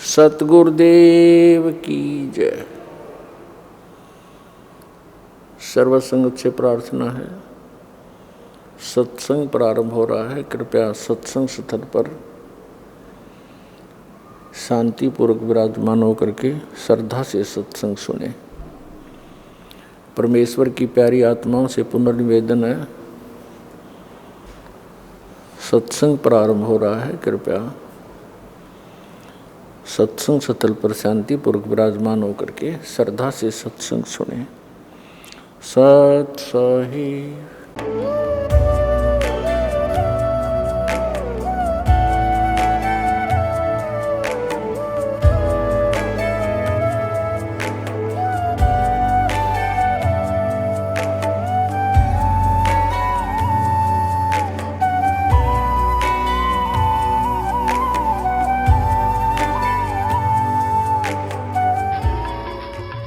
सतगुरुदेव की जय। सर्वसंगत से प्रार्थना है, सत्संग प्रारंभ हो रहा है। कृपया सत्संग स्थल पर शांतिपूर्वक विराजमान होकर के श्रद्धा से सत्संग सुने। परमेश्वर की प्यारी आत्माओं से पुनर्निवेदन है, सत्संग प्रारंभ हो रहा है। कृपया सत्संग स्थल पर शांतिपूर्वक विराजमान होकर के श्रद्धा से सत्संग सुने। सत सही।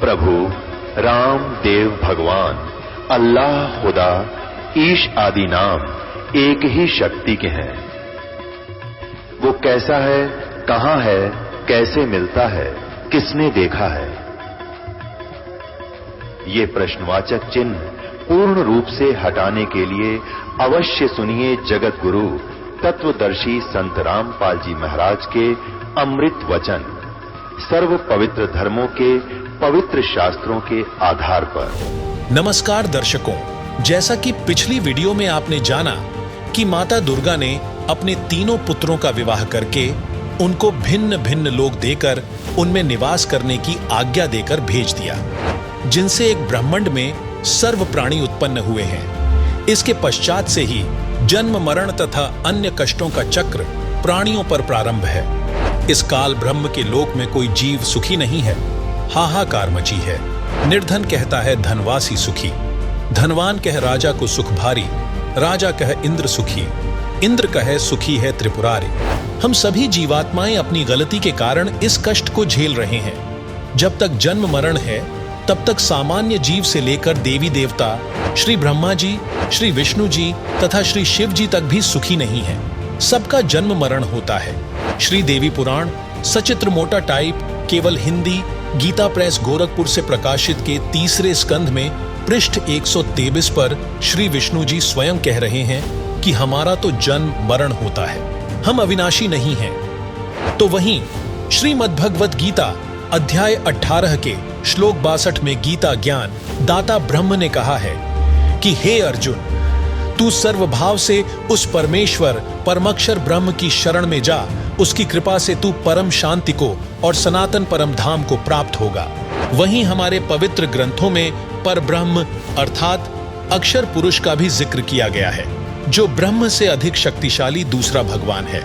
प्रभु राम देव भगवान अल्लाह खुदा ईश आदि नाम एक ही शक्ति के हैं। वो कैसा है, कहां है, कैसे मिलता है, किसने देखा है? ये प्रश्नवाचक चिन्ह पूर्ण रूप से हटाने के लिए अवश्य सुनिए जगत गुरु तत्वदर्शी संत रामपाल जी महाराज के अमृत वचन, सर्व पवित्र धर्मों के पवित्र शास्त्रों के आधार पर। नमस्कार दर्शकों, जैसा कि पिछली वीडियो में आपने जाना कि माता दुर्गा ने अपने तीनों पुत्रों का विवाह करके उनको भिन्न भिन्न लोक देकर उनमें निवास करने की आज्ञा देकर भेज दिया, जिनसे एक ब्रह्मांड में सर्व प्राणी उत्पन्न हुए हैं। इसके पश्चात से ही जन्म मरण तथा अन्य कष्टों का चक्र प्राणियों पर प्रारंभ है। इस काल ब्रह्म के लोक में कोई जीव सुखी नहीं है, हाहाकार मची है। निर्धन कहता है धनवासी सुखी, धनवान कह राजा को सुख भारी, राजा कह इंद्र सुखी, इंद्र कहे सुखी है त्रिपुरारी। हम सभी जीवात्माएं अपनी गलती के कारण इस कष्ट को झेल रहे हैं। जब तक जन्म मरण है तब तक सामान्य जीव से लेकर देवी देवता, श्री ब्रह्मा जी, श्री विष्णु जी तथा श्री शिव जी तक भी सुखी नहीं है। सबका जन्म मरण होता है। श्री देवी पुराण सचित्र मोटा टाइप केवल हिंदी गीता प्रेस गोरखपुर से प्रकाशित के तीसरे स्कंध में पृष्ठ 123 पर श्री विष्णु जी स्वयं कह रहे हैं कि हमारा तो जन्म मरण होता है, हम अविनाशी नहीं हैं। तो वहीं श्रीमद्भगवत गीता अध्याय 18 के श्लोक 62 में गीता ज्ञान दाता ब्रह्म ने कहा है कि हे अर्जुन, तू सर्वभाव से उस परमेश्वर परमक्षर ब्रह्म की शरण में जा, उसकी कृपा से तू परम शांति को और सनातन परम धाम को प्राप्त होगा। वहीं हमारे पवित्र ग्रंथों में पर ब्रह्म अर्थात अक्षर पुरुष का भी जिक्र किया गया है, जो ब्रह्म से अधिक शक्तिशाली दूसरा भगवान है।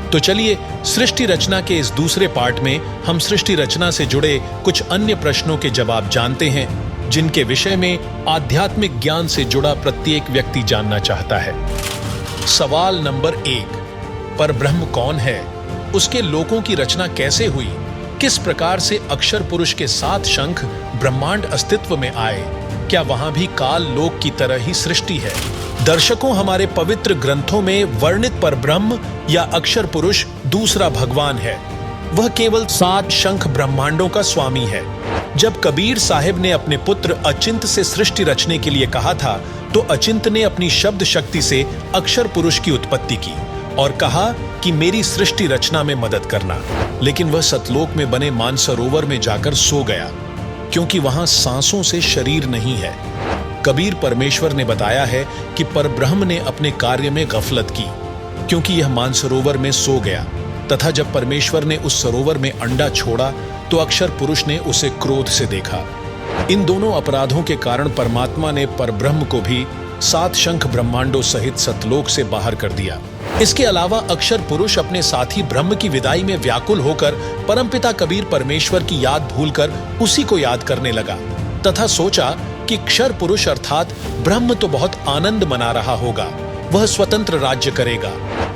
तो चलिए सृष्टि रचना के इस दूसरे पार्ट में हम सृष्टि रचना से जुड़े कुछ अन्य प्रश्नों के जवाब जानते हैं, जिनके विषय में आध्यात्मिक ज्ञान से जुड़ा प्रत्येक व्यक्ति जानना चाहता है। सवाल नंबर 1, पर ब्रह्म कौन है? उसके लोकों की रचना कैसे हुई? किस प्रकार से अक्षर पुरुष के 7 शंख ब्रह्मांड अस्तित्व में आए? क्या वहां भी काल लोक की तरह ही सृष्टि है? दर्शकों, हमारे पवित्र ग्रंथों में वर्णित पर ब्रह्म या अक्षर पुरुष दूसरा भगवान है। वह केवल 7 शंख ब्रह्मांडों का स्वामी है। जब कबीर साहिब ने अपने पुत्र अचिंत से सृष्टि रचने के लिए कहा था, तो अचिंत ने अपनी शब्द शक्ति से अक्षर पुरुष की उत्पत्ति की और कहा कि मेरी सृष्टि रचना में मदद करना। लेकिन वह सतलोक में बने मानसरोवर में जाकर सो गया, क्योंकि वहां सांसों से शरीर नहीं है। कबीर परमेश्वर ने बताया है कि परब्रह्म ने अपने कार्य में गफलत की, क्योंकि यह मानसरोवर में सो गया, तथा जब परमेश्वर ने उस सरोवर में अंडा छोड़ा तो अक्षर पुरुष ने उसे क्रोध से देखा। इन दोनों अपराधों के कारण परमात्मा ने परब्रह्म को भी 7 शंख ब्रह्मांडों सहित सतलोक से बाहर कर दिया। इसके अलावा अक्षर पुरुष अपने साथी ब्रह्म की विदाई में व्याकुल होकर परमपिता कबीर परमेश्वर की याद भूलकर उसी को याद करने लगा, तथा सोचा कि क्षर पुरुष अर्थात ब्रह्म तो बहुत आनंद मना रहा होगा, वह स्वतंत्र राज्य करेगा।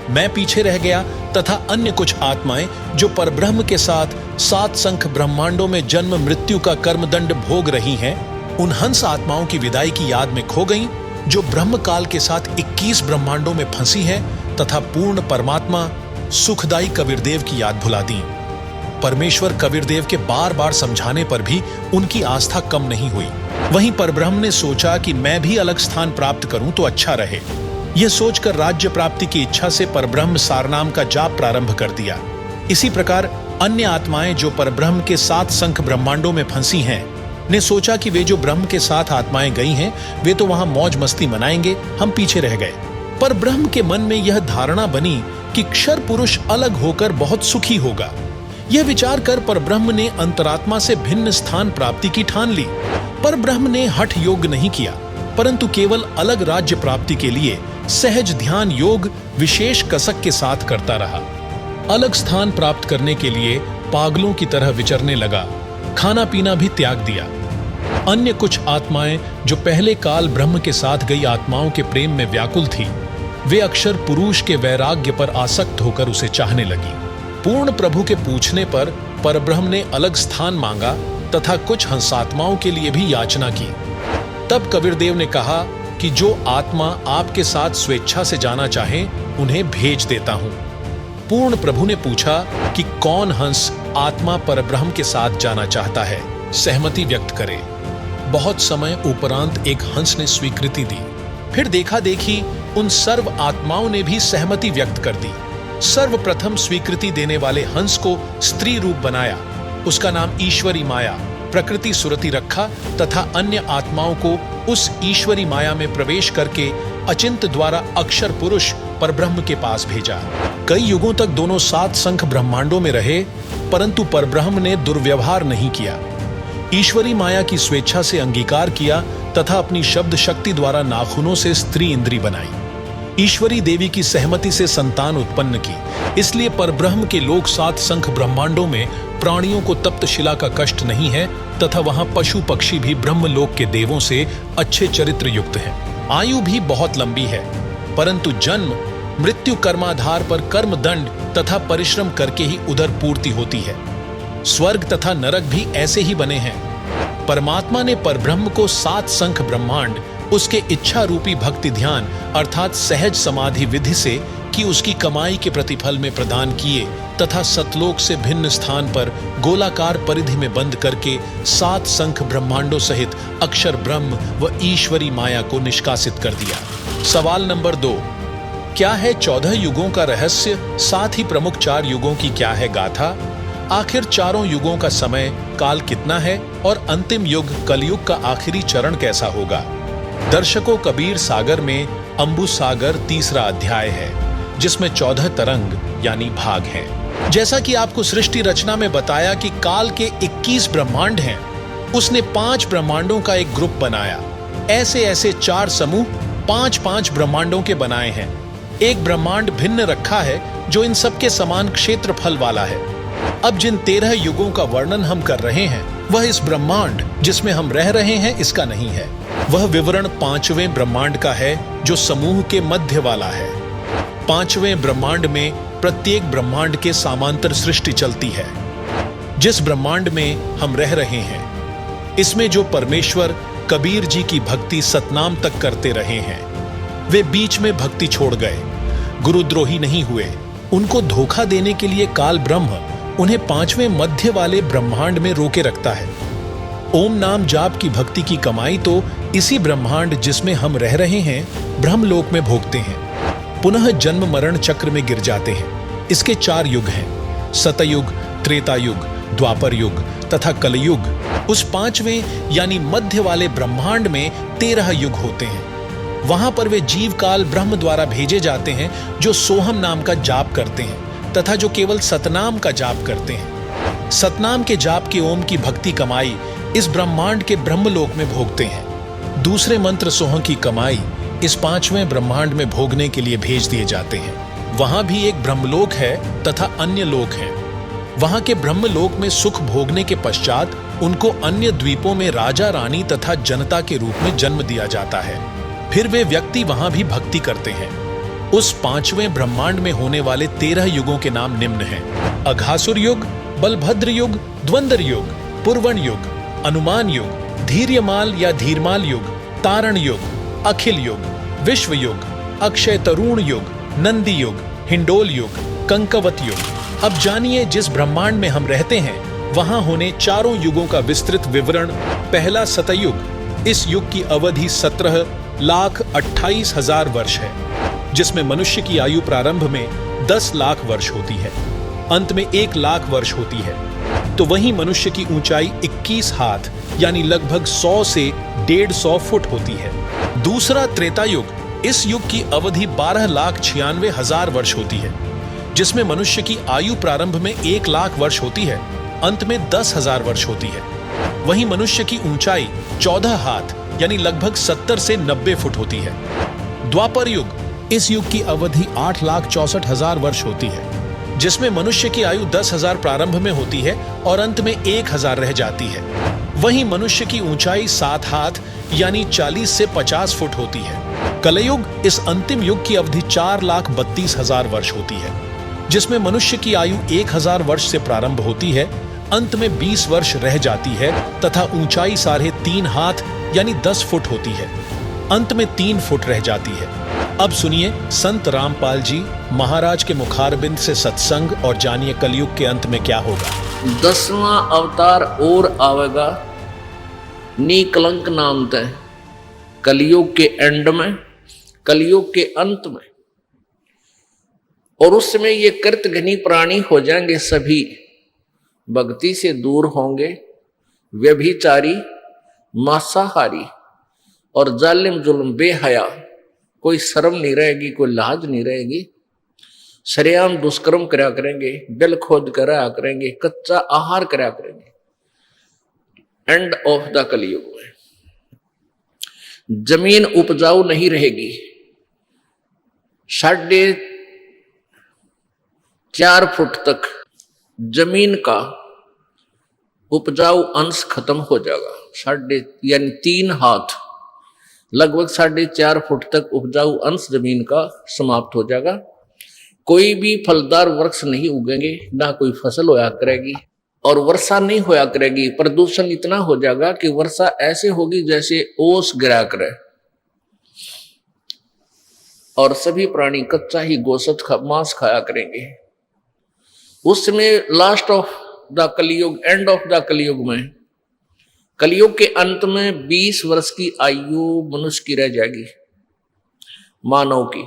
मैं पीछे रह गया तथा अन्य कुछ आत्माएं जो परब्रह्म के साथ 7 शंख ब्रह्मांडों में जन्म मृत्यु का कर्मदंड भोग रही हैं, उन हंस आत्माओं की विदाई की याद में खो गईं, जो ब्रह्म काल के साथ 21 ब्रह्मांडों में फंसी हैं तथा पूर्ण परमात्मा सुखदायी कबीरदेव की याद भुला दी। परमेश्वर कबीरदेव के बार बार समझाने पर भी उनकी आस्था कम नहीं हुई। वहीं परब्रह्म ने सोचा कि मैं भी अलग स्थान प्राप्त करूं तो अच्छा रहे। यह सोचकर राज्य प्राप्ति की इच्छा से परब्रह्म सारनाम का जाप प्रारंभ कर दिया। इसी प्रकार अन्य आत्माएं जो परब्रह्म के 7 शंख ब्रह्मांडों में फंसी हैं, ने सोचा कि वे जो ब्रह्म के साथ आत्माएं गई हैं, वे तो वहां मौज मस्ती मनाएंगे, हम पीछे रह गए। पर ब्रह्म के मन में यह धारणा बनी कि क्षर पुरुष अलग होकर बहुत सुखी होगा। यह विचार कर परब्रह्म ने अंतरात्मा से भिन्न स्थान प्राप्ति की ठान ली। पर ब्रह्म ने हठ योग नहीं किया, परंतु केवल अलग राज्य प्राप्ति के लिए सहज ध्यान योग विशेष कसक के साथ करता रहा। अलग स्थान प्राप्त करने के लिए पागलों की तरह विचरने लगा, खाना पीना भी त्याग दिया। अन्य कुछ आत्माएं जो पहले काल ब्रह्म के साथ गई आत्माओं के प्रेम में व्याकुल थी, वे अक्षर पुरुष के वैराग्य पर आसक्त होकर उसे चाहने लगी। पूर्ण प्रभु के पूछने पर परब्रह्म ने अलग स्थान मांगा तथा कुछ हंसात्माओं के लिए भी याचना की। तब कबीरदेव ने कहा कि जो आत्मा आपके साथ स्वेच्छा से जाना चाहे, उन्हें भेज देता हूं। पूर्ण प्रभु ने पूछा कि कौन हंस आत्मा परब्रह्म के साथ जाना चाहता है, सहमति व्यक्त करे। बहुत समय उपरांत एक हंस ने स्वीकृति दी। फिर देखा देखी उन सर्व आत्माओं ने भी सहमति व्यक्त कर दी। सर्वप्रथम स्वीकृति देने वाले हंस को स्त्री रूप बनाया, उसका नाम ईश्वरी माया प्रकृति सुरति रखा तथा अन्य आत्माओं को उस ईश्वरी माया में प्रवेश करके अचिंत द्वारा अक्षर पुरुष परब्रह्म के पास भेजा। कई युगों तक दोनों 7 शंख ब्रह्मांडों में रहे, परंतु परब्रह्म ने दुर्व्यवहार नहीं किया। ईश्वरी माया की स्वेच्छा से अंगीकार किया तथा अपनी शब्द शक्ति द्वारा नाखूनों से स्त्री इंद्री बनाई। ईश्वरी देवी की सहमति से संतान उत्पन्न की। इसलिए परब्रह्म के लोक 7 शंख ब्रह्मांडों में प्राणियों को तप्त शिला का कष्ट नहीं है तथा वहां पशु पक्षी भी ब्रह्मलोक के देवों से अच्छे चरित्र युक्त हैं। आयु भी बहुत लंबी है, परंतु जन्म मृत्यु कर्माधार पर कर्म दंड तथा परिश्रम करके ही उधर पूर्ति होती है। स्वर्ग तथा नरक भी ऐसे ही बने हैं। परमात्मा ने परब्रह्म को 7 शंख ब्रह्मांड उसके इच्छा रूपी भक्ति ध्यान अर्थात सहज समाधि विधि से कि उसकी कमाई के प्रतिफल में प्रदान किए तथा सतलोक से भिन्न स्थान पर गोलाकार परिधि में बंद करके 7 शंख ब्रह्मांडों सहित अक्षर ब्रह्म व ईश्वरी माया को निष्कासित कर दिया। सवाल नंबर 2, क्या है 14 युगों का रहस्य, साथ ही प्रमुख 4 युगों की क्या है गाथा? आखिर चारों युगों का समय काल कितना है और अंतिम युग कलयुग का आखिरी चरण कैसा होगा? दर्शकों, कबीर सागर में अंबु सागर 3रा अध्याय है, जिसमें 14 तरंग यानी भाग हैं। जैसा कि आपको सृष्टि रचना में बताया कि काल के 21 ब्रह्मांड हैं, उसने 5 ब्रह्मांडों का एक ग्रुप बनाया। ऐसे ऐसे 4 समूह 5-5 ब्रह्मांडों के बनाए हैं। एक ब्रह्मांड भिन्न रखा है जो इन सबके समान क्षेत्रफल वाला है। अब जिन 13 युगों का वर्णन हम कर रहे हैं, वह इस ब्रह्मांड जिसमें हम रह रहे हैं इसका नहीं है। वह विवरण 5वें ब्रह्मांड का है जो समूह के मध्य वाला है। 5वें ब्रह्मांड में प्रत्येक ब्रह्मांड के समांतर सृष्टि चलती है। जिस ब्रह्मांड में हम रह रहे हैं, इसमें जो परमेश्वर कबीर जी की भक्ति सतनाम तक करते रहे हैं, वे बीच में भक्ति छोड़ गए, गुरुद्रोही नहीं हुए। उनको धोखा देने के लिए काल ब्रह्म उन्हें 5वें मध्य वाले ब्रह्मांड में रोके रखता है। ओम नाम जाप की भक्ति की कमाई तो इसी ब्रह्मांड जिसमें हम रह रहे हैं ब्रह्मलोक में भोगते हैं। पुनः जन्म मरण चक्र में गिर जाते हैं। इसके 4 युग हैं, सतयुग, त्रेता युग, द्वापर युग तथा कलयुग। उस 5वें यानी मध्य वाले ब्रह्मांड में 13 युग होते हैं। वहां पर वे जीव काल ब्रह्म द्वारा भेजे जाते हैं जो सोहम नाम का जाप करते हैं तथा जो केवल सतनाम का जाप करते हैं। सतनाम के जाप के ओम की भक्ति कमाई इस ब्रह्मांड के ब्रह्मलोक में भोगते हैं। दूसरे मंत्र सोह की कमाई इस 5वें ब्रह्मांड में भोगने के लिए भेज दिए जाते हैं। वहां भी एक ब्रह्मलोक है तथा अन्य लोक है। वहां के ब्रह्मलोक में सुख भोगने के पश्चात उनको अन्य द्वीपों में राजा रानी तथा जनता के रूप में जन्म दिया जाता है। फिर वे व्यक्ति वहां भी भक्ति करते हैं। उस 5वें ब्रह्मांड में होने वाले 13 युगों के नाम निम्न हैं: अघासुर युग, बलभद्र युग, द्वंद्व युग, पूर्वण युग, अनुमान युग, धीर्यमाल या धीरमाल युग, तारण युग, अखिल युग, विश्व युग, अक्षय तरुण युग, नंदी युग, हिंडोल युग, कंकवत युग, अब जानिए जिस ब्रह्मांड में हम रहते हैं वहां होने चारों युगों का विस्तृत विवरण। पहला सतयुग, इस युग की अवधि 17,28,000 वर्ष है, जिसमें मनुष्य की आयु प्रारंभ में 10 लाख वर्ष होती है, अंत में 1 लाख वर्ष होती है। तो वहीं मनुष्य की ऊंचाई 21 हाथ यानी लगभग 100 से 150 फुट होती है। दूसरा त्रेता युग, इस युग की अवधि 12,96,000 वर्ष होती है, जिसमें मनुष्य की आयु प्रारंभ में 1 लाख वर्ष होती है, अंत में 10,000 वर्ष होती है। वहीं मनुष्य की ऊंचाई 14 हाथ यानी लगभग 70 से 90 फुट होती है। द्वापर युग, इस युग की अवधि 8,64,000 वर्ष होती है, जिसमें मनुष्य की आयु 10,000 प्रारंभ में होती है और अंत में 1,000 रह जाती है। वहीं मनुष्य की ऊंचाई 7 हाथ यानी 40 से 50 फुट होती है। कलयुग, इस अंतिम युग की अवधि 4,32,000 वर्ष होती है, जिसमें मनुष्य की आयु 1,000 वर्ष से प्रारंभ होती है, अंत में 20 वर्ष रह जाती है तथा ऊंचाई 3.5 हाथ यानी 10 फुट होती है, अंत में 3 फुट रह जाती है। अब सुनिए संत रामपाल जी महाराज के मुखारबिंद से सत्संग और जानिए कलयुग के अंत में क्या होगा। 10वां अवतार और आवेगा, निकलंक नाम तय, कलयुग के एंड में, कलयुग के अंत में। और उस समय ये कृत घनी प्राणी हो जाएंगे, सभी भक्ति से दूर होंगे, व्यभिचारी, मांसाहारी और जालिम जुल्म बेहया, कोई शर्म नहीं रहेगी, कोई लाज नहीं रहेगी, सरेआम दुष्कर्म करा करेंगे, जल खोद करा करेंगे, कच्चा आहार करा करेंगे। एंड ऑफ द कलयुग में जमीन उपजाऊ नहीं रहेगी, 4.5 फुट तक जमीन का उपजाऊ अंश खत्म हो जाएगा। यानी 3 हाथ लगभग 4.5 फुट तक उपजाऊ अंश जमीन का समाप्त हो जाएगा। कोई भी फलदार वृक्ष नहीं उगेंगे, ना कोई फसल होया करेगी और वर्षा नहीं होया करेगी। प्रदूषण इतना हो जाएगा कि वर्षा ऐसे होगी जैसे ओस गिरा करे, और सभी प्राणी कच्चा ही गोश्त मांस खाया करेंगे। उस समय लास्ट ऑफ द कलयुग, एंड ऑफ द कलयुग में, कलयुग के अंत में 20 वर्ष की आयु मनुष्य की रह जाएगी, मानव की।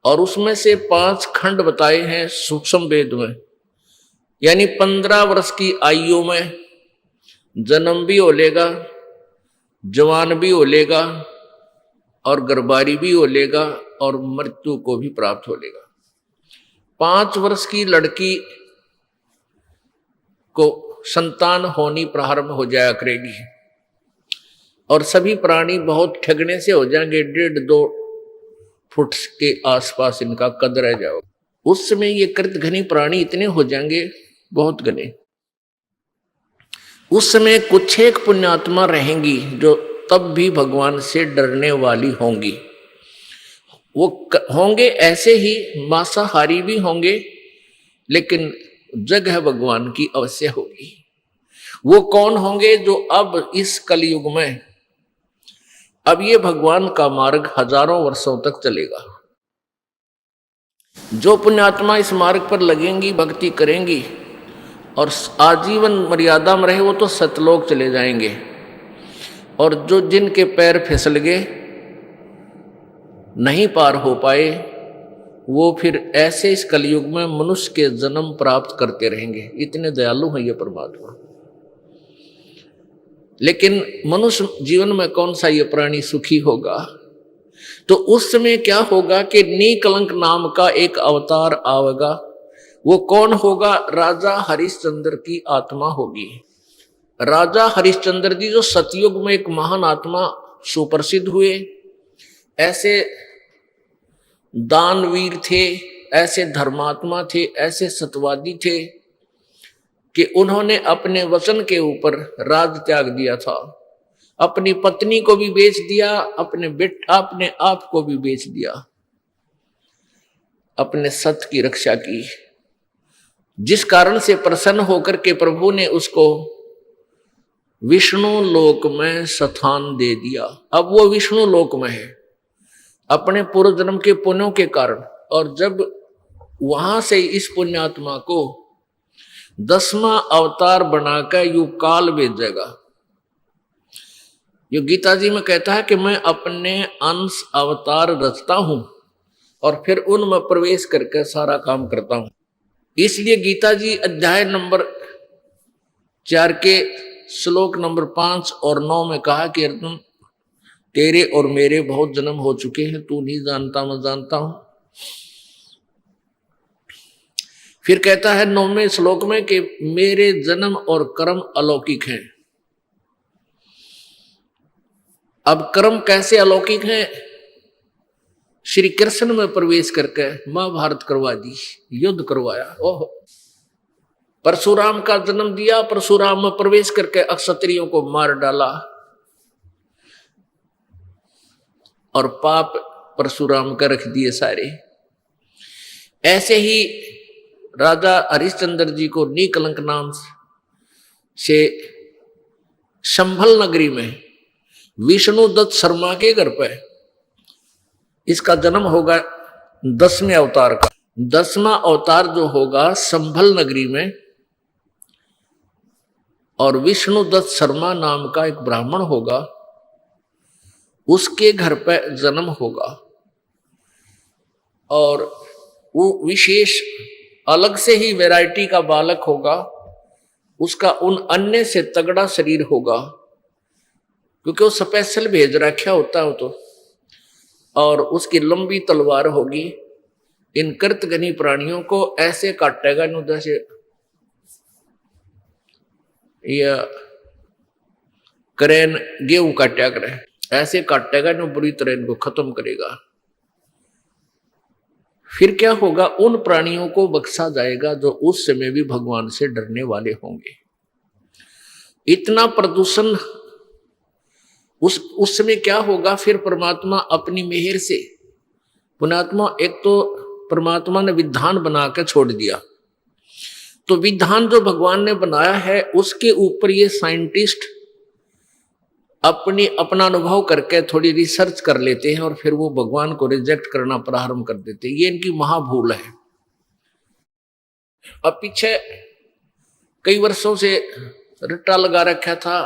और उसमें से 5 खंड बताए हैं सूक्ष्म वेद में, यानी 15 वर्ष की आयु में जन्म भी हो लेगा, जवान भी हो लेगा और गर्भारी भी हो लेगा और मृत्यु को भी प्राप्त हो लेगा। 5 वर्ष की लड़की को संतान होनी प्रारंभ हो जाया करेगी और सभी प्राणी बहुत ठगने से हो जाएंगे, 1.5-2 फुट के आसपास इनका कद रह जाओ। उस समय ये कृत घनी प्राणी इतने हो जाएंगे, बहुत घने। उस समय कुछ एक पुण्यात्मा रहेंगी जो तब भी भगवान से डरने वाली होंगी। वो होंगे ऐसे ही, मांसाहारी भी होंगे, लेकिन जगह भगवान की अवश्य होगी। वो कौन होंगे? जो अब इस कलयुग में, अब ये भगवान का मार्ग हजारों वर्षों तक चलेगा। जो पुण्यात्मा इस मार्ग पर लगेंगी, भक्ति करेंगी और आजीवन मर्यादा में रहे, वो तो सतलोक चले जाएंगे। और जो जिनके पैर फिसल गए, नहीं पार हो पाए, वो फिर ऐसे इस कलयुग में मनुष्य के जन्म प्राप्त करते रहेंगे। इतने दयालु हैं ये परमात्मा। लेकिन मनुष्य जीवन में कौन सा ये प्राणी सुखी होगा? तो उस समय क्या होगा कि निकलंक नाम का एक अवतार आवेगा। वो कौन होगा? राजा हरिश्चंद्र की आत्मा होगी। राजा हरिश्चंद्र जी जो सतयुग में एक महान आत्मा सुप्रसिद्ध हुए, ऐसे दानवीर थे, ऐसे धर्मात्मा थे, ऐसे सत्यवादी थे कि उन्होंने अपने वचन के ऊपर राज त्याग दिया था। अपनी पत्नी को भी बेच दिया, अपने आप को भी बेच दिया, अपने सत्य की रक्षा की, जिस कारण से प्रसन्न होकर के प्रभु ने उसको विष्णु लोक में स्थान दे दिया। अब वो विष्णु लोक में है अपने पूर्व जन्म के पुण्यों के कारण। और जब वहां से इस पुण्यात्मा को 10वां अवतार बनाकर यू काल भेजेगा। यो गीता जी में कहता है कि मैं अपने अंश अवतार रचता हूं और फिर उनमें प्रवेश करके सारा काम करता हूं। इसलिए गीता जी अध्याय नंबर 4 के श्लोक नंबर 5 और 9 में कहा कि अर्जुन, तेरे और मेरे बहुत जन्म हो चुके हैं, तू नहीं जानता मैं जानता हूं। फिर कहता है 9वें श्लोक में कि मेरे जन्म और कर्म अलौकिक हैं। अब कर्म कैसे अलौकिक हैं? श्री कृष्ण में प्रवेश करके महाभारत करवा दी, युद्ध करवाया। ओह, परशुराम का जन्म दिया, परशुराम में प्रवेश करके अक्षत्रियों को मार डाला और पाप परशुराम का रख दिए सारे। ऐसे ही राजा हरिश्चंद्र जी को नीकलंक नाम से संभल नगरी में विष्णुदत्त शर्मा के घर पे इसका जन्म होगा 10वें अवतार का। 10वां अवतार जो होगा संभल नगरी में, और विष्णुदत्त शर्मा नाम का एक ब्राह्मण होगा, उसके घर पे जन्म होगा। और वो विशेष अलग से ही वैरायटी का बालक होगा। उसका उन अन्य से तगड़ा शरीर होगा, क्योंकि वो स्पेशल भेज रखा होता है तो। और उसकी लंबी तलवार होगी। इन कृतघ्नी प्राणियों को ऐसे काटेगा नु, जैसे या करेन गेहूं काटा करे, ऐसे काटेगा नु, बुरी तरह इनको खत्म करेगा। फिर क्या होगा? उन प्राणियों को बख्शा जाएगा जो उस समय भी भगवान से डरने वाले होंगे। इतना प्रदूषण उस समय क्या होगा? फिर परमात्मा अपनी मेहर से, पुण्यात्मा, एक तो परमात्मा ने विधान बना के छोड़ दिया, तो विधान जो भगवान ने बनाया है उसके ऊपर ये साइंटिस्ट अपना अनुभव करके थोड़ी रिसर्च कर लेते हैं और फिर वो भगवान को रिजेक्ट करना प्रारंभ कर देते हैं। ये इनकी महाभूल है। अब पीछे कई वर्षों से रट्टा लगा रखा था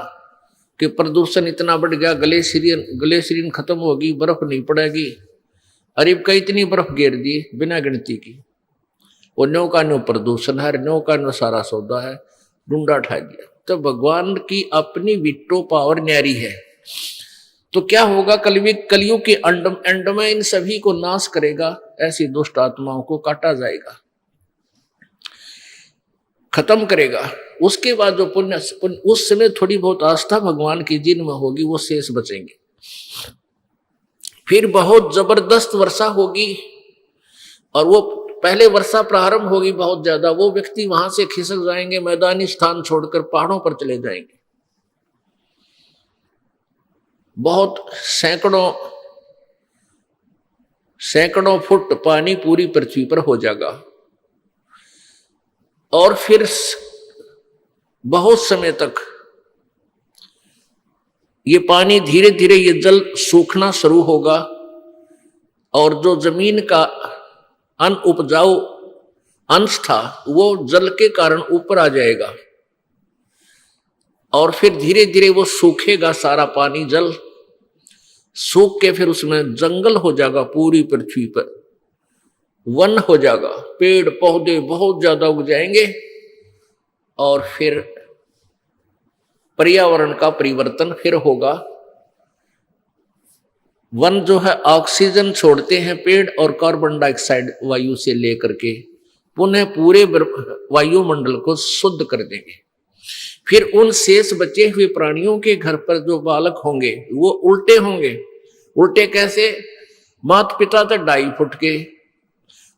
कि प्रदूषण इतना बढ़ गया, ग्लेशियरिन खत्म होगी, बर्फ नहीं पड़ेगी। अरे कई इतनी बर्फ गिर दी बिना गिनती की। वो न्यो का न्यो प्रदूषण है, न्यो का न्यो सारा सौदा है, डूंडा उठा दिया। तो भगवान की अपनी विट्टो पावर न्यारी है। तो क्या होगा? कलयुग के एंड में इन सभी को नाश करेगा, ऐसी दुष्ट आत्माओं को काटा जाएगा, खत्म करेगा। उसके बाद जो पुण्य उस समय थोड़ी बहुत आस्था भगवान की जिनमें होगी वो शेष बचेंगे। फिर बहुत जबरदस्त वर्षा होगी और वो पहले वर्षा प्रारंभ होगी बहुत ज्यादा। वो व्यक्ति वहां से खिसक जाएंगे, मैदानी स्थान छोड़कर पहाड़ों पर चले जाएंगे। बहुत सैकड़ों फुट पानी पूरी पृथ्वी पर हो जाएगा और फिर बहुत समय तक ये पानी धीरे धीरे ये जल सूखना शुरू होगा और जो जमीन का अनउपजाऊ अंश था वो जल के कारण ऊपर आ जाएगा और फिर धीरे धीरे वो सूखेगा। सारा पानी जल सूख के फिर उसमें जंगल हो जाएगा, पूरी पृथ्वी पर वन हो जाएगा, पेड़ पौधे बहुत ज्यादा उग जाएंगे और फिर पर्यावरण का परिवर्तन फिर होगा। वन जो है ऑक्सीजन छोड़ते हैं पेड़ और कार्बन डाइऑक्साइड वायु से लेकर के पुनः पूरे वायुमंडल को शुद्ध कर देंगे। फिर उन शेष बचे हुए प्राणियों के घर पर जो बालक होंगे वो उल्टे होंगे। उल्टे कैसे? माता पिता तो 2.5 फुट के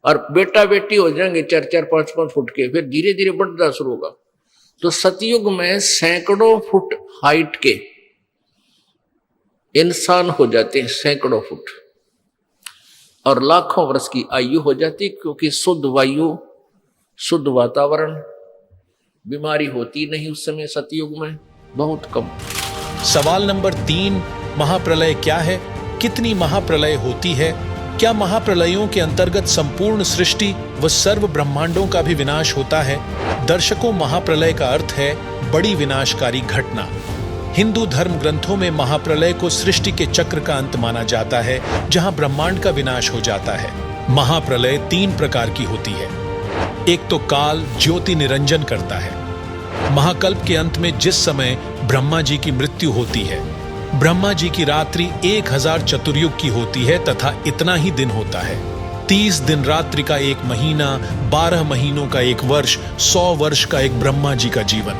और बेटा बेटी हो जाएंगे 4-4, 5-5 फुट के। फिर धीरे धीरे बढ़ना शुरू होगा। तो सतयुग में सैकड़ों फुट हाइट के इंसान हो जाते हैं, सैकड़ों फुट, और लाखों वर्ष की आयु हो जाती, क्योंकि शुद्ध वायु, शुद्ध वातावरण, बीमारी होती नहीं उस समय सतयुग में, बहुत कम। सवाल नंबर 3, महाप्रलय क्या है, कितनी महाप्रलय होती है क्या महाप्रलयों के अंतर्गत संपूर्ण सृष्टि व सर्व ब्रह्मांडों का भी विनाश होता है? दर्शकों, महाप्रलय का अर्थ है बड़ी विनाशकारी घटना। हिंदू धर्म ग्रंथों में महाप्रलय को सृष्टि के चक्र का अंत माना जाता है, जहां ब्रह्मांड का विनाश हो जाता है। महाप्रलय 3 प्रकार की होती है। एक तो काल ज्योति निरंजन करता है। महाकल्प के अंत में जिस समय ब्रह्मा जी की मृत्यु होती है, ब्रह्मा जी की रात्रि 1000 चतुर्युग की होती है तथा इतना ही दिन होता है। 30 दिन रात्रि का एक महीना, 12 महीनों का एक वर्ष, 100 वर्ष का एक ब्रह्मा जी का जीवन,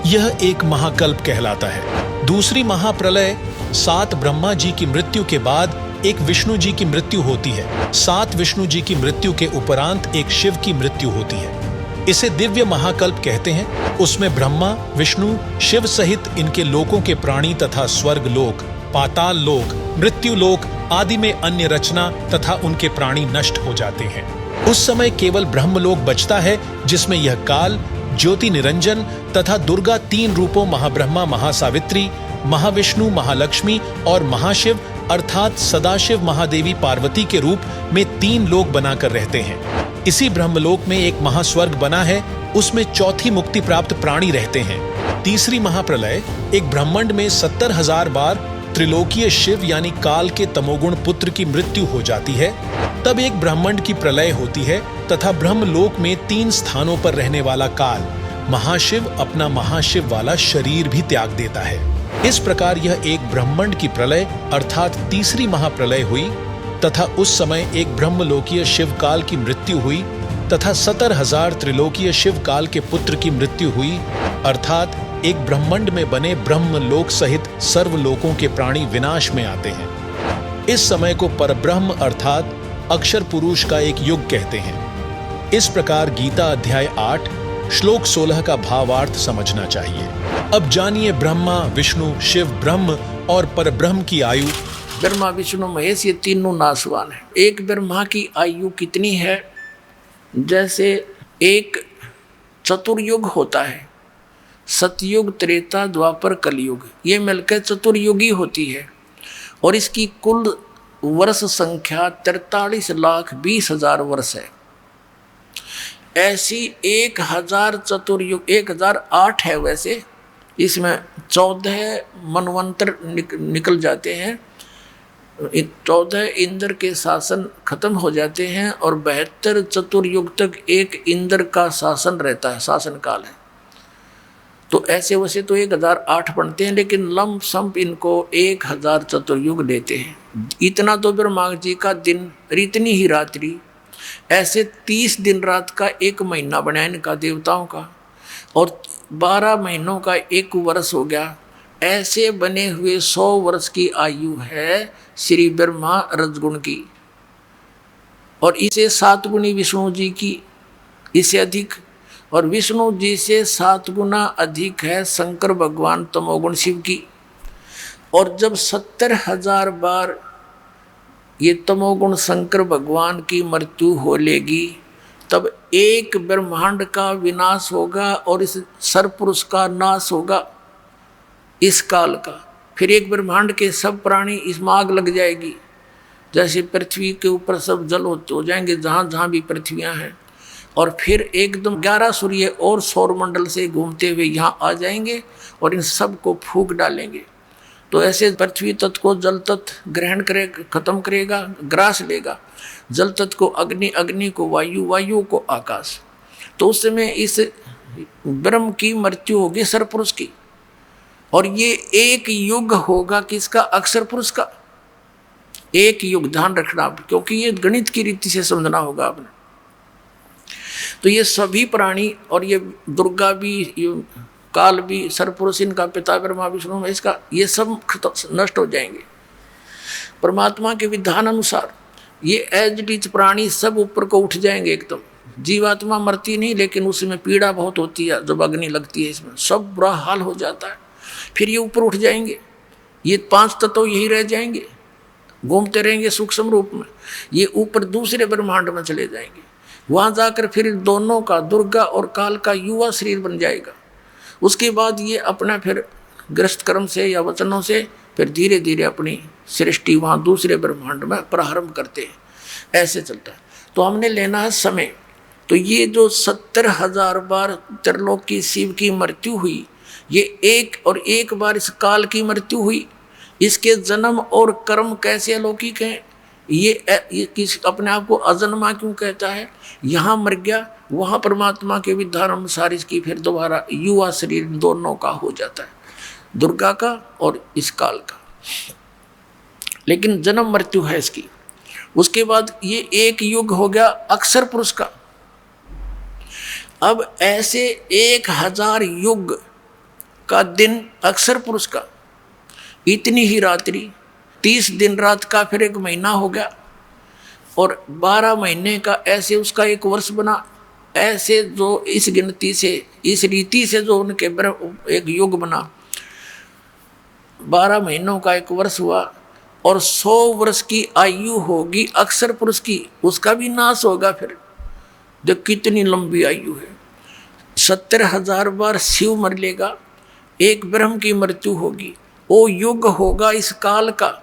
यह एक महाकल्प कहलाता है। दूसरी महाप्रलय 7 ब्रह्मा जी की मृत्यु के बाद एक विष्णु जी की मृत्यु होती है। 7 विष्णु जी की मृत्यु के उपरांत एक शिव की मृत्यु होती है। इसे दिव्य महाकल्प कहते हैं। उसमें ब्रह्मा, विष्णु, शिव सहित इनके लोकों के प्राणी तथा स्वर्ग लोक, पाताल लोक, मृत्यु लोक आदि में अन्य रचना तथा उनके प्राणी नष्ट हो जाते हैं। उस समय केवल ब्रह्मलोक बचता है, जिसमें यह काल, ज्योति निरंजन तथा दुर्गा 3 रूपों महाब्रह्मा, महासावित्री, महाविष्णु, महालक्ष्मी और महाशिव अर्थात सदाशिव महादेवी पार्वती के रूप में 3 लोक बनाकर रहते हैं। इसी ब्रह्मलोक में एक महास्वर्ग बना है, उसमें चौथी मुक्ति प्राप्त प्राणी रहते हैं। तीसरी महाप्रलय एक ब्रह्मांड में 70,000 बार त्रिलोकीय शिव यानी काल के तमोगुण पुत्र की मृत्यु हो जाती है। तब एक ब्रह्मांड की प्रलय होती है तथा ब्रह्मलोक में 3 स्थानों पर रहने वाला काल महाशिव अपना महाशिव वाला शरीर भी त्याग देता है। इस प्रकार यह एक ब्रह्मांड की प्रलय अर्थात तीसरी महाप्रलय हुई तथा उस समय एक ब्रह्मलोकीय शिव काल की मृत्यु हुई तथा 70,000 त्रिलोकीय शिव काल के पुत्र की मृत्यु हुई अर्थात एक ब्रह्मांड में बने ब्रह्मलोक सहित सर्वलोकों के प्राणी विनाश में आते हैं। इस समय को परब्रह्म अर्थात अक्षर पुरुष का एक युग कहते हैं। इस प्रकार गीता अध्याय 8 श्लोक 16 का भावार्थ समझना चाहिए। अब जानिए ब्रह्मा, विष्णु, शिव, ब्रह्म और परब्रह्म की आयु। ब्रह्मा, विष्णु, महेश ये तीनों नासवान हैं। एक ब्रह्मा की आयु कितनी है? जैसे एक चतुर्युग होता है, सतयुग, त्रेता, द्वापर, कलयुग, ये मिलकर चतुर्युगी होती है और इसकी कुल वर्ष संख्या 43,20,000 वर्ष है। ऐसी 1000 चतुर्युग 1008 है। वैसे इसमें 14 मनवंतर निकल जाते हैं, 14 इंद्र के शासन खत्म हो जाते हैं और 72 चतुर्युग तक एक इंद्र का शासन रहता है, शासन काल है। तो ऐसे वैसे तो 1008 बनते हैं, लेकिन लंब संप इनको 1000 चतुर्युग देते हैं। इतना तो ब्रह्मा जी का दिन, इतनी ही रात्रि, ऐसे 30 दिन रात का एक महीना बना इनका देवताओं का, और 12 महीनों का एक वर्ष हो गया। ऐसे बने हुए 100 वर्ष की आयु है श्री ब्रह्मा रजगुण की, और इसे 7 गुणी विष्णु जी की, इससे अधिक, और विष्णु जी से 7 गुना अधिक है शंकर भगवान तमोगुण शिव की। और जब 70,000 बार ये तमोगुण शंकर भगवान की मृत्यु हो लेगी, तब एक ब्रह्मांड का विनाश होगा और इस सरपुरुष का नाश होगा इस काल का। फिर एक ब्रह्मांड के सब प्राणी इसमें आग लग जाएगी, जैसे पृथ्वी के ऊपर सब जल हो जाएंगे जहाँ जहाँ भी पृथ्वियाँ हैं, और फिर एकदम 11 सूर्य और सौरमंडल से घूमते हुए यहाँ आ जाएंगे और इन सब को फूंक डालेंगे। तो ऐसे पृथ्वी तत्व को जल तत्व ग्रहण करेगा, खत्म करेगा, ग्रास लेगा। जल तत्व को अग्नि, अग्नि को वायु, वायु को आकाश। तो उस समय इस ब्रह्म की मृत्यु होगी सरपुरुष की, और ये एक युग होगा किसका? अक्षर पुरुष का। एक युग, ध्यान रखना, क्योंकि ये गणित की रीति से समझना होगा आपने। तो ये सभी प्राणी, और ये दुर्गा भी, काल भी, सरपुरुष, इनका पिता ब्रह्मा विष्णु में, इसका ये सब नष्ट हो जाएंगे। परमात्मा के विधान अनुसार ये एज इट इज प्राणी सब ऊपर को उठ जाएंगे एकदम। जीवात्मा मरती नहीं, लेकिन उसमें पीड़ा बहुत होती है जब अग्नि लगती है, इसमें सब बुरा हाल हो जाता है। फिर ये ऊपर उठ जाएंगे, ये 5 तत्व यही रह जाएंगे, घूमते रहेंगे सूक्ष्म रूप में। ये ऊपर दूसरे ब्रह्मांड में चले जाएंगे, वहाँ जाकर फिर दोनों का, दुर्गा और काल का युवा शरीर बन जाएगा। उसके बाद ये अपना फिर ग्रस्त कर्म से या वचनों से फिर धीरे धीरे अपनी सृष्टि वहाँ दूसरे ब्रह्मांड में प्रारंभ करते हैं। ऐसे चलता है। तो हमने लेना है समय। तो ये जो 70,000 बार त्रिलोक की शिव की मृत्यु हुई, ये एक बार इस काल की मृत्यु हुई, इसके जन्म और कर्म कैसे अलौकिक हैं। ये किस अपने आप को अजन्मा क्यों कहता है। यहाँ मर गया, वहाँ परमात्मा के विधान अनुसार इसकी फिर दोबारा युवा शरीर दोनों का हो जाता है, दुर्गा का और इस काल का। लेकिन जन्म मृत्यु है इसकी। उसके बाद ये एक युग हो गया अक्षर पुरुष का। अब ऐसे 1000 युग का दिन अक्षर पुरुष का, इतनी ही रात्रि, 30 दिन रात का फिर एक महीना हो गया, और 12 महीने का ऐसे उसका एक वर्ष बना। ऐसे जो इस गिनती से, इस रीति से जो उनके एक युग बना, 12 महीनों का एक वर्ष हुआ, और 100 वर्ष की आयु होगी अक्षर पुरुष की, उसका भी नाश होगा। फिर देख कितनी लंबी आयु है। 70,000 बार शिव मर लेगा, एक ब्रह्म की मृत्यु होगी, वो युग होगा इस काल का,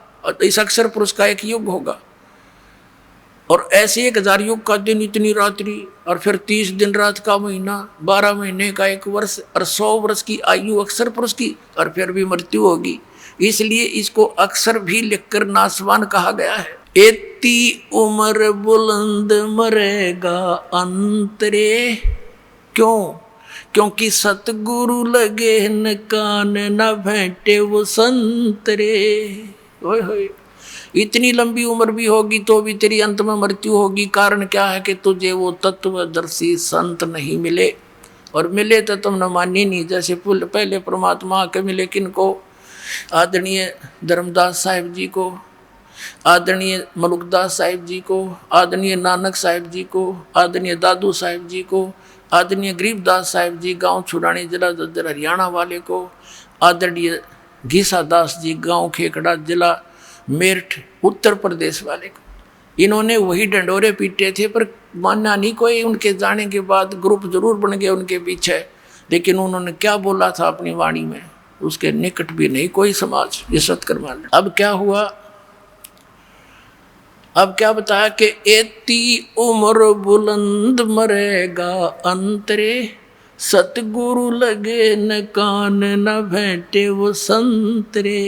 इस अक्षर पुरुष का एक युग होगा। और ऐसे 1000 युग का दिन, इतनी रात्रि, और फिर 30 दिन रात का महीना, 12 महीने का एक वर्ष, और 100 वर्ष की आयु अक्षर पुरुष की, और फिर भी मृत्यु होगी। इसलिए इसको अक्षर भी लिखकर नासवान कहा गया है। एती उम्र बुलंद मरेगा अंतरे, क्यों? क्योंकि सतगुरु लगे न कान न भेंटे वो संतरे। ओए होए, इतनी लंबी उम्र भी होगी तो भी तेरी अंत में मृत्यु होगी। कारण क्या है कि तुझे वो तत्वदर्शी संत नहीं मिले, और मिले तो तुमने मानी नहीं। जैसे पहले परमात्मा के मिले किनको? आदरणीय धर्मदास साहिब जी को, आदरणीय मलुकदास साहिब जी को, आदरणीय नानक साहिब जी को, आदरणीय दादू साहिब जी को, आदरणीय गरीबदास साहिब जी गांव छुड़ानी जिला दद्दर हरियाणा वाले को, आदरणीय घीसा दास जी गांव खेकड़ा जिला मेरठ उत्तर प्रदेश वाले को। इन्होंने वही डंडोरे पीटे थे, पर मानना नहीं कोई। उनके जाने के बाद ग्रुप जरूर बन गए उनके पीछे, लेकिन उन्होंने क्या बोला था अपनी वाणी में, उसके निकट भी नहीं कोई समाज ये सत्कर्मा। अब क्या हुआ? अब क्या बताया कि एती उम्र बुलंद मरेगा अंतरे, सतगुरु लगे न कान न भेंटे वो संतरे।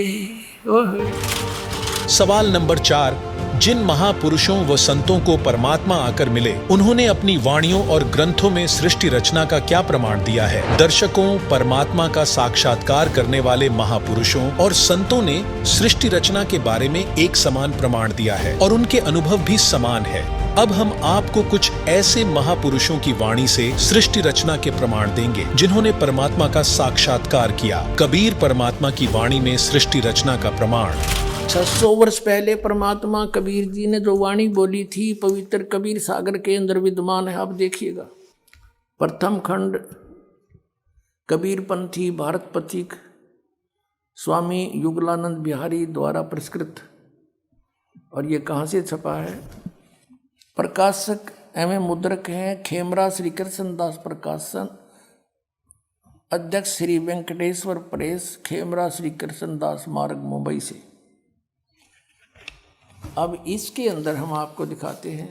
सवाल नंबर 4, जिन महापुरुषों व संतों को परमात्मा आकर मिले, उन्होंने अपनी वाणियों और ग्रंथों में सृष्टि रचना का क्या प्रमाण दिया है? दर्शकों, परमात्मा का साक्षात्कार करने वाले महापुरुषों और संतों ने सृष्टि रचना के बारे में एक समान प्रमाण दिया है, और उनके अनुभव भी समान है। अब हम आपको कुछ ऐसे महापुरुषों की वाणी से सृष्टि रचना के प्रमाण देंगे जिन्होंने परमात्मा का साक्षात्कार किया। कबीर परमात्मा की वाणी में सृष्टि रचना का प्रमाण। 600 वर्ष पहले परमात्मा कबीर जी ने जो वाणी बोली थी, पवित्र कबीर सागर के अंदर विद्यमान है। आप देखिएगा, प्रथम खंड कबीर पंथी भारत पथिक स्वामी युगलानंद बिहारी द्वारा पुरस्कृत। और ये कहाँ से छपा है? प्रकाशक एवं मुद्रक हैं खेमरा श्री कृष्ण दास प्रकाशन, अध्यक्ष श्री वेंकटेश्वर प्रेस, खेमरा श्री कृष्ण दास मार्ग, मुंबई से। अब इसके अंदर हम आपको दिखाते हैं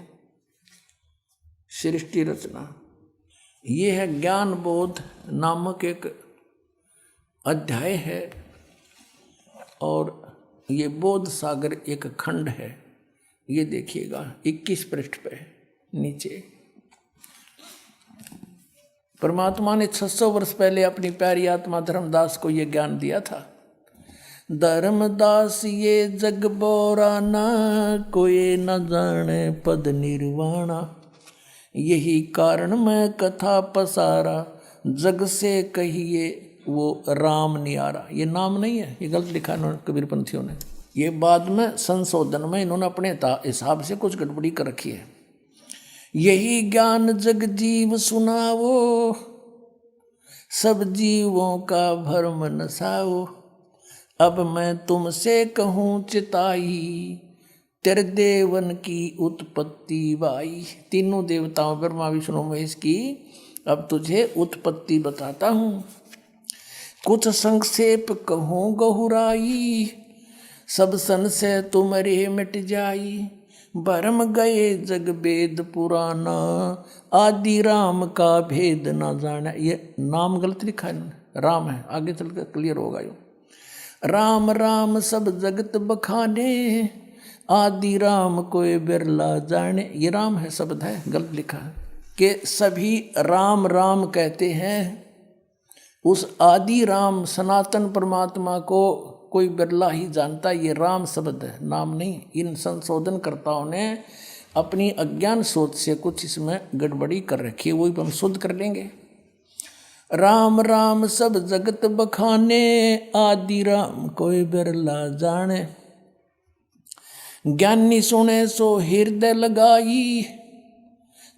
सृष्टि रचना। ये है ज्ञान बोध नामक एक अध्याय है, और ये बोध सागर एक खंड है। ये देखिएगा 21 पृष्ठ पे नीचे। परमात्मा ने 600 वर्ष पहले अपनी प्यारी आत्मा धर्मदास को ये ज्ञान दिया था। धर्मदास ये जग बोराना, कोई न जाने पद निर्वाणा, यही कारण मैं कथा पसारा, जग से कहिए वो राम नियारा। ये नाम नहीं है, ये गलत लिखा इन्होंने कबीर पंथियों ने। ये बाद में संशोधन में इन्होंने अपने हिसाब से कुछ गड़बड़ी कर रखी है। यही ज्ञान जग जीव सुनावो, सब जीवों का भरम नसाओ, अब मैं तुमसे कहूँ चिताई, तेरे देवन की उत्पत्ति बाई। तीनों देवताओं ब्रह्मा विष्णु महेश की अब तुझे उत्पत्ति बताता हूँ। कुछ संक्षेप कहूँ गहुराई, सब संशय तुम्हारे मिट जाई, भरम गए जग वेद पुराना, आदि राम का भेद ना जाना। ये नाम गलत लिखा है, राम है, आगे चल कर क्लियर होगा। यो राम राम सब जगत बखाने, आदि राम कोई बिरला जाने। ये राम है शब्द है, गलत लिखा है कि सभी राम राम कहते हैं, उस आदि राम सनातन परमात्मा को कोई बिरला ही जानता। ये राम शब्द है, नाम नहीं। इन संशोधनकर्ताओं ने अपनी अज्ञान सोच से कुछ इसमें गड़बड़ी कर रखी है, वही हम शुद्ध कर लेंगे। राम राम सब जगत बखाने, आदि राम कोई बिरला जाने। ज्ञानी सुने सो हृदय लगाई,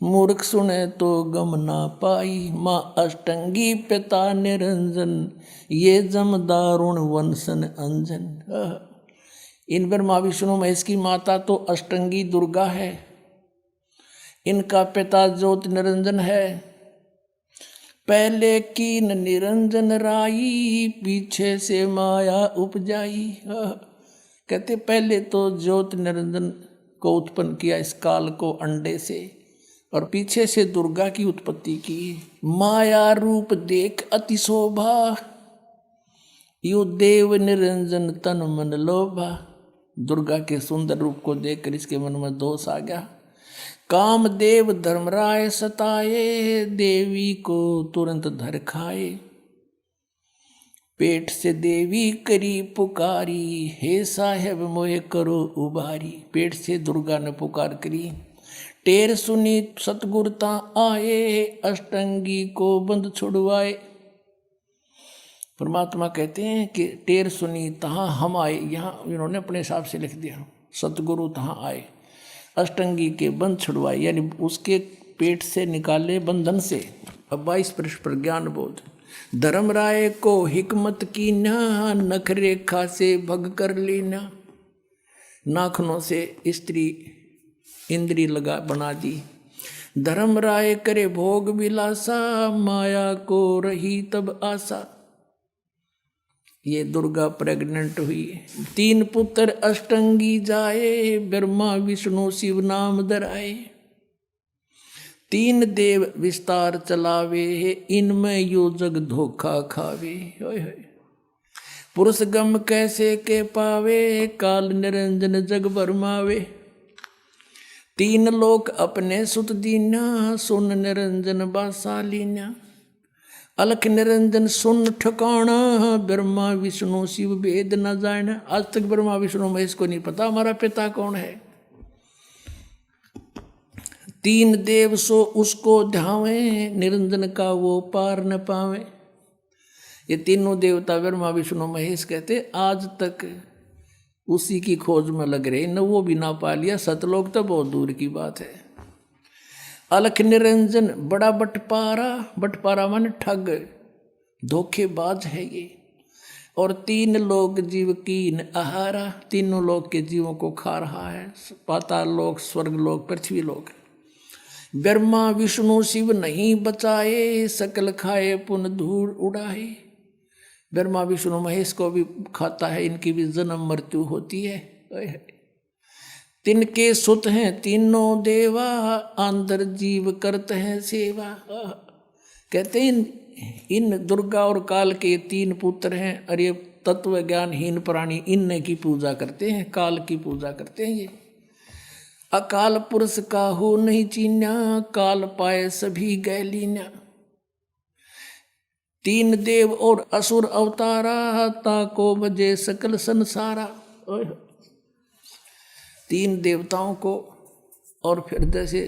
मूर्ख सुने तो गम ना पाई। माँ अष्टंगी पिता निरंजन, ये जमदारुण वंशन अंजन। इन ब्रह्मा विष्णु महेश की माता तो अष्टंगी दुर्गा है, इनका पिता ज्योत निरंजन है। पहले कीन निरंजन राई, पीछे से माया उपजाई। कहते पहले तो ज्योत निरंजन को उत्पन्न किया इस काल को अंडे से, और पीछे से दुर्गा की उत्पत्ति की। माया रूप देख अति शोभा, यो देव निरंजन तन मन लोभा। दुर्गा के सुंदर रूप को देखकर इसके मन में दोष आ गया। कामदेव धर्मराय सताए, देवी को तुरंत धर खाए। पेट से देवी करी पुकारी, हे साहेब मोहे करो उबारी। पेट से दुर्गा ने पुकार करी। टेर सुनी सतगुरता आए, अष्टंगी को बंद छुड़वाए। परमात्मा कहते हैं कि टेर सुनी तहाँ हम आए, यहाँ इन्होंने अपने हिसाब से लिख दिया, सतगुरु तहाँ आए, अष्टंगी के बंद छुड़वाए, यानी उसके पेट से निकाले बंधन से। अब 22 पृष्ठ पर ज्ञान बोध। धर्मराय को हिकमत की ना, नख रेखा से भग कर लेना। नाखनों से स्त्री इंद्री लगा बना दी। धर्मराय करे भोग विलासा, माया को रही तब आशा। ये दुर्गा प्रेग्नेंट हुई। 3 पुत्र अष्टंगी जाए, ब्रह्मा विष्णु शिव नाम धराए। 3 देव विस्तार चलावे, इनमें यो जग धोखा खावे। पुरुष गम कैसे के पावे, काल निरंजन जग भरमावे। 3 लोक अपने सुत दीना, सुन निरंजन बासालीना। अलख निरंजन सुन ठिकाना, ब्रह्मा विष्णु शिव वेद न जाना। आज तक ब्रह्मा विष्णु महेश को नहीं पता हमारा पिता कौन है। 3 देव सो उसको ध्यावे, निरंजन का वो पार न पावे। ये तीनों देवता ब्रह्मा विष्णु महेश कहते आज तक उसी की खोज में लग रहे, न वो भी ना पा लिया, सतलोक तो बहुत दूर की बात है। अलख निरंजन बड़ा बटपारा, बटपारा माने ठग, धोखेबाज है ये। और 3 लोग जीव कीन आहारा, तीनों लोग के जीवों को खा रहा है। पाताल लोक, स्वर्ग लोक, पृथ्वी लोक। ब्रह्मा विष्णु शिव नहीं बचाए, सकल खाए पुन धूल उड़ाए। ब्रह्मा विष्णु महेश को भी खाता है, इनकी भी जन्म मृत्यु होती है। तिनके सुत हैं तीनों देवा, अंदर जीव करते हैं सेवा। कहते हैं इन दुर्गा और काल के 3 पुत्र हैं, और ये तत्व ज्ञानहीन प्राणी इन की पूजा करते हैं, काल की पूजा करते हैं। ये अकाल पुरुष का हो नहीं चीन्या, काल पाए सभी गैलीन्या। 3 देव और असुर अवतारा, ताको बजे सकल संसारा। 3 देवताओं को, और फिर जैसे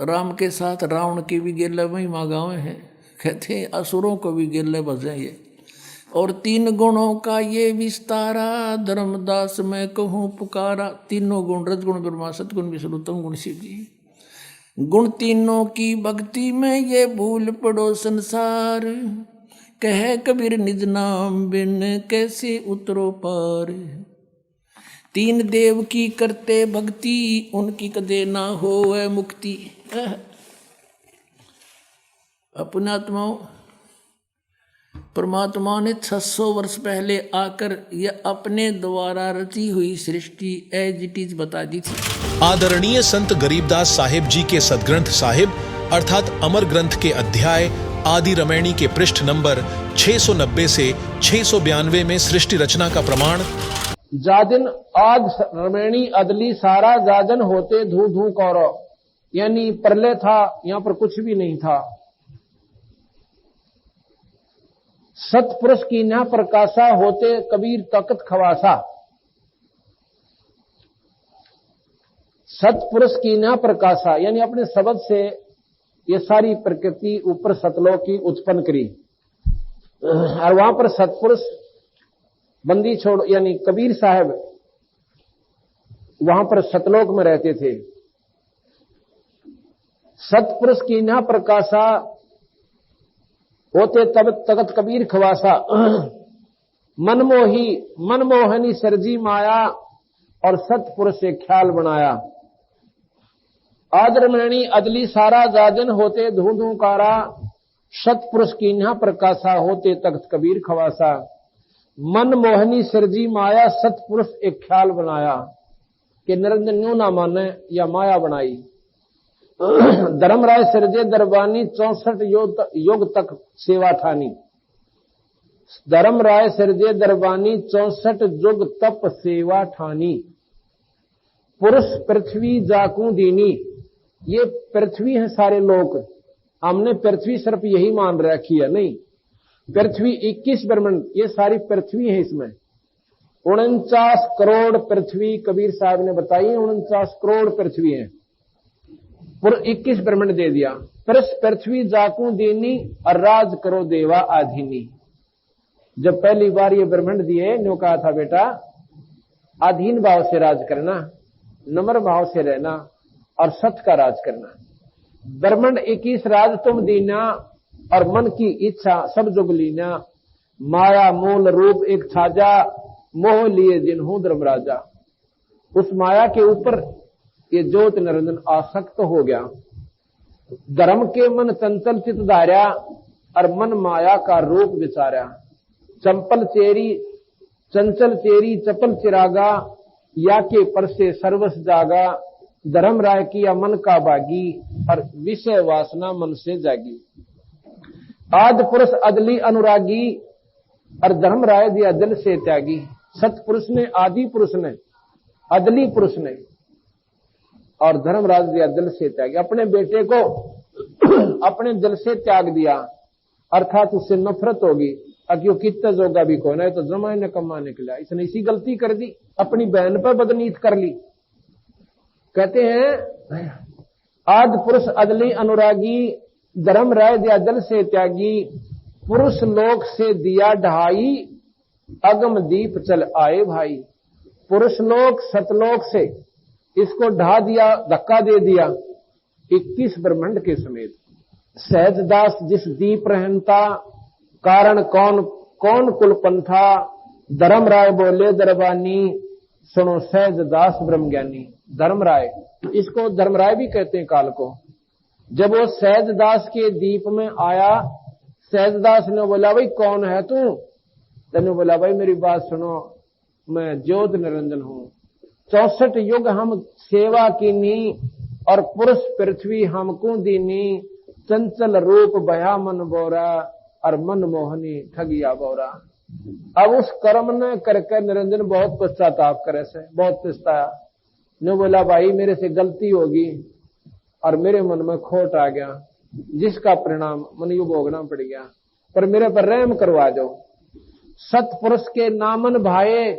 राम के साथ रावण की भी गिरले महिमा गाँव हैं, कहते हैं असुरों को भी गिरले बजे ये। और 3 गुणों का ये विस्तारा, धर्मदास मैं कहूँ पुकारा। तीनों गुण, रजगुण ब्रह्मा, सतगुण विष्णु, तम गुण शिव जी। गुण तीनों की भक्ति में ये भूल पड़ो संसार, कहे कबीर निज नाम बिन कैसे उतरो पार। 3 देव की करते भक्ति, उनकी कदे ना होए मुक्ति। अपने आत्माओं परमात्मा ने 600 वर्ष पहले आकर यह अपने द्वारा रची हुई सृष्टि एज इट इज बता दी थी। आदरणीय संत गरीबदास साहिब जी के सदग्रंथ साहिब अर्थात अमर ग्रंथ के अध्याय आदि रमैणी के पृष्ठ नंबर 690 से 692 में सृष्टि रचना का प्रमाण जादिन आद रमैणी अदली सारा जाजन होते धू धू कौरव, यानी प्रलय था, यहां पर कुछ भी नहीं था। सतपुरुष की न प्रकाशा होते कबीर तकत खवासा, सतपुरुष की न प्रकाशा यानी अपने शब्द से ये सारी प्रकृति ऊपर सतलोक की उत्पन्न करी, और वहां पर सतपुरुष बंदी छोड़ यानी कबीर साहब वहां पर सतलोक में रहते थे। सतपुरुष की न प्रकाशा होते तब तकत कबीर खवासा, मनमोही मनमोहनी सरजी माया और सतपुरुष से ख्याल बनाया। आदरमणी अदली सारा जाजन होते धू धू कारा, सतपुरुष की न प्रकाशा होते तख्त कबीर खवासा। मनमोहनी सरजी माया सतपुरुष एक ख्याल बनाया कि निरंजन न्यू ना माने या माया बनाई। धर्मराय सिरजे दरबानी 64 युग तक सेवा ठानी। धर्मराय सिरजे दरबानी 64 युग तप सेवा ठानी। पुरुष पृथ्वी जाकू दीनी, ये पृथ्वी है सारे लोग, हमने पृथ्वी सिर्फ यही मान रखी है, नहीं, पृथ्वी 21 ब्रह्मांड ये सारी पृथ्वी है। इसमें 49 करोड़ पृथ्वी कबीर साहब ने बताई, 49 करोड़ पृथ्वी है, पूरा 21 ब्रह्मांड दे दिया। पृथ्वी जाकू दीनी और राज करो देवा आधीनी। जब पहली बार ये ब्रह्मांड दिए न्यू कहा था बेटा आधीन भाव से राज करना, नम्र भाव से रहना और सत्य का राज करना। ब्रह्मांड 21 राज तुम दीना और मन की इच्छा सब जुग लीना। माया मूल रूप एक छाजा, मोह लिए जिन्हू धर्मराजा। उस माया के ऊपर ये ज्योत निरंजन आसक्त हो गया। धर्म के मन चंचल चित धार्या और मन माया का रूप विचारा। चंपल चेरी चंचल चेरी चपल चिरागा, या के पर से सर्वस जागा। धर्म राय किया मन का बागी और विषय वासना मन से जागी। आदि पुरुष अदली अनुरागी और धर्म राय दिया दिल से त्यागी। सतपुरुष ने, आदि पुरुष ने, अदली पुरुष ने और धर्मराज दिया दिल से त्यागी। अपने बेटे को अपने दिल से त्याग दिया, अर्थात उससे नफरत होगी। अक्यों कितना जोगा भी कौन है, तो जमाने कमा निकला। इसने इसी गलती कर दी, अपनी बहन पर बदनीत कर ली। कहते हैं आदि पुरुष अदली अनुरागी, धर्म राय दिया दिल से त्यागी। पुरुष लोक से दिया ढहाई, अगम दीप चल आए भाई। पुरुष लोक सतलोक से इसको ढा दिया, धक्का दे दिया 21 ब्रह्मांड के समेत। सहजदास जिस दीप रहनता, कारण कौन कौन कुलपंथा। धर्म राय बोले दरबानी, सुनो सहजदास ब्रह्मज्ञानी। धर्मराय, इसको धर्मराय भी कहते हैं काल को। जब वो सहजदास के दीप में आया, सहजदास ने बोला भाई कौन है तू? तने बोला भाई मेरी बात सुनो, मैं ज्योत निरंजन हूं। 64 युग हम सेवा कीनी और पुरुष पृथ्वी हमको दीनी। चंचल रूप बया मन बोरा और मन मोहनी ठगिया बोरा। अब उस कर्म ने करके निरंजन बहुत पश्चाताप करे से, बहुत पछताया। ने बोला भाई मेरे से गलती होगी और मेरे मन में खोट आ गया, जिसका परिणाम मन यू भोगना पड़ गया, पर मेरे पर रहम करवा दो। सतपुरुष के नामन भाए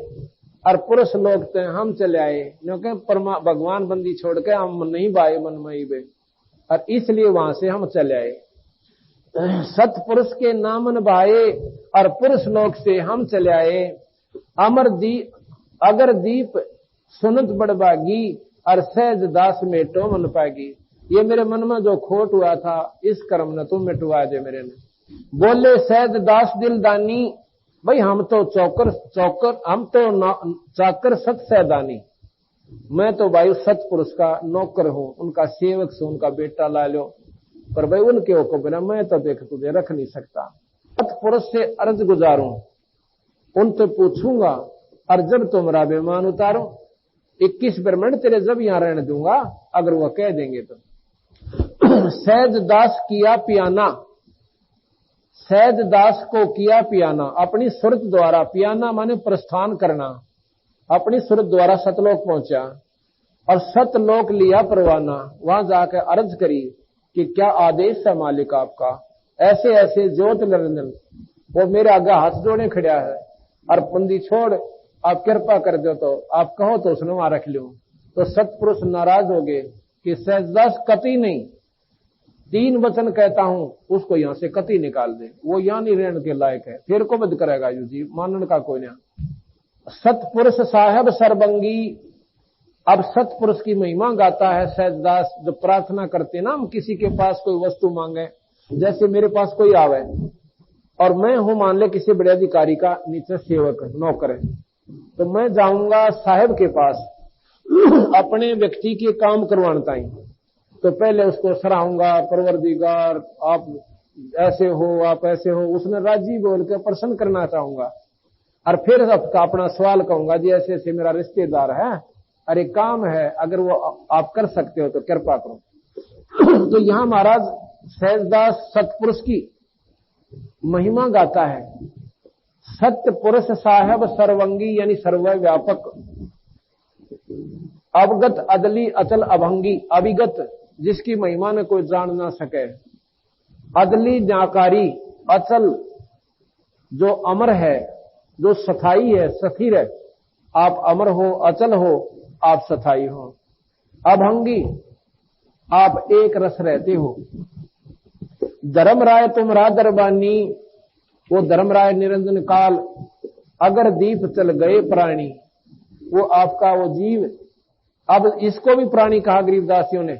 और पुरुष लोग थे हम चले आए, क्योंकि भगवान बंदी छोड़ के हम नहीं भाए मन में ही बे, और इसलिए वहां से हम चले आए। सतपुरुष के नामन भाए और पुरुष लोक से हम चले आए। अमर दीप अगर दीप सुनत बड़बागी और सहज दास मेटो मन पागी। ये मेरे मन में जो खोट हुआ था, इस कर्म ने तुम मिटवा दे मेरे ने। बोले सहज दास दिलदानी, भाई हम तो चौकर हम तो चाकर सत सहदानी। मैं तो भाई सतपुरुष का नौकर हूं, उनका सेवक से, उनका बेटा ला लो, पर भाई उनके हुक्म बिना मैं तो देख तुझे रख नहीं सकता। सत्पुरुष से अर्ज गुजारूं, उनसे पूछूंगा और जब तुम्हारा बेमान उतारो, 21 ब्रह्मंड तेरे जब यहां रहने दूंगा अगर वह कह देंगे तो। सहज दास किया पियाना, सहज दास को किया पियाना, अपनी सुरत द्वारा, पियाना माने प्रस्थान करना, अपनी सुरत द्वारा सतलोक पहुंचा और सतलोक लिया परवाना। वहां जाकर अर्ज करी कि क्या आदेश है मालिक आपका, ऐसे ऐसे ज्योत निरंजन। वो मेरे आगे हाथ जोड़े खड़ा है और बंदी छोड़, आप कृपा कर दो तो आप कहो तो उसने वहां रख लूं। तो सतपुरुष नाराज हो गए कि सहजदास कति नहीं, 3 वचन कहता हूं उसको यहां से कति निकाल दे, वो यहां नहीं रहने के लायक है, फिर को बद करेगा यू जी, मानने का कोई नहीं। सतपुरुष साहब सरबंगी, अब सतपुरुष की महिमा गाता है सहजदास। जो प्रार्थना करते ना, हम किसी के पास कोई वस्तु मांगे, जैसे मेरे पास कोई आवे और मैं हूं मान ले किसी बड़े अधिकारी का नीचे सेवक नौकर है, तो मैं जाऊंगा साहब के पास अपने व्यक्ति के काम करवाना ही, तो पहले उसको सराहूंगा, परवरदिगार आप ऐसे हो, आप ऐसे हो, उसने राजी बोल के प्रसन्न करना चाहूंगा और फिर अपना सवाल कहूंगा जी ऐसे ऐसे मेरा रिश्तेदार है, अरे काम है, अगर वो आप कर सकते हो तो कृपा करो। तो यहां महाराज सहजदास सतपुरुष की महिमा गाता है। सत्य पुरुष साहब सर्वंगी यानी सर्वव्यापक, अवगत अदली अचल अभंगी, अभिगत जिसकी महिमा ने कोई जान ना सके, अदली जाकारी, अचल जो अमर है, जो सथाई है, स्थिर है, आप अमर हो, अचल हो, आप सथाई हो, अभंगी आप एक रस रहते हो, धर्मराय तुम्हारा दरबानी, वो धर्मराय निरंजन काल, अगर दीप चल गए प्राणी, वो आपका वो जीव। अब इसको भी प्राणी कहा गरीबदासियों ने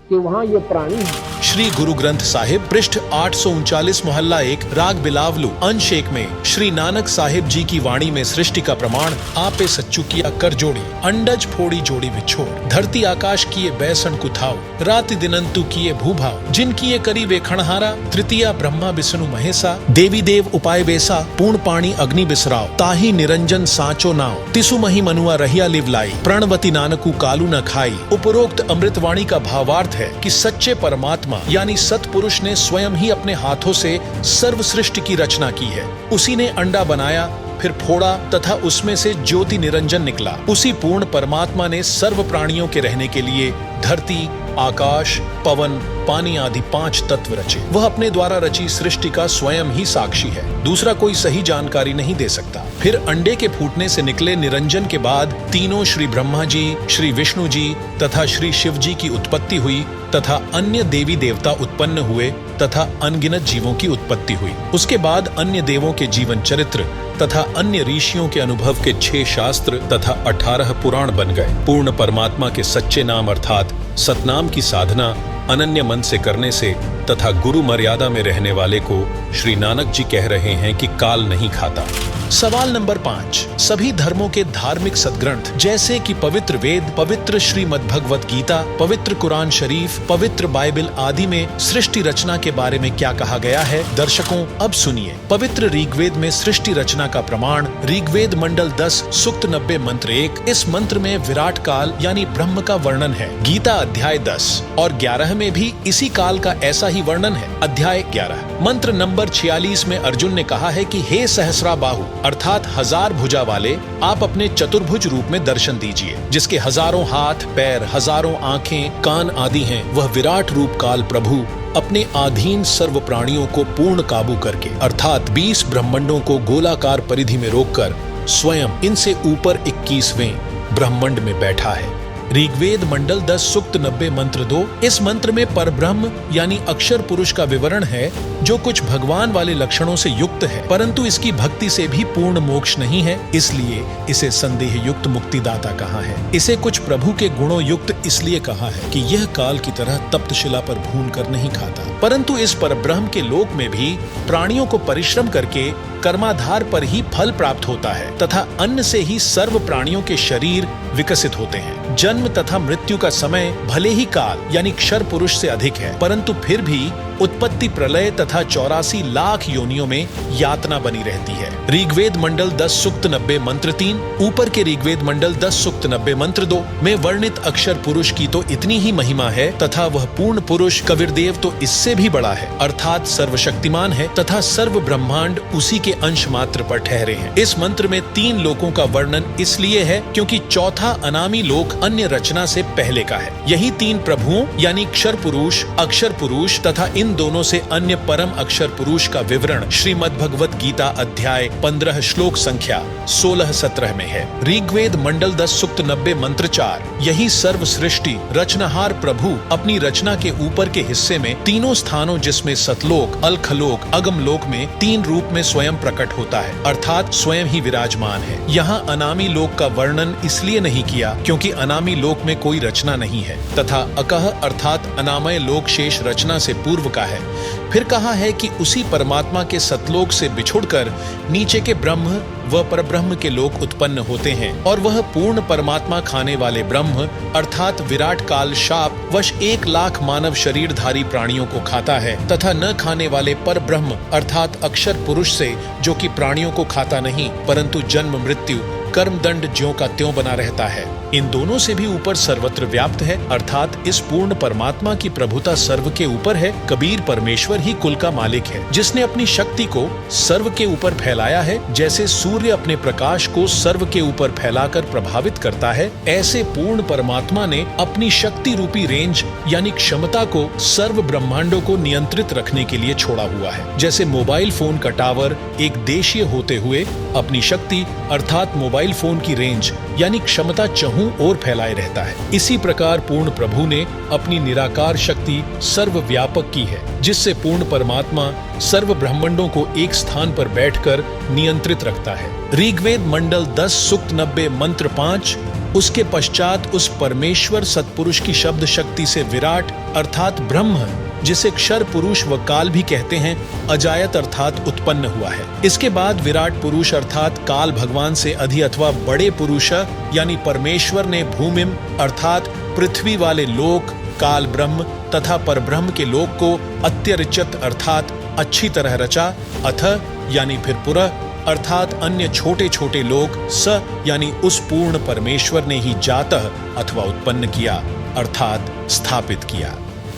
कि वहां ये प्राणी है। श्री गुरु ग्रंथ साहिब पृष्ठ 839 मोहल्ला 1 राग बिलावलू अंश 1 में श्री नानक साहिब जी की वाणी में सृष्टि का प्रमाण आपे सच्चू किया कर जोड़ी, अंडज फोड़ी जोड़ी बिछोड़, धरती आकाश किए बैसन कुथाओ, राति दिनंतु किए भूभाव, जिन किए करी वे खणहारा, तृतीया ब्रह्मा विष्णु महेशा, देवी देव उपाय बेसा, पूर्ण पाणी अग्नि बिसराओ, ताही निरंजन साचो नाव, तिसु मही मनुआ रहिया लिवलाई, प्रणवती नानकू कालू न खाई। उपरोक्त अमृतवाणी का भावार्थ है कि सच्चे परमात्मा यानी सतपुरुष ने स्वयं ही अपने हाथों से सर्व सृष्टि की रचना की है। उसी ने अंडा बनाया, फिर फोड़ा तथा उसमें से ज्योति निरंजन निकला। उसी पूर्ण परमात्मा ने सर्व प्राणियों के रहने के लिए धरती, आकाश, पवन, पानी आदि 5 तत्व रचे। वह अपने द्वारा रची सृष्टि का स्वयं ही साक्षी है, दूसरा कोई सही जानकारी नहीं दे सकता। फिर अंडे के फूटने से निकले निरंजन के बाद तीनों श्री ब्रह्मा जी, श्री विष्णु जी तथा श्री शिव जी की उत्पत्ति हुई तथा अन्य देवी देवता उत्पन्न हुए तथा अनगिनत जीवों की उत्पत्ति हुई। उसके बाद अन्य देवों के जीवन चरित्र तथा अन्य ऋषियों के अनुभव के 6 शास्त्र तथा 18 पुराण बन गए। पूर्ण परमात्मा के सच्चे नाम अर्थात सतनाम की साधना अनन्य मन से करने से तथा गुरु मर्यादा में रहने वाले को श्री नानक जी कह रहे हैं कि काल नहीं खाता। सवाल नंबर 5, सभी धर्मों के धार्मिक सदग्रंथ जैसे कि पवित्र वेद, पवित्र श्रीमद् भगवत गीता, पवित्र कुरान शरीफ, पवित्र बाइबल आदि में सृष्टि रचना के बारे में क्या कहा गया है? दर्शकों अब सुनिए। पवित्र ऋग्वेद में सृष्टि रचना का प्रमाण ऋग्वेद मंडल 10 सूक्त 90 मंत्र 1। इस मंत्र में विराट काल यानी ब्रह्म का वर्णन है। गीता अध्याय 10 और 11 में भी इसी काल का ऐसा ही वर्णन है। अध्याय 11 मंत्र नंबर 46 में अर्जुन ने कहा है कि हे सहस्रा बाहु अर्थात 1000 भुजा वाले, आप अपने चतुर्भुज रूप में दर्शन दीजिए, जिसके हजारों हाथ, पैर, हजारों आंखें, कान आदि हैं। वह विराट रूप काल प्रभु अपने अधीन सर्व प्राणियों को पूर्ण काबू करके अर्थात 20 ब्रह्मांडों को गोलाकार परिधि में रोककर स्वयं इनसे ऊपर 21वें ब्रह्मांड में बैठा है। ऋग्वेद मंडल 10 सूक्त 90 मंत्र 2। इस मंत्र में परब्रह्म यानी अक्षर पुरुष का विवरण है, जो कुछ भगवान वाले लक्षणों से युक्त है, परंतु इसकी भक्ति से भी पूर्ण मोक्ष नहीं है, इसलिए इसे संदेह युक्त मुक्तिदाता कहा है। इसे कुछ प्रभु के गुणों युक्त इसलिए कहा है कि यह काल की तरह तप्त शिला पर भून कर नहीं खाता, परंतु इस परब्रह्म के लोक में भी प्राणियों को परिश्रम करके कर्माधार पर ही फल प्राप्त होता है तथा अन्न से ही सर्व प्राणियों के शरीर विकसित होते हैं। जन्म तथा मृत्यु का समय भले ही काल यानी क्षर पुरुष से अधिक है, परंतु फिर भी उत्पत्ति प्रलय तथा 84 लाख योनियों में यातना बनी रहती है। ऋग्वेद मंडल 10 सूक्त 90 मंत्र 3, ऊपर के ऋग्वेद मंडल 10 सूक्त 90 मंत्र 2 में वर्णित अक्षर पुरुष की तो इतनी ही महिमा है तथा वह पूर्ण पुरुष कबीरदेव तो इससे भी बड़ा है, अर्थात सर्वशक्तिमान है तथा सर्व ब्रह्मांड उसी के अंश मात्र पर ठहरे हैं। इस मंत्र में 3 लोकों का वर्णन इसलिए है क्योंकि चौथा अनामी लोक अन्य रचना से पहले का है। यही 3 प्रभुओं यानी क्षर पुरुष, अक्षर पुरुष तथा इन दोनों से अन्य परम अक्षर पुरुष का विवरण श्रीमद् भगवत गीता अध्याय 15 श्लोक संख्या 16-17 में है। ऋग्वेद मंडल 10 सूक्त 90 मंत्र 4, यही सर्व सृष्टि रचनहार प्रभु अपनी रचना के ऊपर के हिस्से में तीनों स्थानों जिसमें सतलोक, अलखलोक, अगमलोक में 3 रूप में स्वयं प्रकट होता है, अर्थात स्वयं ही विराजमान है। यहाँ अनामी लोक का वर्णन इसलिए नहीं किया क्योंकि अनामी लोक में कोई रचना नहीं है तथा अकह अर्थात अनामय लोक शेष रचना से पूर्व का है। फिर कहा है कि उसी परमात्मा के सतलोक से बिछुड़कर नीचे के ब्रह्म व परब्रह्म के लोक उत्पन्न होते हैं और वह पूर्ण परमात्मा खाने वाले ब्रह्म अर्थात विराट काल शाप वश 1 लाख मानव शरीरधारी प्राणियों को खाता है तथा न खाने वाले पर ब्रह्म अर्थात अक्षर पुरुष से, जो कि प्राणियों को खाता नहीं परंतु जन्म मृत्यु कर्म दंड ज्यों का त्यों बना रहता है, इन दोनों से भी ऊपर सर्वत्र व्याप्त है, अर्थात इस पूर्ण परमात्मा की प्रभुता सर्व के ऊपर है। कबीर परमेश्वर ही कुल का मालिक है, जिसने अपनी शक्ति को सर्व के ऊपर फैलाया है। जैसे सूर्य अपने प्रकाश को सर्व के ऊपर फैलाकर प्रभावित करता है, ऐसे पूर्ण परमात्मा ने अपनी शक्ति रूपी रेंज यानी क्षमता को सर्व ब्रह्मांडों को नियंत्रित रखने के लिए छोड़ा हुआ है। जैसे मोबाइल फोन का टावर एक देशीय होते हुए अपनी शक्ति अर्थात मोबाइल फोन की रेंज यानी क्षमता चहु ओर फैलाए रहता है, इसी प्रकार पूर्ण प्रभु ने अपनी निराकार शक्ति सर्वव्यापक की है, जिससे पूर्ण परमात्मा सर्व ब्रह्मांडों को एक स्थान पर बैठकर नियंत्रित रखता है। ऋग्वेद मंडल 10 सूक्त 90 मंत्र 5, उसके पश्चात उस परमेश्वर सतपुरुष की शब्द शक्ति से विराट अर्थात ब्रह्म, जिसे क्षर पुरुष व काल भी कहते हैं, अजायत अर्थात उत्पन्न हुआ है। इसके बाद विराट पुरुष अर्थात काल भगवान से अधि अथवा बड़े पुरुष यानी परमेश्वर ने भूमिम अर्थात पृथ्वी वाले लोक, काल ब्रह्म तथा परब्रह्म के लोक को अत्यरिचत अर्थात अच्छी तरह रचा, अथ यानी फिर पुरः अर्थात अन्य छोटे छोटे लोक, स यानी उस पूर्ण परमेश्वर ने ही जातः अथवा उत्पन्न किया अर्थात स्थापित किया।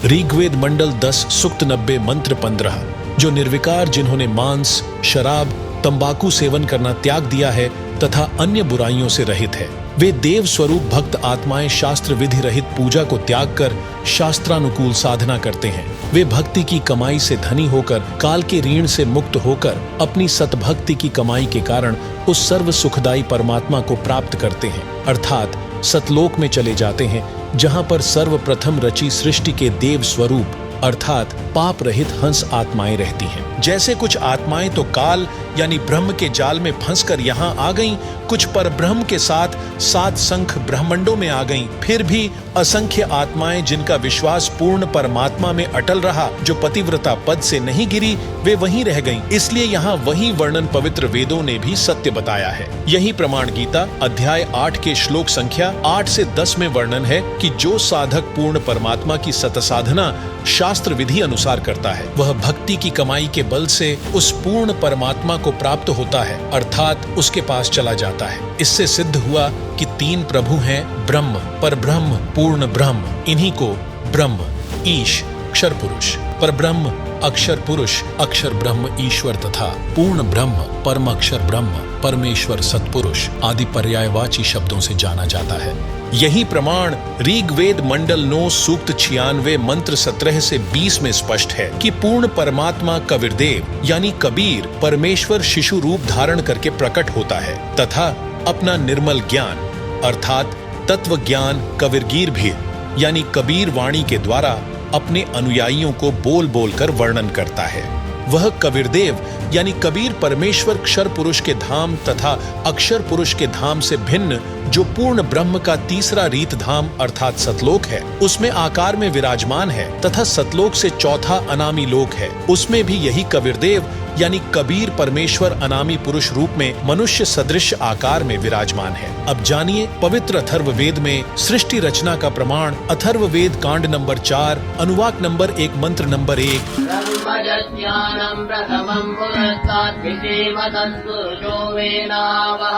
ऋग्वेद मंडल 10 सूक्त 90 मंत्र 15, जो निर्विकार जिन्होंने मांस, शराब, तंबाकू सेवन करना त्याग दिया है तथा अन्य बुराइयों से रहित है, वे देव स्वरूप भक्त आत्माएं शास्त्र विधि रहित पूजा को त्याग कर शास्त्रानुकूल साधना करते हैं। वे भक्ति की कमाई से धनी होकर काल के ऋण से मुक्त होकर अपनी सतभक्ति की कमाई के कारण उस सर्व सुखदायी परमात्मा को प्राप्त करते हैं, अर्थात सतलोक में चले जाते हैं, जहां पर सर्वप्रथम रची सृष्टि के देव स्वरूप अर्थात पाप रहित हंस आत्माएं रहती हैं। जैसे कुछ आत्माएं तो काल यानी ब्रह्म के जाल में फंसकर यहाँ आ गईं, कुछ पर ब्रह्म के साथ 7 संख ब्रह्मांडों में आ गईं, फिर भी असंख्य आत्माएं जिनका विश्वास पूर्ण परमात्मा में अटल रहा, जो पतिव्रता पद से नहीं गिरी, वे वहीं रह गईं। इसलिए यहाँ वही वर्णन पवित्र वेदों ने भी सत्य बताया है। यही प्रमाण गीता अध्याय 8 के श्लोक संख्या 8 से 10 में वर्णन है कि जो साधक पूर्ण परमात्मा की सत साधना शास्त्र विधि अनुसार करता है, वह भक्ति की कमाई के बल से उस पूर्ण परमात्मा को प्राप्त होता है, अर्थात उसके पास चला जाता है। इससे सिद्ध हुआ कि 3 प्रभु हैं, ब्रह्म, परब्रह्म, पूर्ण ब्रह्म। इन्हीं को ब्रह्म, ईश, क्षर पुरुष, परब्रह्म, अक्षर पुरुष, अक्षर ब्रह्म ईश्वर तथा पूर्ण ब्रह्म, परम अक्षर ब्रह्म, परमेश्वर सतपुरुष आदि पर्यायवाची शब्दों से जाना जाता है। यही प्रमाण ऋग्वेद मंडल 9 सूक्त 96 मंत्र 17 से 20 में स्पष्ट है कि पूर्ण परमात्मा कबीरदेव यानी कबीर परमेश्वर शिशु रूप धारण करके प्रकट होता है तथा अपना निर्मल ज्ञान अर्थात तत्व ज्ञान कबीरगीर भी यानी कबीर वाणी के द्वारा अपने अनुयायियों को बोल बोल कर वर्णन करता है। वह कबीरदेव यानी कबीर परमेश्वर क्षर पुरुष के धाम तथा अक्षर पुरुष के धाम से भिन्न जो पूर्ण ब्रह्म का तीसरा रीत धाम अर्थात सतलोक है, उसमें आकार में विराजमान है तथा सतलोक से चौथा अनामी लोक है, उसमें भी यही कबीरदेव यानी कबीर परमेश्वर अनामी पुरुष रूप में मनुष्य सदृश आकार में विराजमान है। अब जानिए पवित्र अथर्ववेद में सृष्टि रचना का प्रमाण अथर्ववेद कांड नंबर 4 अनुवाक नंबर 1 मंत्र नंबर 1। ब्रह्मज्ञानं प्रथमं पुरस्तात् विषेमतस्तुर्यो वेनावः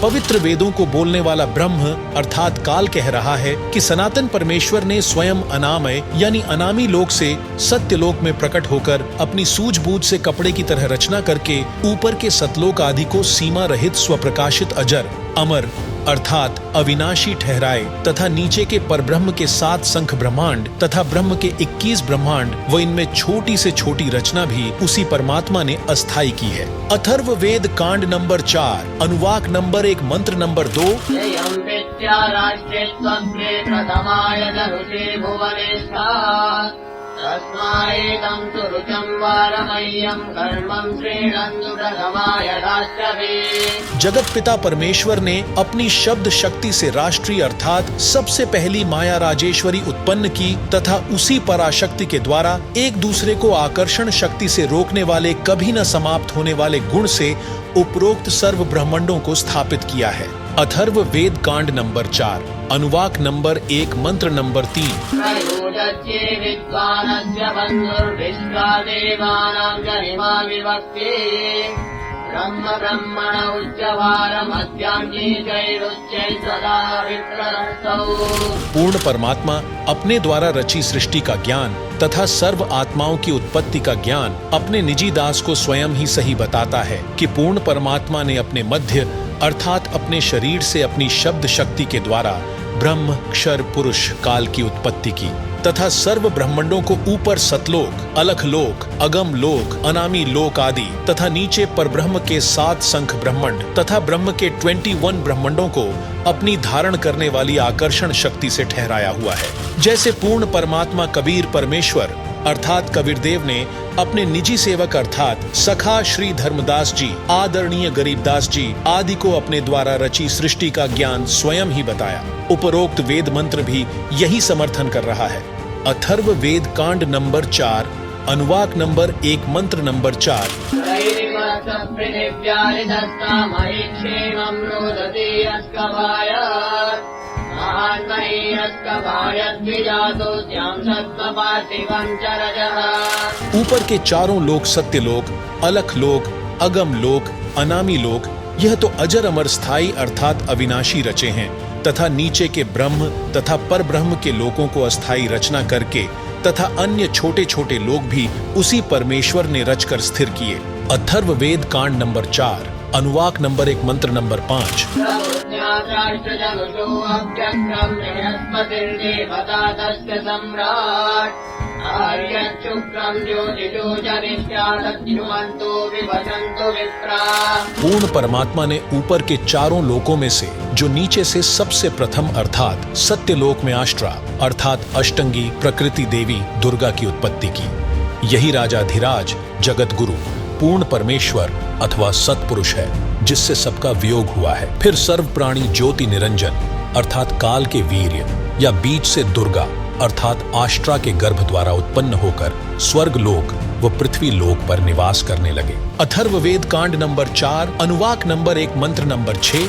पवित्र वेदों को बोलने वाला ब्रह्म अर्थात काल कह रहा है कि सनातन परमेश्वर ने स्वयं अनामय यानी अनामी लोक से सत्य लोक में प्रकट होकर अपनी सूझबूझ से कपड़े की तरह रचना करके ऊपर के सतलोक आदि को सीमा रहित स्वप्रकाशित अजर अमर अर्थात अविनाशी ठहराए तथा नीचे के परब्रह्म के 7 संख ब्रह्मांड तथा ब्रह्म के 21 ब्रह्मांड व इनमें छोटी से छोटी रचना भी उसी परमात्मा ने अस्थायी की है। अथर्ववेद कांड नंबर 4 अनुवाक नंबर 1 मंत्र नंबर 2। जगत पिता परमेश्वर ने अपनी शब्द शक्ति से राष्ट्रीय अर्थात सबसे पहली माया राजेश्वरी उत्पन्न की तथा उसी पराशक्ति के द्वारा एक दूसरे को आकर्षण शक्ति से रोकने वाले कभी न समाप्त होने वाले गुण से उपरोक्त सर्व ब्रह्मांडों को स्थापित किया है। अथर्ववेद कांड नंबर 4 अनुवाक नंबर 1 मंत्र नंबर 3। पूर्ण परमात्मा अपने द्वारा रची सृष्टि का ज्ञान तथा सर्व आत्माओं की उत्पत्ति का ज्ञान अपने निजी दास को स्वयं ही सही बताता है कि पूर्ण परमात्मा ने अपने मध्य अर्थात अपने शरीर से अपनी शब्द शक्ति के द्वारा ब्रह्म क्षर पुरुष काल की उत्पत्ति की तथा सर्व ब्रह्मांडों को ऊपर सतलोक अलख लोक अगम लोक अनामी लोक आदि तथा नीचे परब्रह्म के 7 संख ब्रह्मांड तथा ब्रह्म के 21 ब्रह्मांडों को अपनी धारण करने वाली आकर्षण शक्ति से ठहराया हुआ है। जैसे पूर्ण परमात्मा कबीर परमेश्वर अर्थात कबीरदेव ने अपने निजी सेवक अर्थात सखा श्री धर्मदास जी आदरणीय गरीबदास जी आदि को अपने द्वारा रची सृष्टि का ज्ञान स्वयं ही बताया। उपरोक्त वेद मंत्र भी यही समर्थन कर रहा है। अथर्ववेद कांड नंबर 4 अनुवाक नंबर 1 मंत्र नंबर 4। ऊपर के चारों लोक सत्य लोक अलख लोक अगम लोक अनामी लोक यह तो अजर अमर स्थायी अर्थात अविनाशी रचे हैं तथा नीचे के ब्रह्म तथा पर ब्रह्म के लोकों को अस्थायी रचना करके तथा अन्य छोटे छोटे लोक भी उसी परमेश्वर ने रचकर स्थिर किए। अथर्ववेद कांड नंबर 4 अनुवाक नंबर 1 मंत्र नंबर 5। पूर्ण परमात्मा ने ऊपर के चारों लोकों में से जो नीचे से सबसे प्रथम अर्थात सत्यलोक में आष्ट्रा अर्थात अष्टंगी प्रकृति देवी दुर्गा की उत्पत्ति की। यही राजाधिराज जगत गुरु पूर्ण परमेश्वर अथवा सत्पुरुष है जिससे सबका वियोग हुआ है। फिर सर्व प्राणी ज्योति निरंजन अर्थात काल के वीर्य या बीज से दुर्गा अर्थात आष्ट्रा के गर्भ द्वारा उत्पन्न होकर स्वर्ग लोक व पृथ्वी लोक पर निवास करने लगे। अथर्ववेद कांड नंबर 4 अनुवाक नंबर 1 मंत्र नंबर 6।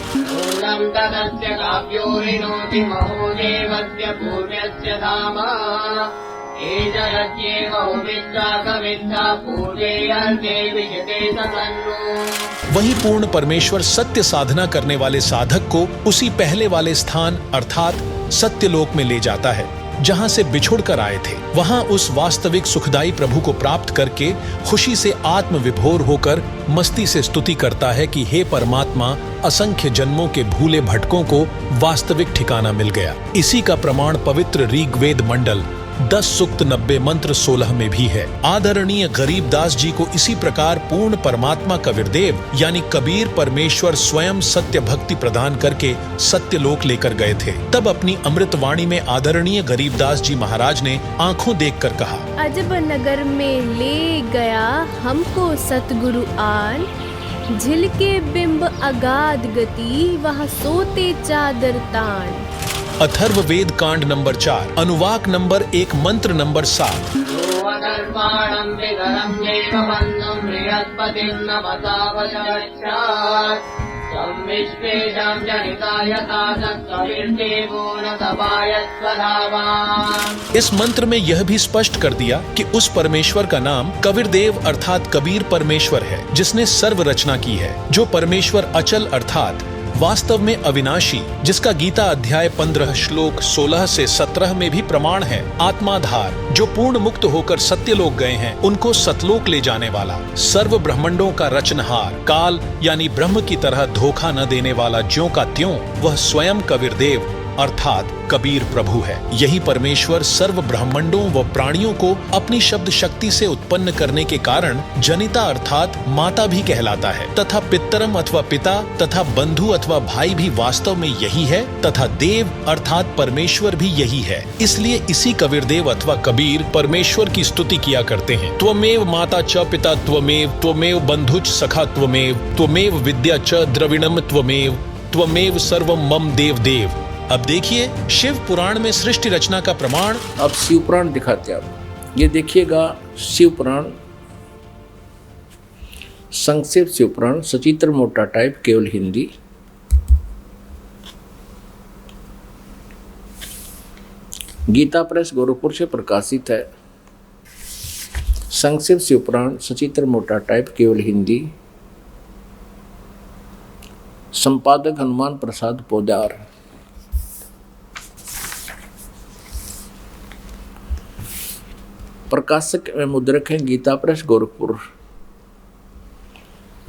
वही पूर्ण परमेश्वर सत्य साधना करने वाले साधक को उसी पहले वाले स्थान अर्थात सत्यलोक में ले जाता है जहां से बिछुड़ कर आए थे। वहां उस वास्तविक सुखदायी प्रभु को प्राप्त करके खुशी से आत्म विभोर होकर मस्ती से स्तुति करता है कि हे परमात्मा असंख्य जन्मों के भूले भटकों को वास्तविक ठिकाना मिल गया। इसी का प्रमाण पवित्र ऋग्वेद मंडल 10 सूक्त 90 मंत्र 16 में भी है। आदरणीय गरीबदास जी को इसी प्रकार पूर्ण परमात्मा कबीरदेव यानी कबीर परमेश्वर स्वयं सत्य भक्ति प्रदान करके सत्य लोक लेकर गए थे। तब अपनी अमृत वाणी में आदरणीय गरीबदास जी महाराज ने आंखों देखकर कहा, अजब नगर में ले गया हमको सतगुरु आन, झिलके बिंब अगाध गति वह सोते चादर तान। अथर्ववेद कांड नंबर 4 अनुवाक नंबर 1 मंत्र नंबर 7। सर्वाणं विगलं जैव बन्धुं बृहस्पतिं नमतावशरक्षात् संविश्वेशं जनिताय तातत्कविर्देवो न तपाय स्वधावान्। इस मंत्र में यह भी स्पष्ट कर दिया कि उस परमेश्वर का नाम कबीरदेव अर्थात कबीर परमेश्वर है, जिसने सर्व रचना की है, जो परमेश्वर अचल अर्थात वास्तव में अविनाशी, जिसका गीता अध्याय 15 श्लोक 16 से 17 में भी प्रमाण है, आत्माधार, जो पूर्ण मुक्त होकर सत्य लोक गए हैं उनको सतलोक ले जाने वाला, सर्व ब्रह्मांडों का रचनहार, काल यानी ब्रह्म की तरह धोखा न देने वाला ज्यों का त्यों, वह स्वयं कबीरदेव अर्थात कबीर प्रभु है। यही परमेश्वर सर्व ब्रह्मांडों व प्राणियों को अपनी शब्द शक्ति से उत्पन्न करने के कारण जनिता अर्थात माता भी कहलाता है, तथा पितरम अथवा पिता तथा बंधु अथवा भाई भी वास्तव में यही है, तथा देव अर्थात परमेश्वर भी यही है। इसलिए इसी कबीरदेव अथवा कबीर परमेश्वर की स्तुति किया करते हैं। त्वमेव माता च पिता त्वमेव बंधुच सखा त्वमेव विद्या च द्रविणम त्वमेव सर्वम मम देव देव। अब देखिए शिव पुराण में सृष्टि रचना का प्रमाण। अब शिव पुराण दिखाते हैं आप, ये देखिएगा शिव पुराण, संक्षिप्त शिव पुराण, सचित्र मोटा टाइप, केवल हिंदी। गीता प्रेस गोरखपुर से प्रकाशित है। संक्षिप्त शिव पुराण, सचित्र मोटा टाइप, केवल हिंदी। संपादक हनुमान प्रसाद पोद्दार। प्रकाशक एवं मुद्रक है गीता प्रेस गोरखपुर,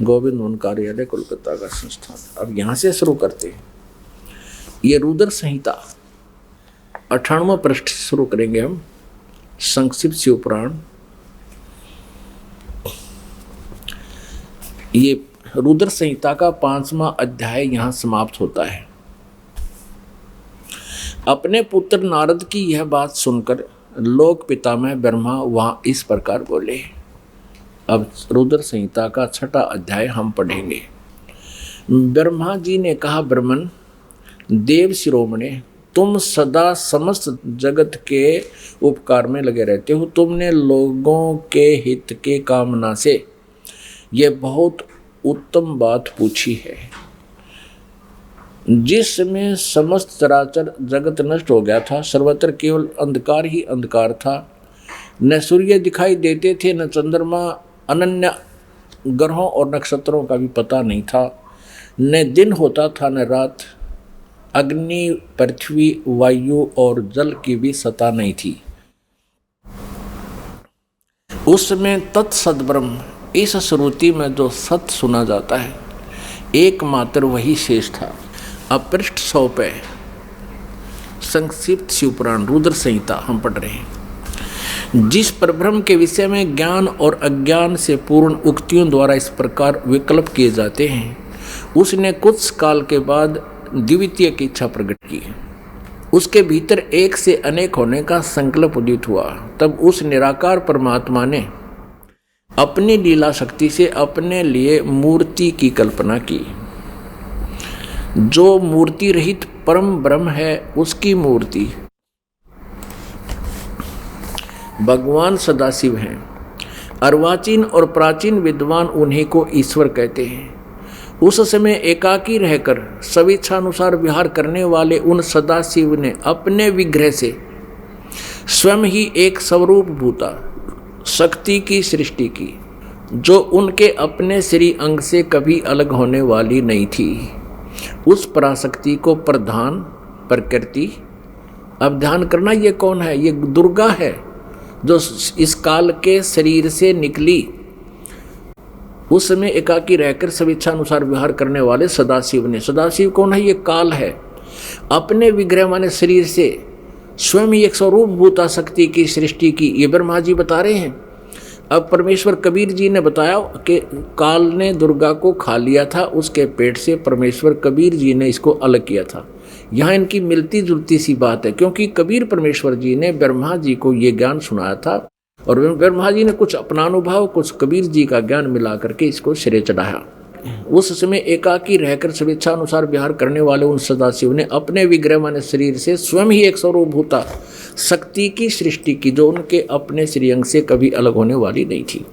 गोविंद वन कार्यालय कोलकाता का संस्थान। अब यहाँ से शुरू करते हैं। ये रुद्र संहिता 98वां पृष्ठ शुरू करेंगे हम। संक्षिप्त शिव पुराण, ये रुद्र संहिता का 5वां अध्याय यहाँ समाप्त होता है। अपने पुत्र नारद की यह बात सुनकर लोक पितामह ब्रह्मा वहाँ इस प्रकार बोले। अब रुद्र संहिता का 6वां अध्याय हम पढ़ेंगे। ब्रह्मा जी ने कहा, ब्रह्मन देव शिरोमणे, तुम सदा समस्त जगत के उपकार में लगे रहते हो। तुमने लोगों के हित के कामना से ये बहुत उत्तम बात पूछी है। जिसमें समस्त चराचर जगत नष्ट हो गया था, सर्वत्र केवल अंधकार ही अंधकार था। न सूर्य दिखाई देते थे, न चंद्रमा, अनन्य ग्रहों और नक्षत्रों का भी पता नहीं था। न दिन होता था न रात। अग्नि, पृथ्वी, वायु और जल की भी सत्ता नहीं थी। उसमें तत्सद्ब्रह्म, इस श्रुति में जो सत्य सुना जाता है, एकमात्र वही शेष था। अब पृष्ठ 100 पे संक्षिप्त शिव पुराण रुद्र संहिता हम पढ़ रहे हैं। जिस परब्रह्म के विषय में ज्ञान और अज्ञान से पूर्ण उक्तियों द्वारा इस प्रकार विकल्प किए जाते हैं, उसने कुछ काल के बाद द्वितीय की इच्छा प्रकट की। उसके भीतर एक से अनेक होने का संकल्प उदित हुआ। तब उस निराकार परमात्मा ने अपनी लीला शक्ति से अपने लिए मूर्ति की कल्पना की। जो मूर्ति रहित परम ब्रह्म है, उसकी मूर्ति भगवान सदाशिव हैं। अर्वाचीन और प्राचीन विद्वान उन्हीं को ईश्वर कहते हैं। उस समय एकाकी रहकर स्वेच्छानुसार विहार करने वाले उन सदाशिव ने अपने विग्रह से स्वयं ही एक स्वरूप भूता शक्ति की सृष्टि की, जो उनके अपने श्री अंग से कभी अलग होने वाली नहीं थी। उस पराशक्ति को प्रधान प्रकृति, अब ध्यान करना, ये कौन है? ये दुर्गा है, जो इस काल के शरीर से निकली। उस समय एकाकी रहकर स्वेच्छानुसार विहार करने वाले सदाशिव ने, सदाशिव कौन है? ये काल है। अपने विग्रह माने शरीर से स्वयं ही एक स्वरूप भूता शक्ति की सृष्टि की, ये ब्रह्मा जी बता रहे हैं। अब परमेश्वर कबीर जी ने बताया कि काल ने दुर्गा को खा लिया था, उसके पेट से परमेश्वर कबीर जी ने इसको अलग किया था। यहाँ इनकी मिलती जुलती सी बात है, क्योंकि कबीर परमेश्वर जी ने ब्रह्मा जी को ये ज्ञान सुनाया था और ब्रह्मा जी ने कुछ अपना अनुभव, कुछ कबीर जी का ज्ञान मिला करके इसको सिरे चढ़ाया। उस समय एकाकी रहकर स्वेच्छा अनुसार विहार करने वाले उन सदाशिव ने अपने विग्रह माने शरीर से स्वयं ही एक स्वरूप भूता शक्ति की सृष्टि की, जो उनके अपने श्रीअंग से कभी अलग होने वाली नहीं थी।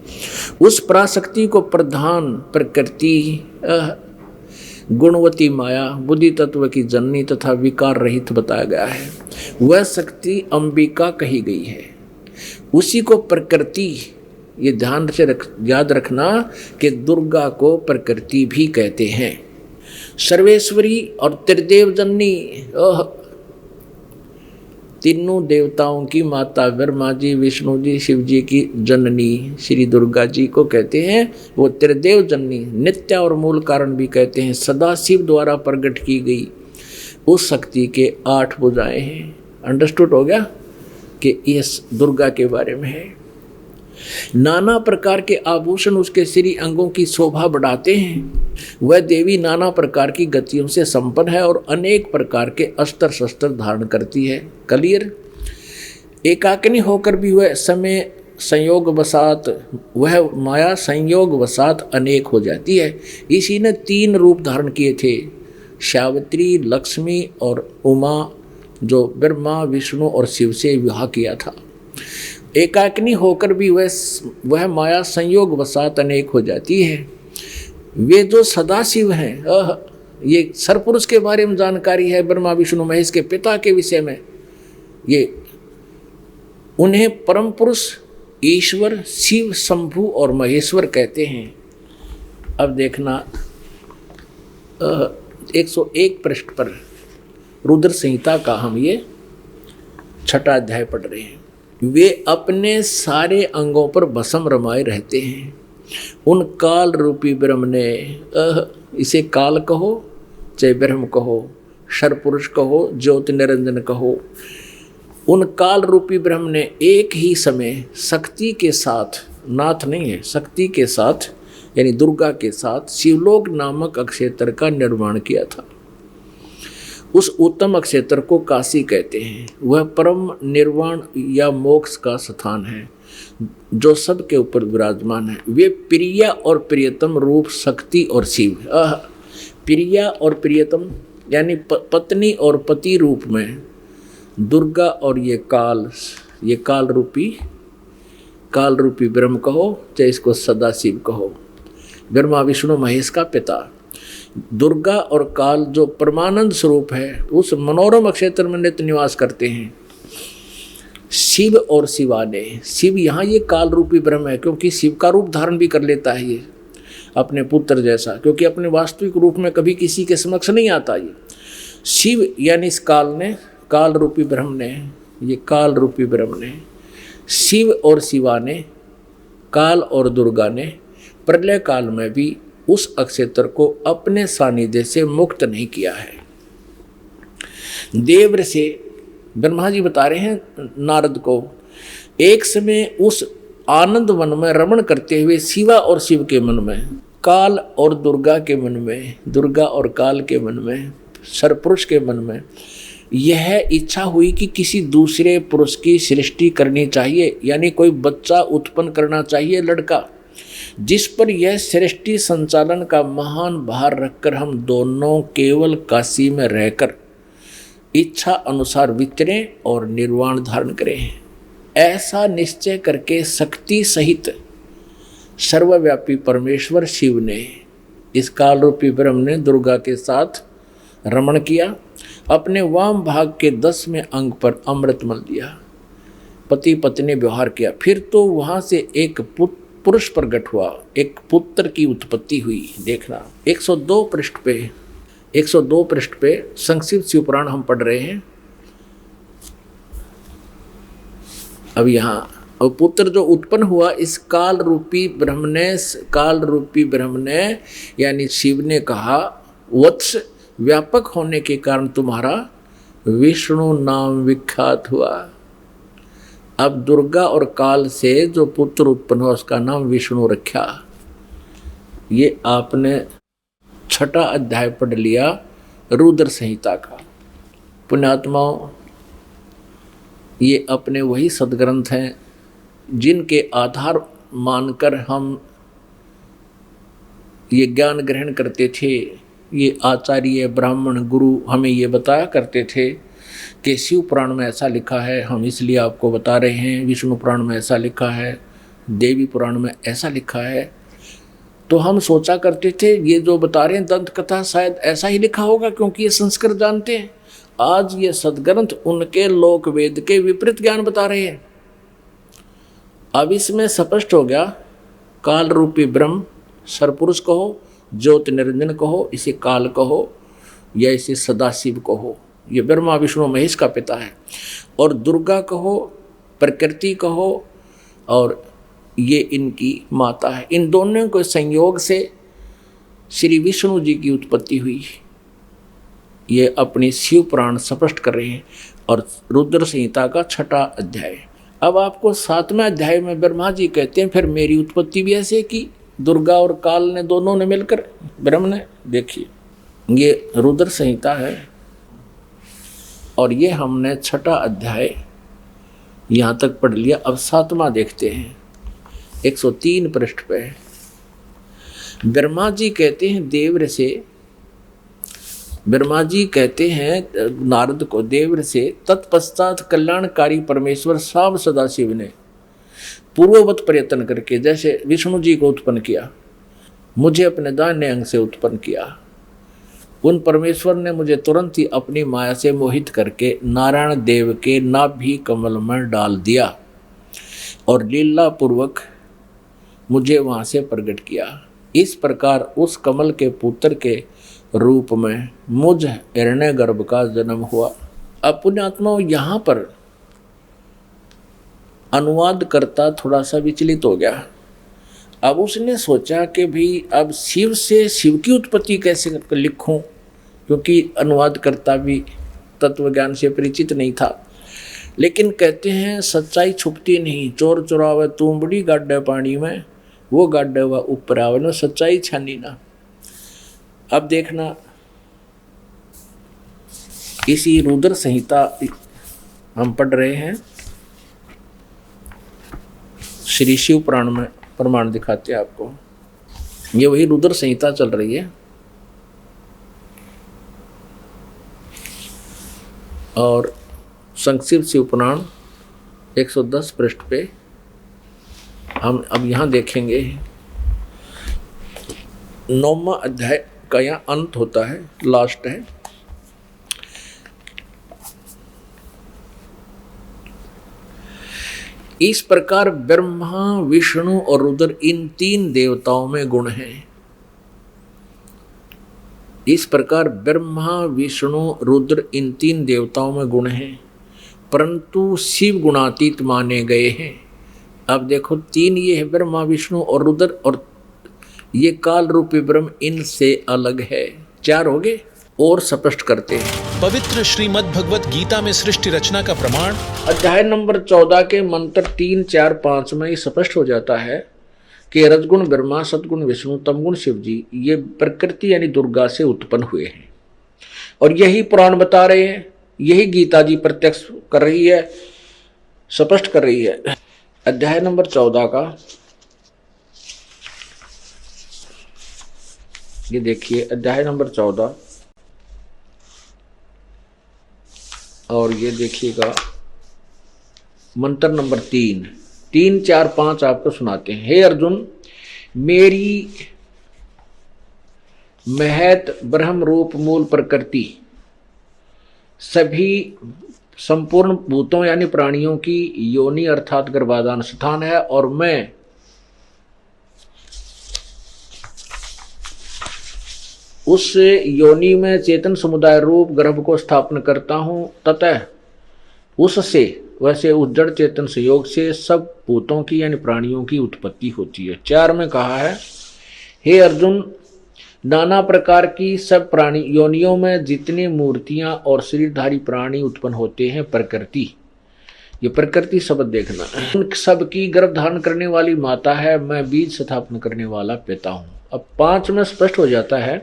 उस पराशक्ति को प्रधान प्रकृति, गुणवती माया, बुद्धि तत्व की जननी तथा विकार रहित बताया गया है। वह शक्ति अंबिका कही गई है। उसी को प्रकृति, ये ध्यान से याद रखना कि दुर्गा को प्रकृति भी कहते हैं। सर्वेश्वरी और त्रिदेव जननी, तीनों देवताओं की माता ब्रह्मा जी, विष्णु जी, शिव जी की जननी श्री दुर्गा जी को कहते हैं। वो त्रिदेव जननी, नित्य और मूल कारण भी कहते हैं। सदाशिव द्वारा प्रकट की गई उस शक्ति के 8 भुजाएं हैं। अंडरस्टूड हो गया कि इस दुर्गा के बारे में है। नाना प्रकार के आभूषण उसके श्री अंगों की शोभा बढ़ाते हैं। वह देवी नाना प्रकार की गतियों से संपन्न है और अनेक प्रकार के अस्त्र शस्त्र धारण करती है। क्लियर? एकाकिनी होकर भी वह समय संयोग वसात, वह माया संयोग वसात अनेक हो जाती है। इसी ने 3 रूप धारण किए थे, सावित्री, लक्ष्मी और उमा, जो ब्रह्मा, विष्णु और शिव से विवाह किया था। एकाकिनी होकर भी वह माया संयोग वसात अनेक हो जाती है। वे जो सदाशिव हैं, ये सरपुरुष के बारे में जानकारी है, ब्रह्मा विष्णु महेश के पिता के विषय में। ये उन्हें परम पुरुष ईश्वर शिव शंभु और महेश्वर कहते हैं। अब देखना 101 पृष्ठ पर रुद्र संहिता का हम ये 6वां अध्याय पढ़ रहे हैं। वे अपने सारे अंगों पर भस्म रमाए रहते हैं। उन काल रूपी ब्रह्म ने, इसे काल कहो चाहे ब्रह्म कहो, सर्वपुरुष कहो, ज्योति निरंजन कहो, उन काल रूपी ब्रह्म ने एक ही समय शक्ति के साथ, नाथ नहीं है, शक्ति के साथ यानी दुर्गा के साथ शिवलोक नामक अक्षेत्र का निर्माण किया था। उस उत्तम अक्षेत्र को काशी कहते हैं। वह परम निर्वाण या मोक्ष का स्थान है जो सबके ऊपर विराजमान है। वे प्रिया और प्रियतम रूप शक्ति और शिव, प्रिया और प्रियतम यानी पत्नी और पति रूप में दुर्गा और ये काल रूपी ब्रह्म कहो चाहे इसको सदाशिव कहो, ब्रह्मा विष्णु महेश का पिता। दुर्गा और काल जो परमानंद स्वरूप है उस मनोरम क्षेत्र में नित्य निवास करते हैं। शिव और शिवाने, शिव यहाँ ये काल रूपी ब्रह्म है, क्योंकि शिव का रूप धारण भी कर लेता है ये अपने पुत्र जैसा, क्योंकि अपने वास्तविक रूप में कभी किसी के समक्ष नहीं आता। ये शिव यानी इस काल रूपी ब्रह्म ने, ये काल रूपी ब्रह्म ने, शिव और शिवाने, काल और दुर्गा ने प्रलय काल में भी उस अक्षेत्र को अपने सानिध्य से मुक्त नहीं किया है। देव से ब्रह्मा जी बता रहे हैं नारद को, एक समय उस आनंद वन में रमण करते हुए शिवा और शिव के मन में, काल और दुर्गा के मन में, दुर्गा और काल के मन में, सरपुरुष के मन में यह इच्छा हुई कि किसी दूसरे पुरुष की सृष्टि करनी चाहिए, यानी कोई बच्चा उत्पन्न करना चाहिए, लड़का, जिस पर यह सृष्टि संचालन का महान भार रखकर हम दोनों केवल काशी में रहकर इच्छा अनुसार विचरें और निर्वाण धारण करें। ऐसा निश्चय करके शक्ति सहित सर्वव्यापी परमेश्वर शिव ने, इस काल रूपी ब्रह्म ने दुर्गा के साथ रमण किया। अपने वाम भाग के 10वें अंग पर अमृत मल दिया, पति पत्नी व्यवहार किया। फिर तो वहाँ से एक पुरुष प्रकट हुआ, एक पुत्र की उत्पत्ति हुई। देखना 102 पृष्ठ पे संक्षिप्त शिव पुराण हम पढ़ रहे हैं। अब यहाँ पुत्र जो उत्पन्न हुआ इस काल रूपी ब्रह्म ने यानी शिव ने कहा, वत्स व्यापक होने के कारण तुम्हारा विष्णु नाम विख्यात हुआ। अब दुर्गा और काल से जो पुत्र उत्पन्न हुआ उसका नाम विष्णु रखा। ये आपने 6वां अध्याय पढ़ लिया रुद्र संहिता का। पुण्यात्माओं, ये अपने वही सदग्रंथ हैं जिनके आधार मानकर हम ये ज्ञान ग्रहण करते थे। ये आचार्य ब्राह्मण गुरु हमें ये बताया करते थे कि शिव पुराण में ऐसा लिखा है, हम इसलिए आपको बता रहे हैं। विष्णु पुराण में ऐसा लिखा है, देवी पुराण में ऐसा लिखा है। तो हम सोचा करते थे ये जो बता रहे हैं दंत कथा शायद ऐसा ही लिखा होगा, क्योंकि ये संस्कृत जानते हैं। आज ये सदग्रंथ उनके लोक वेद के विपरीत ज्ञान बता रहे हैं। अब इसमें स्पष्ट हो गया, काल रूपी ब्रह्म सरपुरुष कहो, ज्योति निरंजन कहो, इसे काल कहो या इसे सदाशिव कहो, ये ब्रह्मा विष्णु महेश का पिता है। और दुर्गा कहो, प्रकृति कहो, और ये इनकी माता है। इन दोनों के संयोग से श्री विष्णु जी की उत्पत्ति हुई। ये अपनी शिव पुराण स्पष्ट कर रहे हैं। और रुद्र संहिता का 6वां अध्याय। अब आपको 7वें अध्याय में ब्रह्मा जी कहते हैं फिर मेरी उत्पत्ति भी ऐसे की, दुर्गा और काल ने दोनों ने मिलकर, ब्रह्म ने। देखिए ये रुद्र संहिता है और ये हमने 6वां अध्याय यहाँ तक पढ़ लिया। अब 7वां देखते हैं, 103 पृष्ठ पे। ब्रह्मा जी कहते हैं देवर से, ब्रह्मा जी कहते हैं नारद को देवर से, तत्पश्चात कल्याणकारी परमेश्वर साव सदाशिव ने पूर्ववत प्रयत्न करके, जैसे विष्णु जी को उत्पन्न किया, मुझे अपने दाहिने अंग से उत्पन्न किया। उन परमेश्वर ने मुझे तुरंत ही अपनी माया से मोहित करके नारायण देव के नाभि कमल में डाल दिया और लीला पूर्वक मुझे वहाँ से प्रकट किया। इस प्रकार उस कमल के पुत्र के रूप में मुझ हिरण्यगर्भ का जन्म हुआ। अब पुण्यात्माओं, यहाँ पर अनुवाद करता थोड़ा सा विचलित हो गया। अब उसने सोचा कि भी अब शिव से शिव की उत्पत्ति कैसे लिखूं, क्योंकि अनुवाद करता भी तत्व ज्ञान से परिचित नहीं था। लेकिन कहते हैं सच्चाई छुपती नहीं, चोर चुरावे तुमबड़ी गाड्डे पानी में, वो गाड्डे व ऊपर आवे ना, सच्चाई छानी ना। अब देखना, इसी रुद्र संहिता हम पढ़ रहे हैं, श्री शिव पुराण में प्रमाण दिखाते हैं आपको। ये वही रुद्र संहिता चल रही है और संक्षिप्त शिव पुराण 110 पृष्ठ पे हम अब यहाँ देखेंगे 9वां अध्याय का यहाँ अंत होता है, लास्ट है। इस प्रकार ब्रह्मा विष्णु और रुद्र इन 3 देवताओं में गुण हैं। इस प्रकार ब्रह्मा विष्णु रुद्र इन 3 देवताओं में गुण हैं, परंतु शिव गुणातीत माने गए हैं। अब देखो 3 ये है, ब्रह्मा विष्णु और रुद्र, और ये काल रूपी ब्रह्म इनसे अलग है। 4 हो गए। और स्पष्ट करते हैं पवित्र श्रीमद् भगवत गीता में सृष्टि रचना का प्रमाण अध्याय नंबर 14 के मंत्र 3, 4, 5 में स्पष्ट हो जाता है कि रजगुण ब्रह्मा, सतगुण विष्णु, तमगुण शिव जी ये प्रकृति यानी दुर्गा से उत्पन्न हुए हैं। और यही पुराण बता रहे हैं, यही गीता जी प्रत्यक्ष कर रही है, स्पष्ट कर रही है। अध्याय नंबर 14 का ये देखिए, अध्याय नंबर 14 और ये देखिएगा मंत्र नंबर 3, 3, 4, 5 आपको सुनाते हैं। हे अर्जुन, मेरी महत ब्रह्म रूप मूल प्रकृति सभी संपूर्ण भूतों यानी प्राणियों की योनि अर्थात गर्भाधान स्थान है, और मैं उस योनि में चेतन समुदाय रूप गर्भ को स्थापन करता हूँ, ततः उससे वैसे उस जड़ चेतन संयोग से सब भूतों की यानी प्राणियों की उत्पत्ति होती है। 4 में कहा है, हे अर्जुन, नाना प्रकार की सब प्राणी योनियों में जितनी मूर्तियां और शरीरधारी प्राणी उत्पन्न होते हैं, प्रकृति, ये प्रकृति शब्द देखना, उन सबकी गर्भ धारण करने वाली माता है, मैं बीज स्थापन करने वाला पिता हूं। अब 5 में स्पष्ट हो जाता है,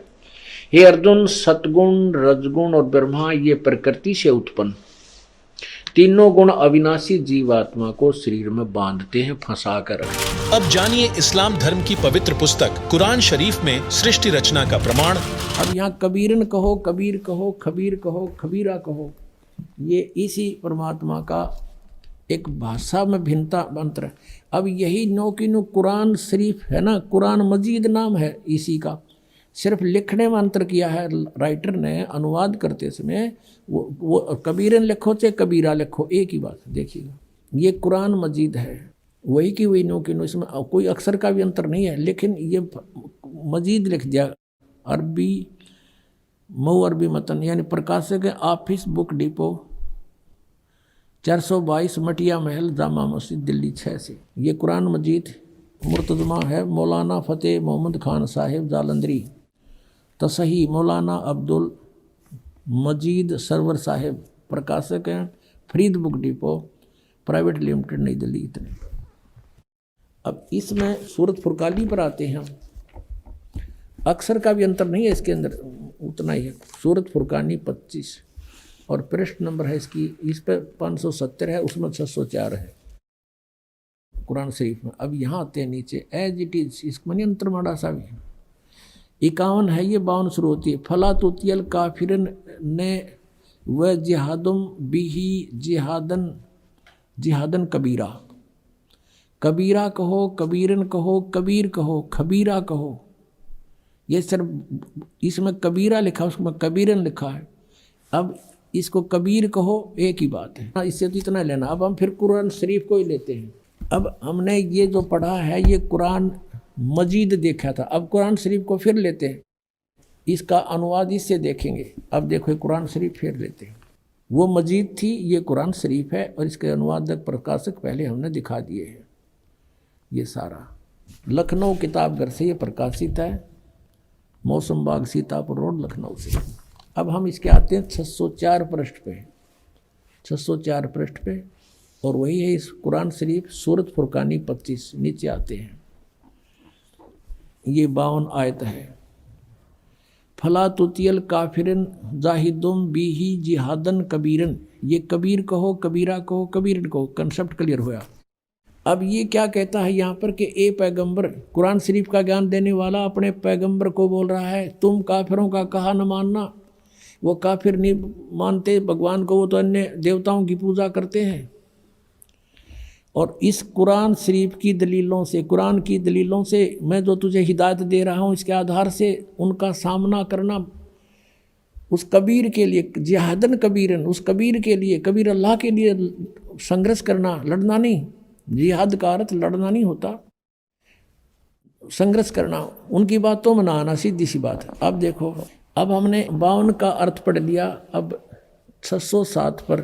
हे अर्जुन, सतगुण, रजगुण और ब्रह्मा ये प्रकृति से उत्पन्न तीनों गुण अविनाशी जीवात्मा को शरीर में बांधते हैं, फंसा कर रखते। अब जानिए इस्लाम धर्म की पवित्र पुस्तक कुरान शरीफ में सृष्टि रचना का प्रमाण। अब यहाँ कबीरन कहो, कबीर कहो, खबीर कहो, खबीरा कहो, ये इसी परमात्मा का एक भाषा में भिन्नता मंत्र। अब यही नो की नो कुरान शरीफ है ना, कुरान मजीद नाम है इसी का, सिर्फ लिखने में अंतर किया है राइटर ने, अनुवाद करते समय वो कबीरन लिखो चाहे कबीरा लिखो, एक ही बात। देखिएगा ये कुरान मजीद है, वही की वही नो की नो, इसमें कोई अक्षर का भी अंतर नहीं है, लेकिन ये मजीद लिख दिया। अरबी मऊ अरबी मतन, यानी प्रकाशक है ऑफिस बुक डिपो 422 मटिया महल, जामा मस्जिद, दिल्ली 6 से। ये कुरान मजीद मुर्तजमा है मौलाना फ़तेह मोहम्मद खान साहिब जालंधरी, तसही मौलाना अब्दुल मजीद सरवर साहिब, प्रकाशक हैं Farid book depot private limited, नई दिल्ली। इतने। अब इसमें सूरत फुरकानी पर आते हैं हम, अक्षर का भी अंतर नहीं है इसके अंदर, उतना ही है। सूरत फुरकानी 25 और पृष्ठ नंबर है इसकी, इस पर 570 है, उसमें 604 है कुरान शरीफ में। अब यहाँ आते हैं नीचे, एज इट इज, इसमें नहीं अंतर माड़ा सा भी 51 है, ये 52 शुरू होती है। फला तुतियल काफिरन ने व जिहादुम बिही जिहादन, जिहादन कबीरा, कबीरा कहो, कबीरन कहो, कबीर कहो, खबीरा कहो। ये सिर्फ इसमें कबीरा लिखा, उसमें कबीरन लिखा है। अब इसको कबीर कहो, एक ही बात है, इससे तो इतना लेना। अब हम फिर कुरान शरीफ को ही लेते हैं। अब हमने ये जो पढ़ा है ये कुरान मजीद देखा था, अब कुरान शरीफ को फिर लेते हैं, इसका अनुवाद इससे देखेंगे। अब देखो कुरान शरीफ फिर लेते हैं, वो मजीद थी, ये कुरान शरीफ है, और इसके अनुवादक प्रकाशक पहले हमने दिखा दिए हैं। ये सारा लखनऊ किताबघर से ये प्रकाशित है, मौसम बाग सीतापुर रोड लखनऊ से। अब हम इसके आते हैं 604 पृष्ठ पे, 604 पृष्ठ पे, और वही है इस कुरान शरीफ सूरत फुरकानी 25। नीचे आते हैं, ये 52 आयत है। फला तुतियल काफिरन जाहिदुम बिही जिहादन कबीरन, ये कबीर कहो, कबीरा कहो, कबीरन कहो, कंसेप्ट क्लियर हुआ। अब ये क्या कहता है यहाँ पर कि ए पैगंबर, कुरान शरीफ का ज्ञान देने वाला अपने पैगंबर को बोल रहा है, तुम काफिरों का कहा न मानना। वो काफिर नहीं मानते भगवान को, वो तो अन्य देवताओं की पूजा करते हैं। और इस कुरान शरीफ की दलीलों से, कुरान की दलीलों से मैं जो तुझे हिदायत दे रहा हूँ, इसके आधार से उनका सामना करना उस कबीर के लिए, जिहादन कबीरन, उस कबीर के लिए, कबीर अल्लाह के लिए संघर्ष करना, लड़ना नहीं। जिहाद का अर्थ लड़ना नहीं होता, संघर्ष करना, उनकी बातों में ना आना, सीधी सी बात है। अब देखो, अब हमने 52 का अर्थ पढ़ लिया, अब 607 पर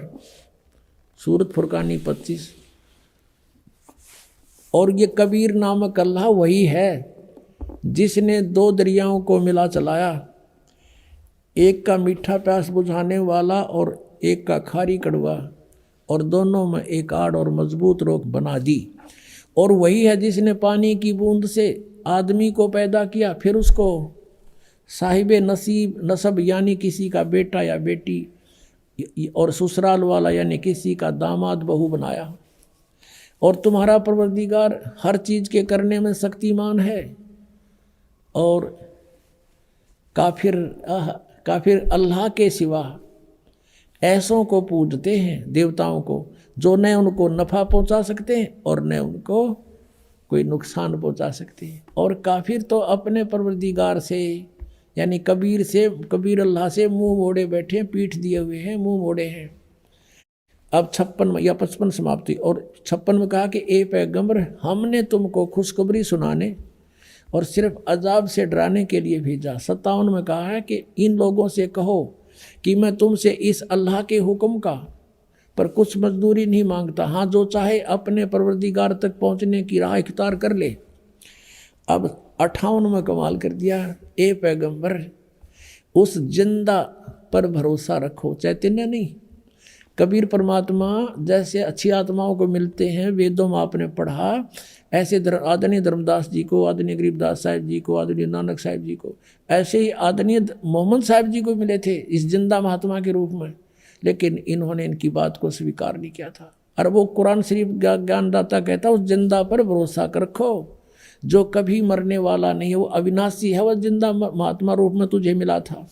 सूरत फुरकानी 25। और ये कबीर नामक अल्लाह वही है जिसने 2 दरियाओं को मिला चलाया, एक का मीठा प्यास बुझाने वाला और एक का खारी कड़वा, और दोनों में एक आड़ और मजबूत रोक बना दी। और वही है जिसने पानी की बूंद से आदमी को पैदा किया, फिर उसको साहिब नसीब नसब यानी किसी का बेटा या बेटी, और ससुराल वाला यानी किसी का दामाद बहू बनाया। और तुम्हारा परवरदिगार हर चीज़ के करने में शक्तिमान है। और काफिर अल्लाह के सिवा ऐसों को पूजते हैं, देवताओं को, जो न उनको नफ़ा पहुंचा सकते हैं और न उनको कोई नुकसान पहुंचा सकते हैं। और काफिर तो अपने परवरदिगार से यानी कबीर से, कबीर अल्लाह से मुंह मोड़े बैठे हैं, पीठ दिए हुए हैं, मुंह मोड़े हैं। अब 56 या 55 समाप्ति। और 56 में कहा कि ए पैगंबर, हमने तुमको खुशखबरी सुनाने और सिर्फ अजाब से डराने के लिए भेजा। 57 में कहा है कि इन लोगों से कहो कि मैं तुमसे इस अल्लाह के हुक्म का पर कुछ मजदूरी नहीं मांगता, हाँ जो चाहे अपने परवरदिगार तक पहुँचने की राह इख्तियार कर ले। अब 58 में कमाल कर दिया। ए पैगंबर, उस जिंदा पर भरोसा रखो, चैतन्य नहीं। कबीर परमात्मा जैसे अच्छी आत्माओं को मिलते हैं, वेदों में आपने पढ़ा, ऐसे आदरणीय धर्मदास जी को, आदरणीय गरीबदास साहिब जी को, आदरणीय नानक साहिब जी को, ऐसे ही आदरणीय मोहम्मद साहिब जी को मिले थे इस जिंदा महात्मा के रूप में, लेकिन इन्होंने इनकी बात को स्वीकार नहीं किया था। और वो कुरान शरीफ ज्ञानदाता कहता उस जिंदा पर भरोसा कर रखो, जो कभी मरने वाला नहीं है, वो अविनाशी है, वह जिंदा महात्मा रूप में तुझे मिला था।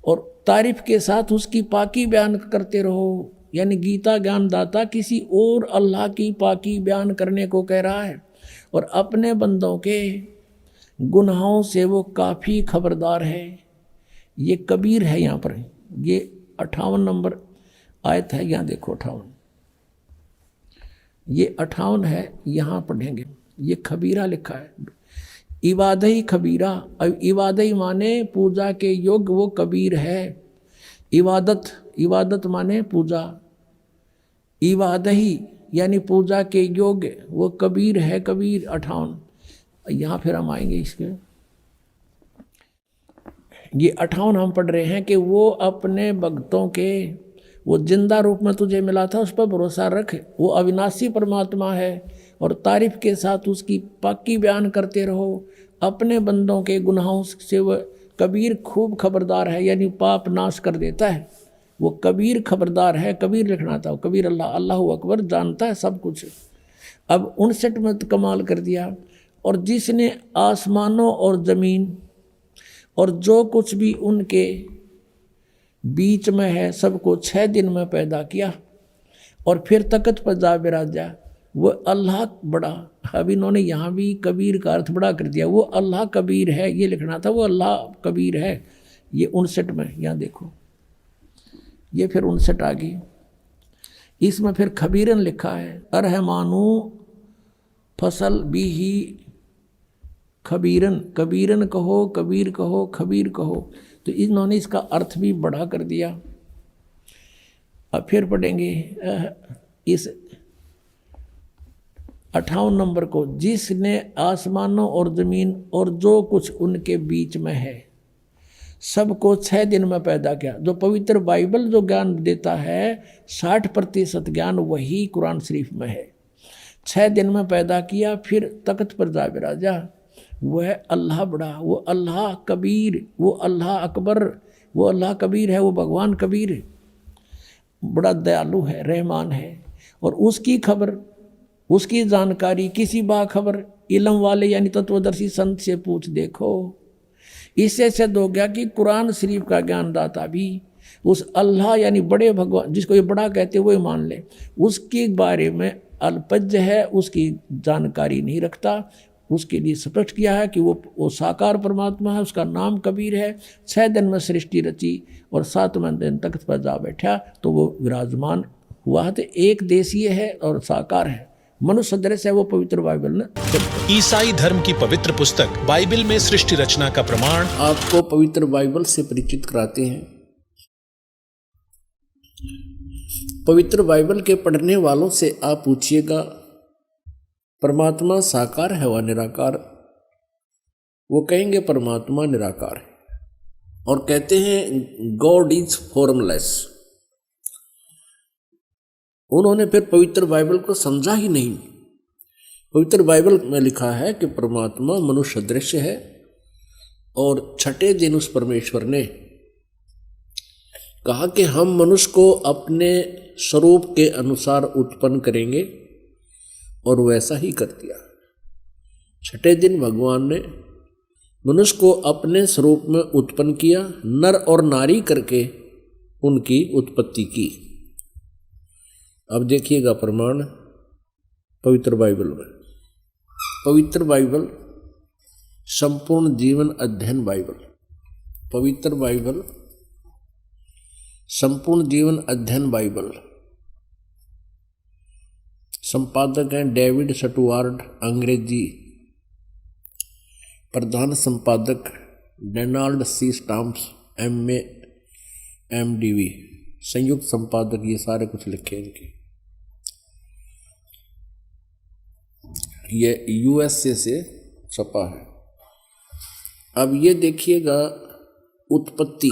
और तारीफ के साथ उसकी पाकी बयान करते रहो, यानी गीता ज्ञानदाता किसी और अल्लाह की पाकी बयान करने को कह रहा है, और अपने बंदों के गुनाहों से वो काफ़ी खबरदार है। ये कबीर है यहाँ पर, ये 58 नंबर आयत है, यहाँ देखो 58, ये 58 है, यहाँ पढ़ेंगे। ये खबीरा लिखा है, इबादही खबीरा। अब इबादही माने पूजा के योग्य, वो कबीर है। इबादत, इबादत माने पूजा, इबादही यानी पूजा के योग्य, वो कबीर है। कबीर 58, यहाँ फिर हम आएंगे इसके। ये 58 हम पढ़ रहे हैं कि वो अपने भक्तों के, वो जिंदा रूप में तुझे मिला था, उस पर भरोसा रख, वो अविनाशी परमात्मा है, और तारीफ के साथ उसकी पाकी बयान करते रहो। अपने बंदों के गुनाहों से वह कबीर खूब खबरदार है, यानी पाप नाश कर देता है। वो कबीर खबरदार है, कबीर लिखना था, कबीर अल्लाह अकबर, जानता है सब कुछ। अब 59 में तो कमाल कर दिया। और जिसने आसमानों और ज़मीन और जो कुछ भी उनके बीच में है सबको 6 दिन में पैदा किया, और फिर तख्त पर जा बिराजा, वो अल्लाह बड़ा। अब इन्होंने यहाँ भी कबीर का अर्थ बड़ा कर दिया, वो अल्लाह कबीर है, ये लिखना था, वो अल्लाह कबीर है। ये 59 में, यहाँ देखो, ये फिर 59 आ गई। इसमें फिर खबीरन लिखा है, अरहमानु फसल भी ही खबीरन, कबीरन कहो, कबीर कहो, खबीर कहो। तो इन्होंने इसका अर्थ भी बड़ा कर दिया। अब फिर पढ़ेंगे इस 58 नंबर को, जिसने आसमानों और ज़मीन और जो कुछ उनके बीच में है सबको 6 दिन में पैदा किया। जो पवित्र बाइबल जो ज्ञान देता है 60% ज्ञान वही कुरान शरीफ में है। 6 दिन में पैदा किया, फिर तख्त पर जा बिराजा, वह अल्लाह बड़ा, वो अल्लाह कबीर, वो अल्लाह अकबर, वो अल्लाह कबीर है, वो भगवान कबीर है, बड़ा दयालु है, रहमान है। और उसकी खबर, उसकी जानकारी किसी बाखबर इल्म वाले यानी तत्वदर्शी संत से पूछ देखो। इससे सिद्ध हो गया कि कुरान शरीफ का ज्ञानदाता भी उस अल्लाह यानी बड़े भगवान, जिसको ये बड़ा कहते हैं, वो मान ले, उसके बारे में अल्पज्य है, उसकी जानकारी नहीं रखता। उसके लिए स्पष्ट किया है कि वो साकार परमात्मा है, उसका नाम कबीर है। 6 दिन में सृष्टि रची और 7वें दिन तख्त पर जा बैठा, तो वो विराजमान हुआ है। तो एक देशीय है और साकार है, मनुष्य सदृश है, वो पवित्र बाइबल ने। ईसाई धर्म की पवित्र पुस्तक बाइबल में सृष्टि रचना का प्रमाण आपको पवित्र बाइबल से परिचित कराते हैं। पवित्र बाइबल के पढ़ने वालों से आप पूछिएगा परमात्मा साकार है व निराकार, वो कहेंगे परमात्मा निराकार है, और कहते हैं गॉड इज फॉर्मलेस। उन्होंने फिर पवित्र बाइबल को समझा ही नहीं। पवित्र बाइबल में लिखा है कि परमात्मा मनुष्य सदृश है, और 6ठे दिन उस परमेश्वर ने कहा कि हम मनुष्य को अपने स्वरूप के अनुसार उत्पन्न करेंगे, और वैसा ही कर दिया। 6ठे दिन भगवान ने मनुष्य को अपने स्वरूप में उत्पन्न किया, नर और नारी करके उनकी उत्पत्ति की। अब देखिएगा प्रमाण पवित्र बाइबल में। पवित्र बाइबल संपूर्ण जीवन अध्ययन बाइबल, पवित्र बाइबल संपूर्ण जीवन अध्ययन बाइबल, संपादक हैं डेविड स्टुअर्ट अंग्रेजी, प्रधान संपादक Donald C Stamps MA MDV, संयुक्त संपादक ये सारे कुछ लिखे इनके। ये USA से छपा है। अब ये देखिएगा उत्पत्ति,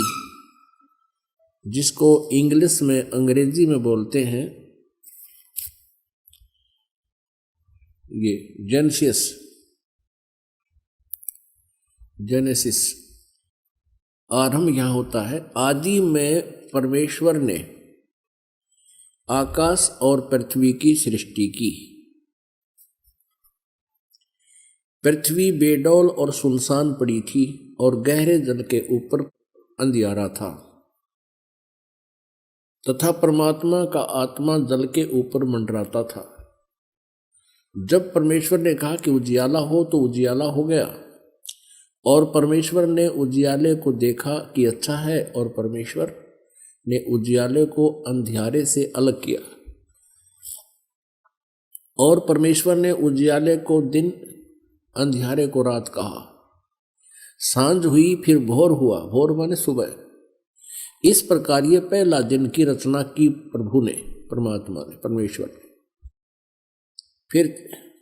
जिसको इंग्लिश में अंग्रेजी में बोलते हैं ये जेनेसिस। आरंभ यहां होता है। आदि में परमेश्वर ने आकाश और पृथ्वी की सृष्टि की। पृथ्वी बेडौल और सुनसान पड़ी थी और गहरे जल के ऊपर अंधियारा था, तथा परमात्मा का आत्मा जल के ऊपर मंडराता था। जब परमेश्वर ने कहा कि उजियाला हो, तो उजियाला हो गया। और परमेश्वर ने उजियाले को देखा कि अच्छा है, और परमेश्वर ने उजियाले को अंधियारे से अलग किया। और परमेश्वर ने उजियाले को दिन, अंधियारे को रात कहा। सांझ हुई, फिर भोर हुआ। भोर माने सुबह। इस प्रकार ये पहला दिन की रचना की प्रभु ने, परमात्मा ने, परमेश्वर ने। फिर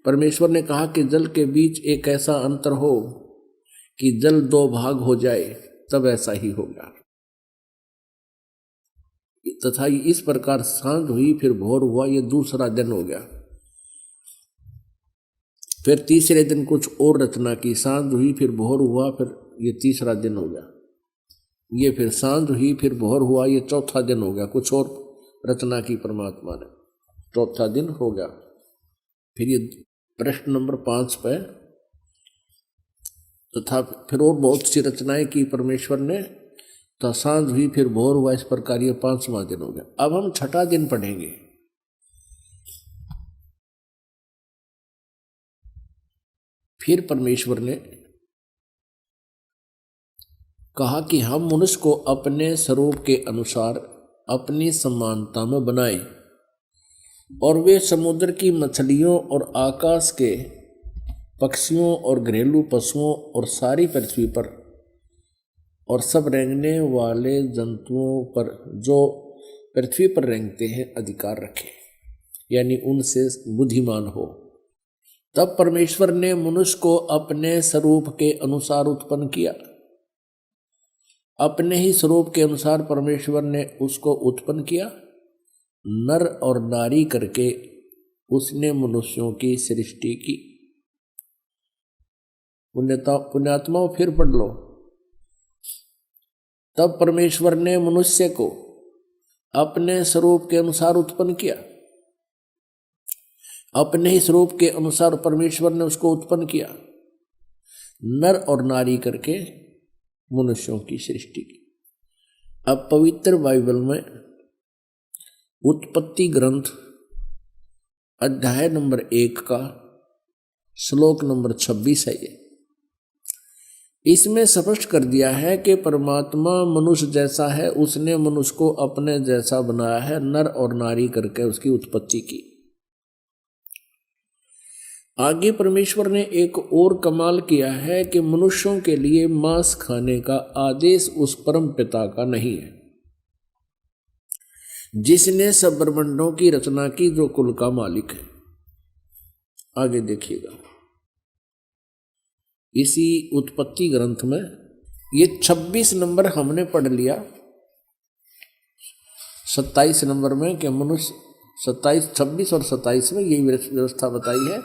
परमेश्वर ने कहा कि जल के बीच एक ऐसा अंतर हो कि जल दो भाग हो जाए, तब ऐसा ही होगा। तथा इस प्रकार सांझ हुई, फिर भोर हुआ। ये दूसरा दिन हो गया। फिर तीसरे दिन कुछ और रचना की। सांझ हुई, फिर भोर हुआ, फिर ये तीसरा दिन हो गया। ये फिर सांझ हुई, फिर भोर हुआ। ये चौथा दिन हो गया। कुछ और रचना की परमात्मा ने, चौथा दिन हो गया। फिर ये प्रश्न नंबर 5 पे, तथा फिर और बहुत सी रचनाएं की परमेश्वर ने। तो सांझ हुई, फिर भोर हुआ। इस प्रकार ये 5वां दिन हो गया। अब हम छठा दिन पढ़ेंगे। फिर परमेश्वर ने कहा कि हम मनुष्य को अपने स्वरूप के अनुसार अपनी समानता में बनाएं, और वे समुद्र की मछलियों और आकाश के पक्षियों और घरेलू पशुओं और सारी पृथ्वी पर और सब रेंगने वाले जंतुओं पर जो पृथ्वी पर रेंगते हैं अधिकार रखें, यानी उनसे बुद्धिमान हो। तब परमेश्वर ने मनुष्य को अपने स्वरूप के अनुसार उत्पन्न किया। अपने ही स्वरूप के अनुसार परमेश्वर ने उसको उत्पन्न किया। नर और नारी करके उसने मनुष्यों की सृष्टि की। पुण्यात्माओं, फिर पढ़ लो। तब परमेश्वर ने मनुष्य को अपने स्वरूप के अनुसार उत्पन्न किया। अपने ही स्वरूप के अनुसार परमेश्वर ने उसको उत्पन्न किया। नर और नारी करके मनुष्यों की सृष्टि की। अब पवित्र बाइबल में उत्पत्ति ग्रंथ अध्याय नंबर 1 का श्लोक नंबर 26 है ये। इसमें स्पष्ट कर दिया है कि परमात्मा मनुष्य जैसा है, उसने मनुष्य को अपने जैसा बनाया है। नर और नारी करके उसकी उत्पत्ति की। आगे परमेश्वर ने एक और कमाल किया है कि मनुष्यों के लिए मांस खाने का आदेश उस परम पिता का नहीं है जिसने सब ब्रह्मांडों की रचना की, जो कुल का मालिक है। आगे देखिएगा, इसी उत्पत्ति ग्रंथ में ये 26 नंबर हमने पढ़ लिया। 27 नंबर में कि मनुष्य 27, 26 और 27 में यही व्यवस्था बताई है।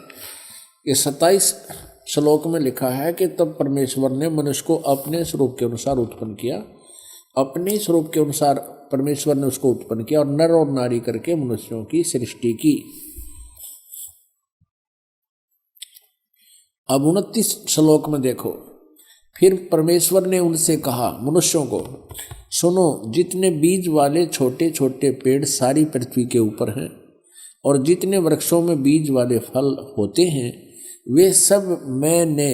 ये 27 श्लोक में लिखा है कि तब परमेश्वर ने मनुष्य को अपने स्वरूप के अनुसार उत्पन्न किया। अपने स्वरूप के अनुसार परमेश्वर ने उसको उत्पन्न किया और नर और नारी करके मनुष्यों की सृष्टि की। अब 29 श्लोक में देखो, फिर परमेश्वर ने उनसे कहा, मनुष्यों को, सुनो, जितने बीज वाले छोटे छोटे पेड़ सारी पृथ्वी के ऊपर हैं और जितने वृक्षों में बीज वाले फल होते हैं, वे सब मैंने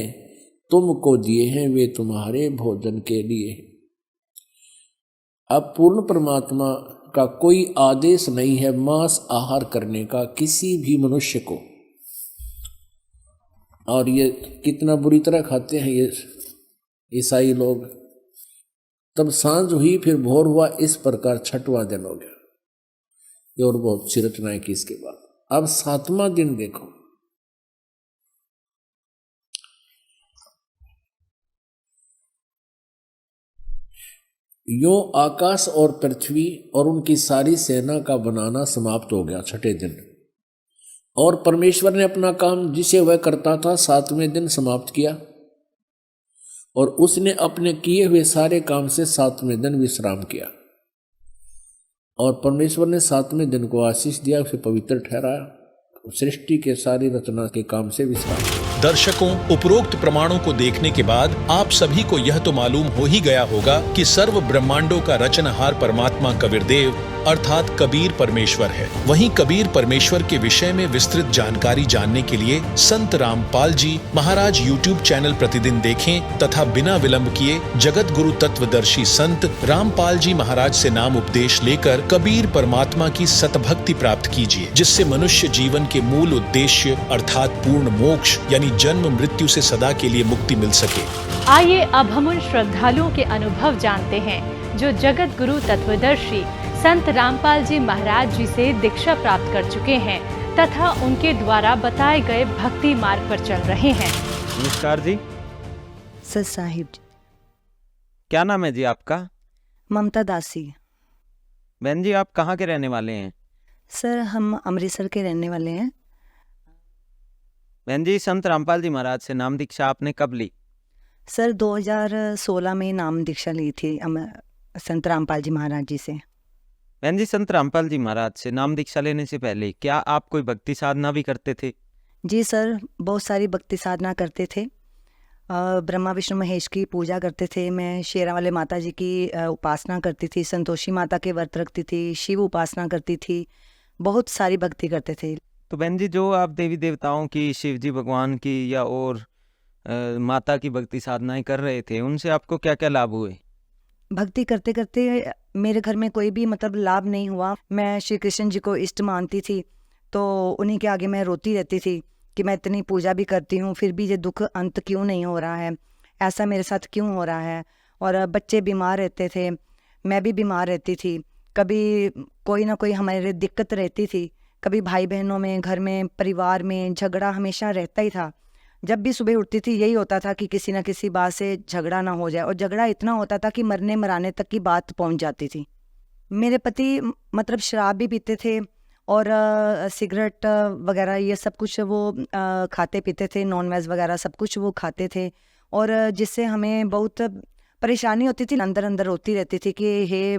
तुमको दिए हैं, वे तुम्हारे भोजन के लिए। अब पूर्ण परमात्मा का कोई आदेश नहीं है मांस आहार करने का किसी भी मनुष्य को। और ये कितना बुरी तरह खाते हैं ये ईसाई लोग। तब सांझ हुई, फिर भोर हुआ। इस प्रकार 6वां दिन हो गया। ये और बहुत सी रचनाएं की इसके बाद। अब 7वां दिन देखो। यो आकाश और पृथ्वी और उनकी सारी सेना का बनाना समाप्त हो गया छठे दिन, और परमेश्वर ने अपना काम जिसे वह करता था 7वें दिन समाप्त किया, और उसने अपने किए हुए सारे काम से 7वें दिन विश्राम किया, और परमेश्वर ने 7वें दिन को आशीष दिया, उसे पवित्र ठहराया, सृष्टि के सारी रचना के काम से विश्राम। दर्शकों, उपरोक्त प्रमाणों को देखने के बाद आप सभी को यह तो मालूम हो ही गया होगा कि सर्व ब्रह्मांडों का रचनहार परमात्मा कबीरदेव अर्थात कबीर परमेश्वर है। वहीं कबीर परमेश्वर के विषय में विस्तृत जानकारी जानने के लिए संत रामपाल जी महाराज YouTube चैनल प्रतिदिन देखें तथा बिना विलंब किए जगत गुरु तत्वदर्शी संत रामपाल जी महाराज से नाम उपदेश लेकर कबीर परमात्मा की सतभक्ति प्राप्त कीजिए, जिससे मनुष्य जीवन के मूल उद्देश्य अर्थात पूर्ण मोक्ष यानी जन्म मृत्यु से सदा के लिए मुक्ति मिल सके। आइए अब हम उन श्रद्धालुओं के अनुभव जानते हैं जो जगत गुरु तत्वदर्शी संत रामपाल जी महाराज जी से दीक्षा प्राप्त कर चुके हैं तथा उनके द्वारा बताए गए भक्ति मार्ग पर चल रहे हैं। नमस्कार जी। सर साहिब जी। क्या नाम है जी आपका? ममता दासी। बहन जी, आप कहाँ के रहने वाले हैं? सर हम अमृतसर के रहने वाले हैं। बहन जी, संत रामपाल जी महाराज से नाम दीक्षा आपने कब ली? सर 2016 में नाम दीक्षा ली थी संत रामपाल जी महाराज जी से। बहन जी, संत रामपाल जी महाराज से नाम दीक्षा लेने से पहले क्या आप कोई भक्ति साधना भी करते थे? जी सर, बहुत सारी भक्ति साधना करते थे। ब्रह्मा विष्णु महेश की पूजा करते थे। मैं शेरावाले माता जी की उपासना करती थी, संतोषी माता के व्रत रखती थी, शिव उपासना करती थी, बहुत सारी भक्ति करते थे। तो बहन जी, जो आप देवी देवताओं की, शिव जी भगवान की या और माता की भक्ति साधनाएं कर रहे थे, उनसे आपको क्या क्या लाभ हुए? भक्ति करते करते मेरे घर में कोई भी मतलब लाभ नहीं हुआ। मैं श्री कृष्ण जी को इष्ट मानती थी, तो उन्हीं के आगे मैं रोती रहती थी कि मैं इतनी पूजा भी करती हूँ, फिर भी ये दुख अंत क्यों नहीं हो रहा है, ऐसा मेरे साथ क्यों हो रहा है। और बच्चे बीमार रहते थे, मैं भी बीमार रहती थी, कभी कोई ना कोई हमारे दिक्कत रहती थी, कभी भाई बहनों में, घर में, परिवार में झगड़ा हमेशा रहता ही था। जब भी सुबह उठती थी यही होता था कि किसी न किसी बात से झगड़ा ना हो जाए, और झगड़ा इतना होता था कि मरने मराने तक की बात पहुंच जाती थी। मेरे पति मतलब शराब भी पीते थे और सिगरेट वगैरह ये सब कुछ वो खाते पीते थे, नॉन वेज वगैरह सब कुछ वो खाते थे, और जिससे हमें बहुत परेशानी होती थी। अंदर अंदर रोती रहती थी कि हे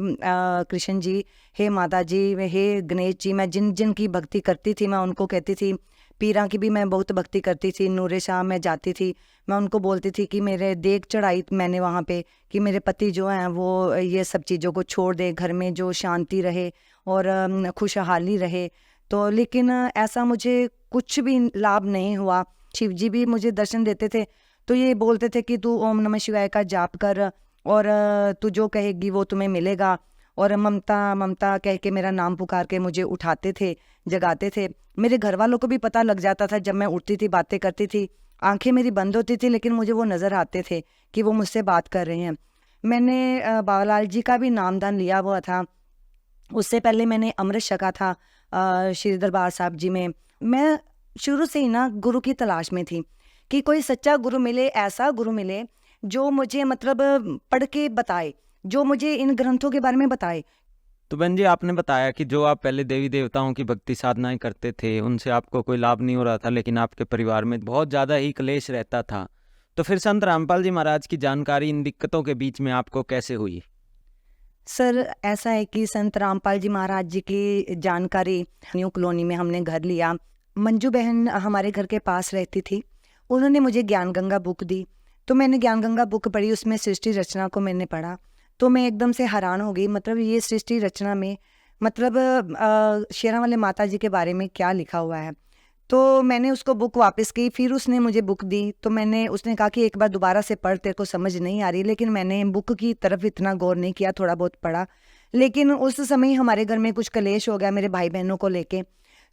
कृष्ण जी, हे माता जी, हे गणेश जी। मैं जिन जिन की भक्ति करती थी मैं उनको कहती थी, पीरा की भी मैं बहुत भक्ति करती थी, नूरे शाह में जाती थी, मैं उनको बोलती थी कि मेरे देख चढ़ाई मैंने वहाँ पे कि मेरे पति जो हैं वो ये सब चीज़ों को छोड़ दे, घर में जो शांति रहे और खुशहाली रहे। तो लेकिन ऐसा मुझे कुछ भी लाभ नहीं हुआ। शिव जी भी मुझे दर्शन देते थे तो ये बोलते थे कि तू ओम नमः शिवाय का जाप कर और तू जो कहेगी वो तुम्हें मिलेगा, और ममता ममता कह के मेरा नाम पुकार के मुझे उठाते थे, जगाते थे। मेरे घर वालों को भी पता लग जाता था, जब मैं उठती थी, बातें करती थी, आंखें मेरी बंद होती थी लेकिन मुझे वो नज़र आते थे कि वो मुझसे बात कर रहे हैं। मैंने बाबालाल जी का भी नामदान लिया हुआ था। उससे पहले मैंने अमृत छका था श्री दरबार साहब जी में। मैं शुरू से ही ना गुरु की तलाश में थी कि कोई सच्चा गुरु मिले, ऐसा गुरु मिले जो मुझे मतलब पढ़ के बताए, जो मुझे इन ग्रंथों के बारे में बताए। तो बहन जी, आपने बताया कि जो आप पहले देवी देवताओं की भक्ति साधनाएं करते थे उनसे आपको कोई लाभ नहीं हो रहा था, लेकिन आपके परिवार में बहुत ज़्यादा ही क्लेश रहता था। तो फिर संत रामपाल जी महाराज की जानकारी इन दिक्कतों के बीच में आपको कैसे हुई? सर ऐसा है कि संत रामपाल जी महाराज जी की जानकारी, न्यू कॉलोनी में हमने घर लिया। मंजू बहन हमारे घर के पास रहती थी, उन्होंने मुझे ज्ञान गंगा बुक दी, तो मैंने ज्ञान गंगा बुक पढ़ी, उसमें सृष्टि रचना को मैंने पढ़ा तो मैं एकदम से हैरान हो गई। मतलब ये सृष्टि रचना में मतलब शेरावाले माता जी के बारे में क्या लिखा हुआ है। तो मैंने उसको बुक वापस की, फिर उसने मुझे बुक दी तो उसने कहा कि एक बार दोबारा से पढ़, तेरे को समझ नहीं आ रही। लेकिन मैंने बुक की तरफ इतना गौर नहीं किया, थोड़ा बहुत पढ़ा। लेकिन उस समय हमारे घर में कुछ कलेश हो गया मेरे भाई बहनों को लेके,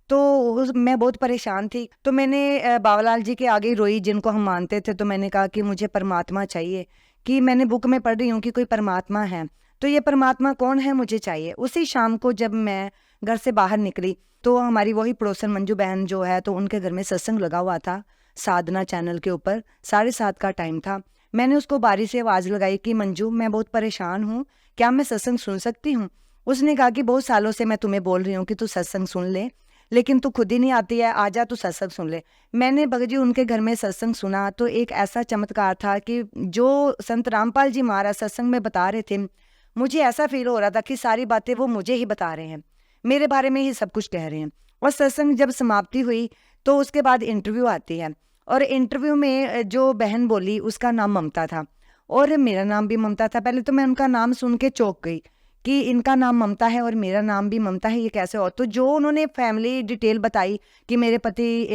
तो मैं बहुत परेशान थी। तो मैंने बाबालाल जी के आगे रोई, जिनको हम मानते थे। तो मैंने कहा कि मुझे परमात्मा चाहिए, कि मैंने बुक में पढ़ रही हूँ कि कोई परमात्मा है, तो ये परमात्मा कौन है मुझे चाहिए। उसी शाम को जब मैं घर से बाहर निकली तो हमारी वही पड़ोसन मंजू बहन जो है, तो उनके घर में सत्संग लगा हुआ था साधना चैनल के ऊपर, 7:30 का टाइम था। मैंने उसको बारी से आवाज़ लगाई कि मंजू, मैं बहुत परेशान हूँ क्या मैं सत्संग सुन सकती हूँ? उसने कहा कि बहुत सालों से मैं तुम्हें बोल रही हूँ कि तू सत्संग सुन ले, लेकिन तू खुद ही नहीं आती है, आजा तू सत्संग सुन ले। मैंने भगत जी उनके घर में सत्संग सुना तो एक ऐसा चमत्कार था कि जो संत रामपाल जी महाराज सत्संग में बता रहे थे, मुझे ऐसा फील हो रहा था कि सारी बातें वो मुझे ही बता रहे हैं, मेरे बारे में ही सब कुछ कह रहे हैं। और सत्संग जब समाप्ति हुई तो उसके बाद इंटरव्यू आती है, और इंटरव्यू में जो बहन बोली उसका नाम ममता था और मेरा नाम भी ममता था। पहले तो मैं उनका नाम सुन के चौंक गई कि इनका नाम ममता है और मेरा नाम भी ममता है, ये कैसे हो? तो जो उन्होंने फैमिली डिटेल बताई कि मेरे पति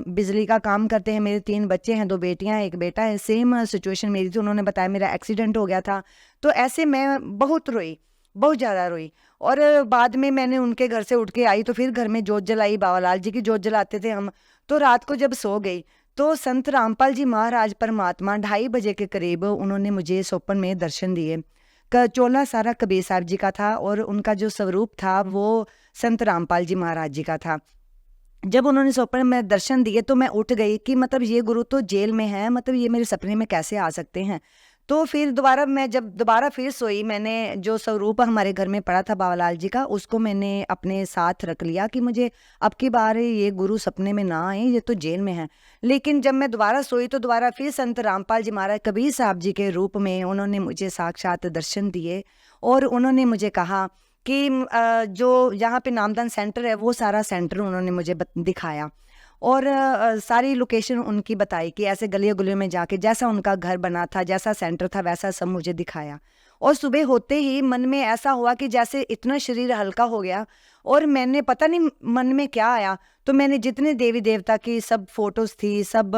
बिजली का काम करते हैं, मेरे 3 बच्चे हैं, 2 बेटियां हैं, 1 बेटा है, सेम सिचुएशन मेरी थी। उन्होंने बताया मेरा एक्सीडेंट हो गया था। तो ऐसे मैं बहुत रोई, बहुत ज़्यादा रोई। और बाद में मैंने उनके घर से उठ के आई तो फिर घर में जोत जलाई, बाबालाल जी की जोत जलाते थे हम। तो रात को जब सो गई तो संत रामपाल जी महाराज परमात्मा 2:30 बजे के करीब उन्होंने मुझे स्वप्न में दर्शन दिए। चोला सारा कबीर साहब जी का था और उनका जो स्वरूप था वो संत रामपाल जी महाराज जी का था। जब उन्होंने स्वप्न में दर्शन दिए तो मैं उठ गई कि मतलब ये गुरु तो जेल में है, मतलब ये मेरे सपने में कैसे आ सकते हैं। तो फिर दोबारा फिर सोई, मैंने जो स्वरूप हमारे घर में पड़ा था बाबालाल जी का, उसको मैंने अपने साथ रख लिया कि मुझे अब की बार ये गुरु सपने में ना आए, ये तो जेल में है। लेकिन जब मैं दोबारा सोई तो दोबारा फिर संत रामपाल जी महाराज कबीर साहब जी के रूप में उन्होंने मुझे साक्षात दर्शन दिए और उन्होंने मुझे कहा कि जो यहाँ पे नामदान सेंटर है वो सारा सेंटर उन्होंने मुझे दिखाया और सारी लोकेशन उनकी बताई कि ऐसे गलियों गलियों में जाके जैसा उनका घर बना था, जैसा सेंटर था, वैसा सब मुझे दिखाया। और सुबह होते ही मन में ऐसा हुआ कि जैसे इतना शरीर हल्का हो गया और मैंने पता नहीं मन में क्या आया, तो मैंने जितने देवी देवता की सब फोटोज थी, सब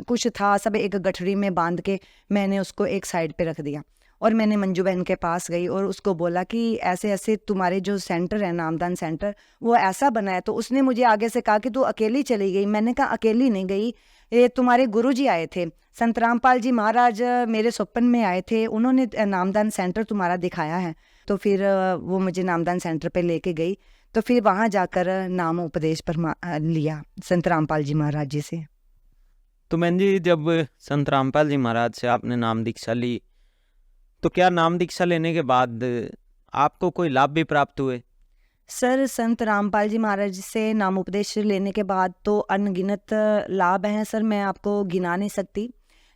कुछ था, सब एक गठरी में बांध के मैंने उसको एक साइड पे रख दिया और मैंने मंजू बहन के पास गई और उसको बोला कि ऐसे ऐसे तुम्हारे जो सेंटर है नामदान सेंटर वो ऐसा बना है। तो उसने मुझे आगे से कहा कि तू अकेली चली गई। मैंने कहा अकेली नहीं गई, ये तुम्हारे गुरुजी आए थे, संत रामपाल जी महाराज मेरे स्वप्न में आए थे, उन्होंने नामदान सेंटर तुम्हारा दिखाया है। तो फिर वो मुझे नामदान सेंटर पे लेके गई, तो फिर वहाँ जाकर नाम उपदेश पर लिया संत रामपाल जी महाराज जी से। तो बहन जी, जब संत रामपाल जी महाराज से आपने नाम दीक्षा ली तो क्या नाम दीक्षा लेने के बाद आपको कोई लाभ भी प्राप्त हुए? सर, संत रामपाल जी महाराज से नाम उपदेश लेने के बाद तो अनगिनत लाभ हैं सर, मैं आपको गिना नहीं सकती,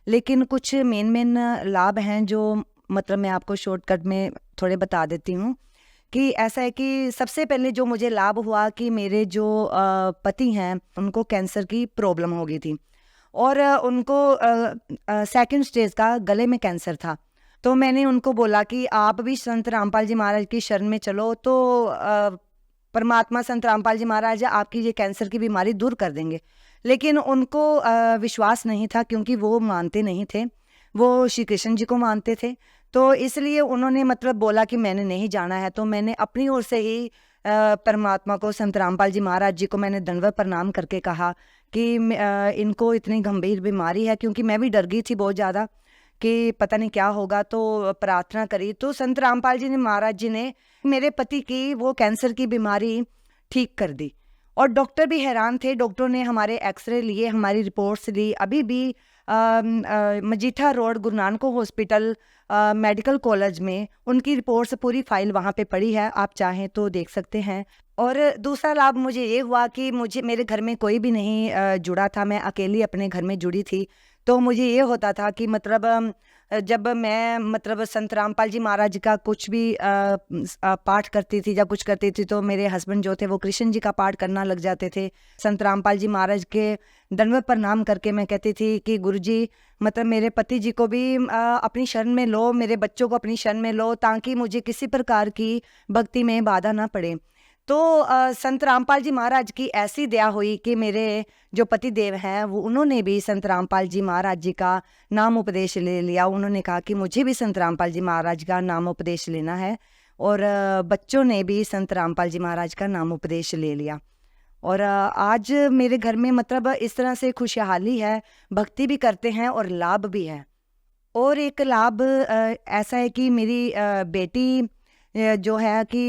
लेकिन कुछ मेन लाभ हैं जो मतलब मैं आपको शॉर्टकट में थोड़े बता देती हूँ। कि ऐसा है कि सबसे पहले जो मुझे लाभ हुआ कि मेरे जो पति हैं उनको कैंसर की प्रॉब्लम हो गई थी और उनको 2nd स्टेज का गले में कैंसर था। तो मैंने उनको बोला कि आप भी संत रामपाल जी महाराज की शरण में चलो तो परमात्मा संत रामपाल जी महाराज आपकी ये कैंसर की बीमारी दूर कर देंगे। लेकिन उनको विश्वास नहीं था क्योंकि वो मानते नहीं थे, वो श्री कृष्ण जी को मानते थे। तो इसलिए उन्होंने मतलब बोला कि मैंने नहीं जाना है। तो मैंने अपनी ओर से ही परमात्मा को, संत रामपाल जी महाराज जी को मैंने दंडवत प्रणाम करके कहा कि इनको इतनी गंभीर बीमारी है, क्योंकि मैं भी डर गई थी बहुत ज़्यादा कि पता नहीं क्या होगा। तो प्रार्थना करी तो संत रामपाल जी ने महाराज जी ने मेरे पति की वो कैंसर की बीमारी ठीक कर दी और डॉक्टर भी हैरान थे। डॉक्टरों ने हमारे एक्सरे लिए, हमारी रिपोर्ट्स ली। अभी भी Majitha road Guru Nanak hospital medical college में उनकी रिपोर्ट्स पूरी फाइल वहाँ पे पड़ी है, आप चाहें तो देख सकते हैं। और दूसरा लाभ मुझे ये हुआ कि मेरे घर में कोई भी नहीं जुड़ा था, मैं अकेली अपने घर में जुड़ी थी। तो मुझे ये होता था कि मतलब जब मैं मतलब संत रामपाल जी महाराज का कुछ भी पाठ करती थी या कुछ करती थी तो मेरे हस्बैंड जो थे वो कृष्ण जी का पाठ करना लग जाते थे। संत रामपाल जी महाराज के दंडवत प्रणाम करके मैं कहती थी कि गुरुजी मतलब मेरे पति जी को भी अपनी शरण में लो, मेरे बच्चों को अपनी शरण में लो, ताकि मुझे किसी प्रकार की भक्ति में बाधा ना पड़े। तो संत रामपाल जी महाराज की ऐसी दया हुई कि मेरे जो पति देव हैं वो उन्होंने भी संत रामपाल जी महाराज जी का नाम उपदेश ले लिया। उन्होंने कहा कि मुझे भी संत रामपाल जी महाराज का नाम उपदेश लेना है और बच्चों ने भी संत रामपाल जी महाराज का नाम उपदेश ले लिया। और आज मेरे घर में मतलब इस तरह से खुशहाली है, भक्ति भी करते हैं और लाभ भी है। और एक लाभ ऐसा है कि मेरी बेटी जो है कि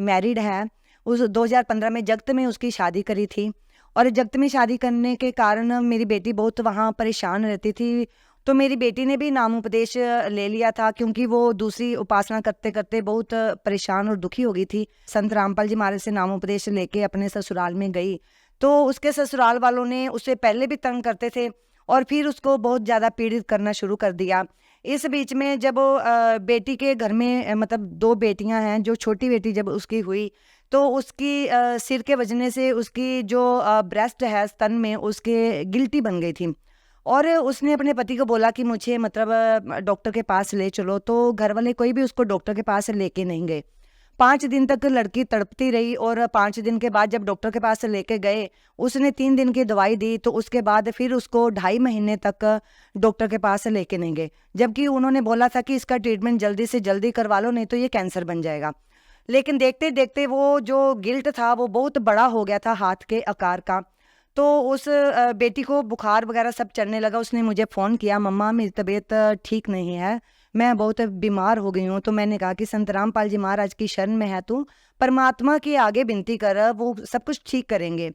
मैरिड है, उस 2015 में जगत में उसकी शादी करी थी और जगत में शादी करने के कारण मेरी बेटी बहुत वहाँ परेशान रहती थी। तो मेरी बेटी ने भी नाम उपदेश ले लिया था, क्योंकि वो दूसरी उपासना करते करते बहुत परेशान और दुखी हो गई थी। संत रामपाल जी महाराज से नाम उपदेश लेके अपने ससुराल में गई, तो उसके ससुराल वालों ने उसे पहले भी तंग करते थे और फिर उसको बहुत ज़्यादा पीड़ित करना शुरू कर दिया। इस बीच में जब बेटी के घर में मतलब 2 बेटियां हैं, जो छोटी बेटी जब उसकी हुई तो उसकी सिर के वजने से उसकी जो ब्रेस्ट है स्तन में उसके गिल्टी बन गई थी, और उसने अपने पति को बोला कि मुझे मतलब डॉक्टर के पास ले चलो, तो घर वाले कोई भी उसको डॉक्टर के पास लेके नहीं गए। 5 दिन तक लड़की तड़पती रही, और 5 दिन के बाद जब डॉक्टर के पास लेके गए, उसने 3 दिन की दवाई दी, तो उसके बाद फिर उसको 2.5 महीने तक डॉक्टर के पास लेके नहीं गए, जबकि उन्होंने बोला था कि इसका ट्रीटमेंट जल्दी से जल्दी करवा लो, नहीं तो ये कैंसर बन जाएगा। लेकिन देखते देखते वो जो गिल्ट था वो बहुत बड़ा हो गया था, हाथ के आकार का। तो उस बेटी को बुखार वगैरह सब चढ़ने लगा। उसने मुझे फ़ोन किया, मम्मा मेरी तबीयत ठीक नहीं है, मैं बहुत बीमार हो गई हूँ। तो मैंने कहा कि संत रामपाल जी महाराज की शरण में है तू, परमात्मा के आगे विनती कर, वो सब कुछ ठीक करेंगे।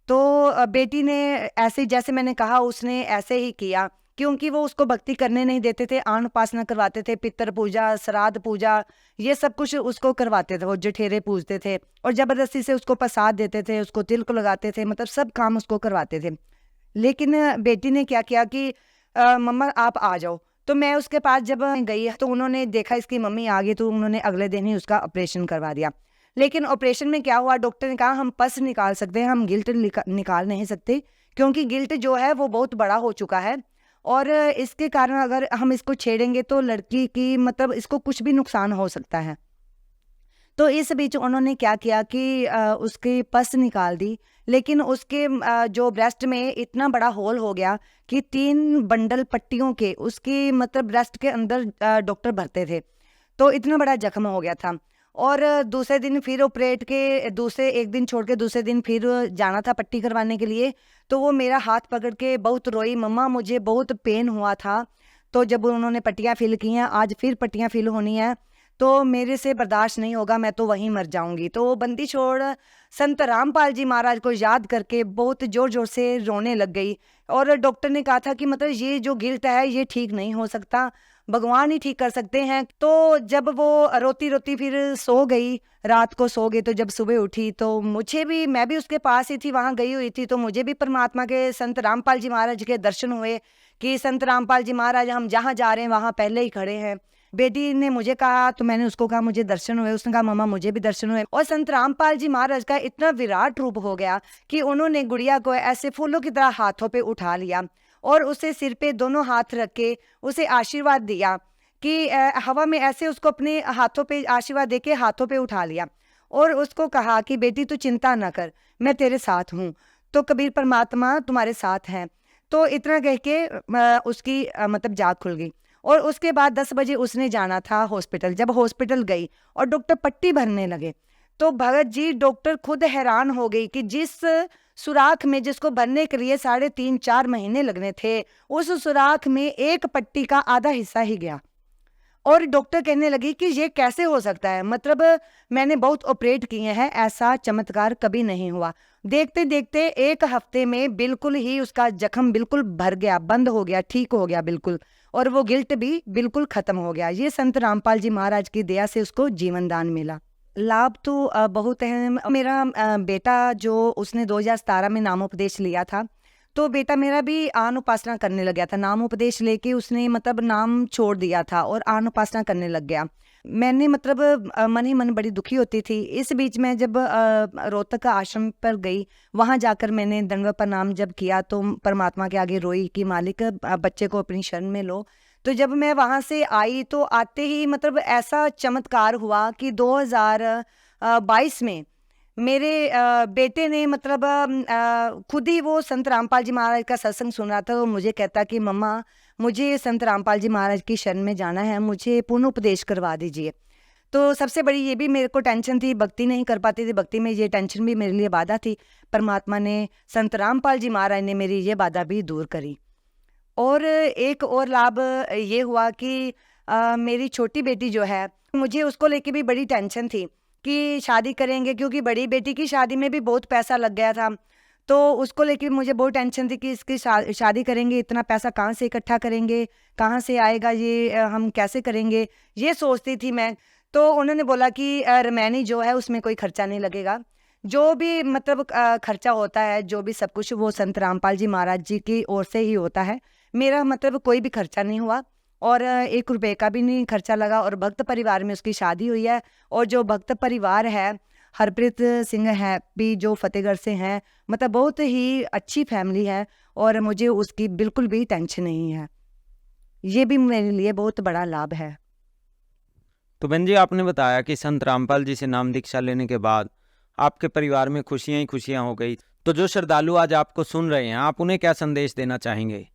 तो बेटी ने ऐसे जैसे मैंने कहा उसने ऐसे ही किया, क्योंकि वो उसको भक्ति करने नहीं देते थे, आन उपासना करवाते थे, पितर पूजा, श्राद्ध पूजा, ये सब कुछ उसको करवाते थे। वो जठेरे पूजते थे और ज़बरदस्ती से उसको प्रसाद देते थे, उसको तिलक लगाते थे, मतलब सब काम उसको करवाते थे। लेकिन बेटी ने क्या किया कि मम्मा आप आ जाओ। तो मैं उसके पास जब गई तो उन्होंने देखा इसकी मम्मी आ गई, तो उन्होंने अगले दिन ही उसका ऑपरेशन करवा दिया। लेकिन ऑपरेशन में क्या हुआ, डॉक्टर ने कहा हम पस निकाल सकते हैं, हम गिल्ट निकाल नहीं सकते, क्योंकि गिल्ट जो है वो बहुत बड़ा हो चुका है, और इसके कारण अगर हम इसको छेड़ेंगे तो लड़की की मतलब इसको कुछ भी नुकसान हो सकता है। तो इस बीच उन्होंने क्या किया कि उसकी पस निकाल दी, लेकिन उसके जो ब्रेस्ट में इतना बड़ा होल हो गया कि 3 बंडल पट्टियों के उसकी मतलब ब्रेस्ट के अंदर डॉक्टर भरते थे, तो इतना बड़ा जख्म हो गया था। और दूसरे दिन फिर ऑपरेट के दूसरे एक दिन छोड़ के दूसरे दिन फिर जाना था पट्टी करवाने के लिए। तो वो मेरा हाथ पकड़ के बहुत रोई, मम्मा मुझे बहुत पेन हुआ था। तो जब उन्होंने पट्टियाँ फिल की हैं, आज फिर पट्टियाँ फिल होनी है, तो मेरे से बर्दाश्त नहीं होगा, मैं तो वहीं मर जाऊंगी। तो वो बंदी छोड़ संत रामपाल जी महाराज को याद करके बहुत जोर जोर से रोने लग गई। और डॉक्टर ने कहा था कि मतलब ये जो गिल्ट है ये ठीक नहीं हो सकता, भगवान ही ठीक कर सकते हैं। तो जब वो रोती रोती फिर सो गई, रात को सो गई, तो जब सुबह उठी तो मुझे भी, मैं भी उसके पास ही थी, वहाँ गई हुई थी, तो मुझे भी परमात्मा के संत रामपाल जी महाराज के दर्शन हुए कि संत रामपाल जी महाराज हम जहाँ जा रहे हैं वहाँ पहले ही खड़े हैं। बेटी ने मुझे कहा तो मैंने उसको कहा मुझे दर्शन हुए, उसने कहा मम्मा मुझे भी दर्शन हुए। और संत रामपाल जी महाराज का इतना विराट रूप हो गया कि उन्होंने गुड़िया को ऐसे फूलों की तरह हाथों पे उठा लिया और उसे सिर पे दोनों हाथ रख के उसे आशीर्वाद दिया कि हवा में ऐसे उसको अपने हाथों पे आशीर्वाद दे के हाथों पे उठा लिया और उसको कहा कि बेटी तू चिंता ना कर, मैं तेरे साथ हूँ, तो कबीर परमात्मा तुम्हारे साथ हैं। तो इतना कह के उसकी मतलब जाग खुल गई। और उसके बाद 10 बजे उसने जाना था हॉस्पिटल। जब हॉस्पिटल गई और डॉक्टर पट्टी भरने लगे तो भगत जी डॉक्टर खुद हैरान हो गई कि जिस सुराख में जिसको भरने के लिए 3.5-4 महीने लगने थे, उस सुराख में एक पट्टी का आधा हिस्सा ही गया। और डॉक्टर कहने लगी कि ये कैसे हो सकता है, मतलब मैंने बहुत ऑपरेट किए हैं, ऐसा चमत्कार कभी नहीं हुआ। देखते देखते 1 हफ्ते में बिल्कुल ही उसका जख्म बिल्कुल भर गया, बंद हो गया, ठीक हो गया बिल्कुल, और वो गिल्ट भी बिल्कुल खत्म हो गया। ये संत रामपाल जी महाराज की दया से उसको जीवन दान मिला। लाभ तो बहुत है। मेरा बेटा जो उसने 2017 में नामोपदेश लिया था, तो बेटा मेरा भी आन उपासना करने लग गया था। नाम उपदेश लेके उसने मतलब नाम छोड़ दिया था और आन उपासना करने लग गया। मैंने मतलब मन ही मन बड़ी दुखी होती थी। इस बीच में जब रोहतक आश्रम पर गई, वहाँ जाकर मैंने दंडवत प्रणाम जब किया तो परमात्मा के आगे रोई कि मालिक बच्चे को अपनी शरण में लो। तो जब मैं वहाँ से आई तो आते ही मतलब ऐसा चमत्कार हुआ कि 2022 में मेरे बेटे ने मतलब खुद ही वो संत रामपाल जी महाराज का सत्संग सुना था। तो मुझे कहता कि मम्मा मुझे संत रामपाल जी महाराज की शरण में जाना है, मुझे पूर्ण उपदेश करवा दीजिए। तो सबसे बड़ी ये भी मेरे को टेंशन थी, भक्ति नहीं कर पाती थी, भक्ति में ये टेंशन भी मेरे लिए बाधा थी। परमात्मा ने, संत रामपाल जी महाराज ने मेरी ये बाधा भी दूर करी। और एक और लाभ ये हुआ कि मेरी छोटी बेटी जो है, मुझे उसको लेके भी बड़ी टेंशन थी कि शादी करेंगे, क्योंकि बड़ी बेटी की शादी में भी बहुत पैसा लग गया था। तो उसको लेके मुझे बहुत टेंशन थी कि इसकी शादी करेंगे, इतना पैसा कहाँ से इकट्ठा करेंगे, कहाँ से आएगा, ये हम कैसे करेंगे, ये सोचती थी मैं। तो उन्होंने बोला कि रमैनी जो है उसमें कोई खर्चा नहीं लगेगा, जो भी मतलब खर्चा होता है, जो भी सब कुछ वो संत रामपाल जी महाराज जी की ओर से ही होता है। मेरा मतलब कोई भी खर्चा नहीं हुआ और 1 रुपए का भी नहीं खर्चा लगा और भक्त परिवार में उसकी शादी हुई है। और जो भक्त परिवार है, हरप्रीत सिंह है भी जो फतेहगढ़ से हैं, मतलब बहुत ही अच्छी फैमिली है और मुझे उसकी बिल्कुल भी टेंशन नहीं है। ये भी मेरे लिए बहुत बड़ा लाभ है। तो बहन जी, आपने बताया कि संत रामपाल जी से नाम दीक्षा लेने के बाद आपके परिवार में खुशियां ही खुशियां हो गई। तो जो श्रद्धालु आज आपको सुन रहे हैं, आप उन्हें क्या संदेश देना चाहेंगे?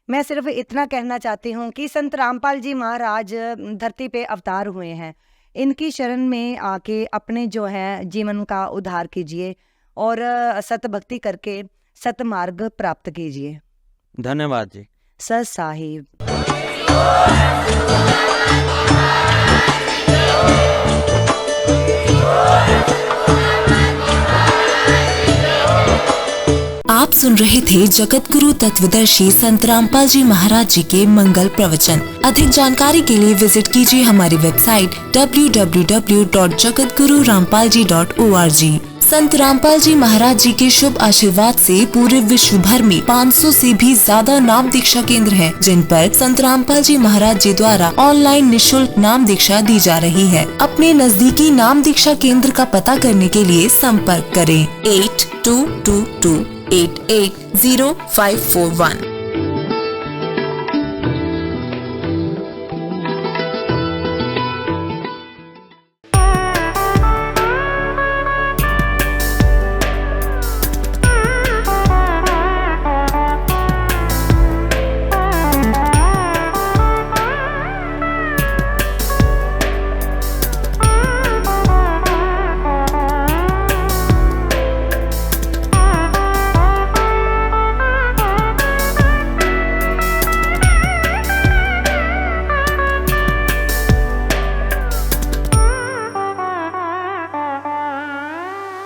मैं सिर्फ इतना कहना चाहती हूँ कि संत रामपाल जी महाराज धरती पे अवतार हुए हैं, इनकी शरण में आके अपने जो है जीवन का उद्धार कीजिए और सत भक्ति करके सत मार्ग प्राप्त कीजिए। धन्यवाद जी। सत साहिब। आप सुन रहे थे जगत गुरु तत्वदर्शी संत रामपाल जी महाराज जी के मंगल प्रवचन। अधिक जानकारी के लिए विजिट कीजिए हमारी वेबसाइट www.jagatgururampalji.org। संत रामपाल जी महाराज जी के शुभ आशीर्वाद से पूरे विश्व भर में 500 से भी ज्यादा नाम दीक्षा केंद्र हैं, जिन पर संत रामपाल जी महाराज जी द्वारा ऑनलाइन निशुल्क नाम दीक्षा दी जा रही है। अपने नजदीकी नाम दीक्षा केंद्र का पता करने के लिए संपर्क करें 8222880541।